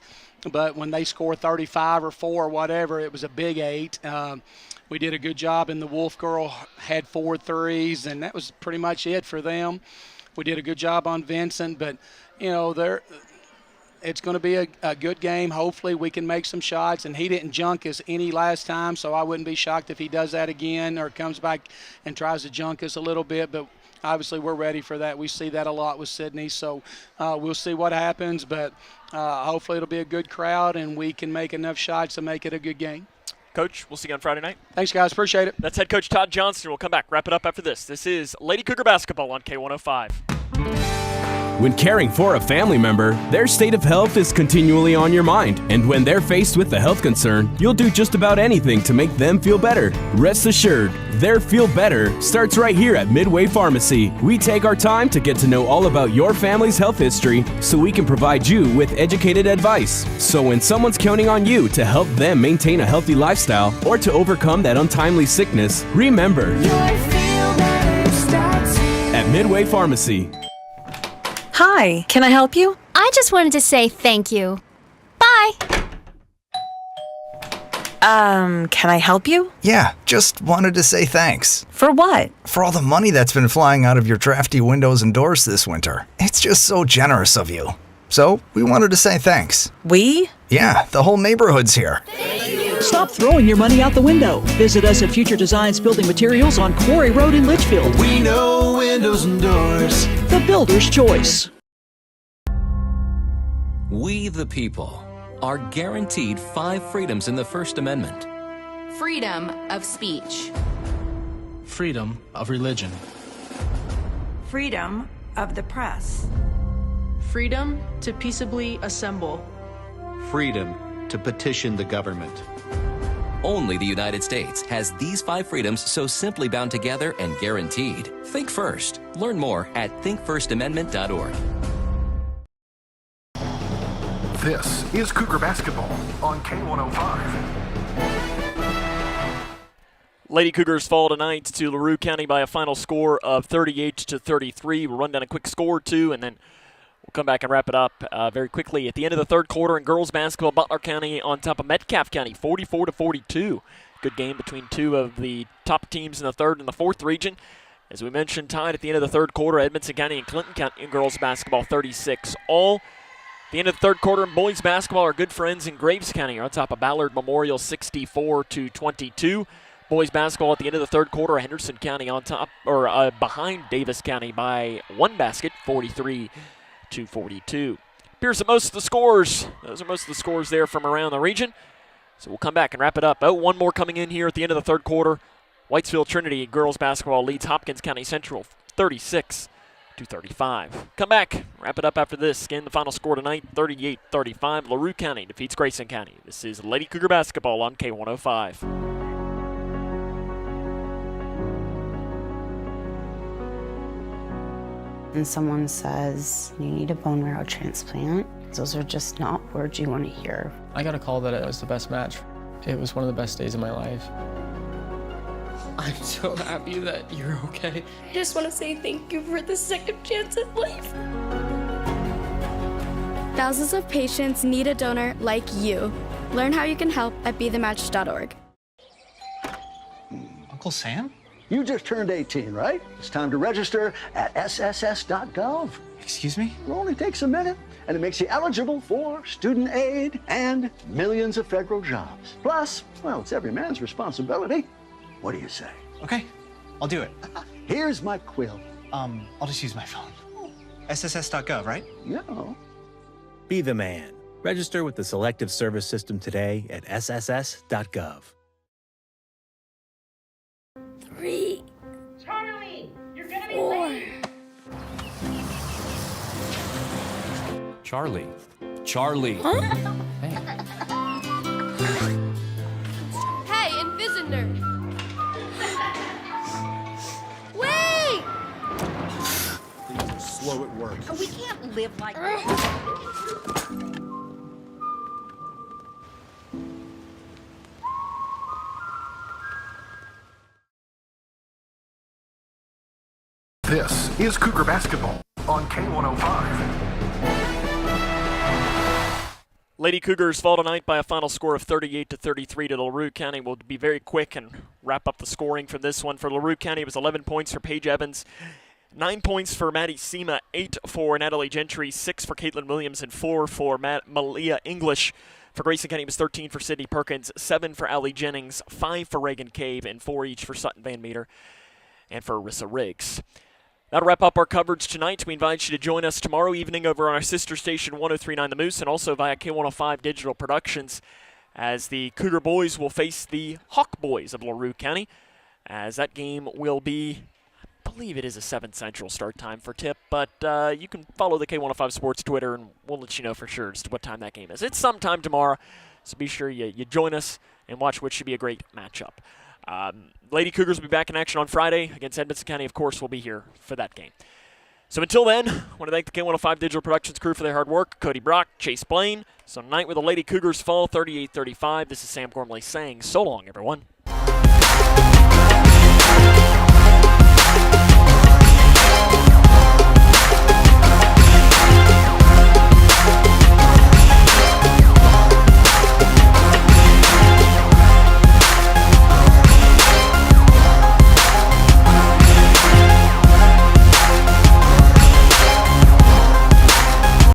But when they score 35 or 4 or whatever, it was a big 8. We did a good job, and the Wolf girl had 4 threes, and that was pretty much it for them. We did a good job on Vincent, but, it's going to be a good game. Hopefully we can make some shots, and he didn't junk us any last time, so I wouldn't be shocked if he does that again or comes back and tries to junk us a little bit. But obviously we're ready for that. We see that a lot with Sydney, so we'll see what happens. But hopefully it'll be a good crowd, and we can make enough shots to make it a good game. Coach, we'll see you on Friday night. Thanks, guys. Appreciate it. That's head coach Todd Johnston. We'll come back, wrap it up after this. This is Lady Cougar Basketball on K105. When caring for a family member, their state of health is continually on your mind. And when they're faced with a health concern, you'll do just about anything to make them feel better. Rest assured, their feel better starts right here at Midway Pharmacy. We take our time to get to know all about your family's health history so we can provide you with educated advice. So when someone's counting on you to help them maintain a healthy lifestyle or to overcome that untimely sickness, remember, your feel better starts here at Midway Pharmacy. Hi, can I help you? I just wanted to say thank you. Bye. Can I help you? Yeah, just wanted to say thanks. For what? For all the money that's been flying out of your drafty windows and doors this winter. It's just so generous of you. So, we wanted to say thanks. We? Yeah, the whole neighborhood's here. Stop throwing your money out the window. Visit us at Future Designs Building Materials on Quarry Road in Litchfield. We know windows and doors. The builder's choice. We, the people, are guaranteed 5 freedoms in the First Amendment. Freedom of speech. Freedom of religion. Freedom of the press. Freedom to peaceably assemble. Freedom to petition the government. only the United States, has these 5 freedoms so simply bound together and guaranteed. Think first. Learn more at thinkfirstamendment.org. This is Cougar basketball on K105. Lady Cougars fall tonight to LaRue County by a final score of 38-33. We'll run down a quick score or two, and then we'll come back and wrap it up very quickly. At the end of the third quarter in girls basketball, Butler County on top of Metcalfe County, 44-42. Good game between two of the top teams in the third and the fourth region. As we mentioned, tied at the end of the third quarter, Edmonson County and Clinton County in girls basketball, 36-all. At the end of the third quarter in boys basketball, our good friends in Graves County are on top of Ballard Memorial, 64-22. Boys basketball at the end of the third quarter, Henderson County on top, or behind Davis County by 1 basket, 43-42. Appears that most of the scores, those are most of the scores there from around the region. So we'll come back and wrap it up. Oh, one more coming in here at the end of the third quarter. Whitesville Trinity girls basketball leads Hopkins County Central, 36-35. Come back, wrap it up after this. Again, the final score tonight, 38-35. LaRue County defeats Grayson County. This is Lady Cougar basketball on K105. And someone says, you need a bone marrow transplant, those are just not words you want to hear. I got a call that it was the best match. It was one of the best days of my life. I'm so happy that you're okay. I just want to say thank you for the second chance at life. Thousands of patients need a donor like you. Learn how you can help at bethematch.org. Uncle Sam? You just turned 18, right? It's time to register at sss.gov. Excuse me? It only takes a minute, and it makes you eligible for student aid and millions of federal jobs. Plus, well, it's every man's responsibility. What do you say? Okay, I'll do it. Here's my quill. I'll just use my phone. sss.gov, right? Yeah. Be the man. Register with the Selective Service System today at sss.gov. 3, Charlie, you're gonna be 4. late. Charlie. Charlie. Huh? Hey. Hey, Invisitor! Wait! Slow at work. Oh, we can't live like this. This is Cougar basketball on K105. Lady Cougars fall tonight by a final score of 38-33 to LaRue County. We'll be very quick and wrap up the scoring for this one. For LaRue County, it was 11 points for Paige Evans, 9 points for Maddie Sema, 8 for Natalie Gentry, 6 for Caitlin Williams, and 4 for Malia English. For Grayson County, it was 13 for Sydney Perkins, 7 for Allie Jennings, 5 for Reagan Cave, and 4 each for Sutton Van Meter and for Arissa Riggs. That'll wrap up our coverage tonight. We invite you to join us tomorrow evening over on our sister station 103.9 The Moose and also via K105 Digital Productions as the Cougar boys will face the Hawk boys of LaRue County, as that game will be, I believe it is a 7 Central start time for tip, but you can follow the K105 Sports Twitter and we'll let you know for sure as to what time that game is. It's sometime tomorrow, so be sure you join us and watch what should be a great matchup. Lady Cougars will be back in action on Friday against Edmonson County. Of course, we'll be here for that game. So until then, I want to thank the K105 Digital Productions crew for their hard work. Cody Brock, Chase Blaine. So tonight with the Lady Cougars fall 38-35. This is Sam Gormley saying so long, everyone.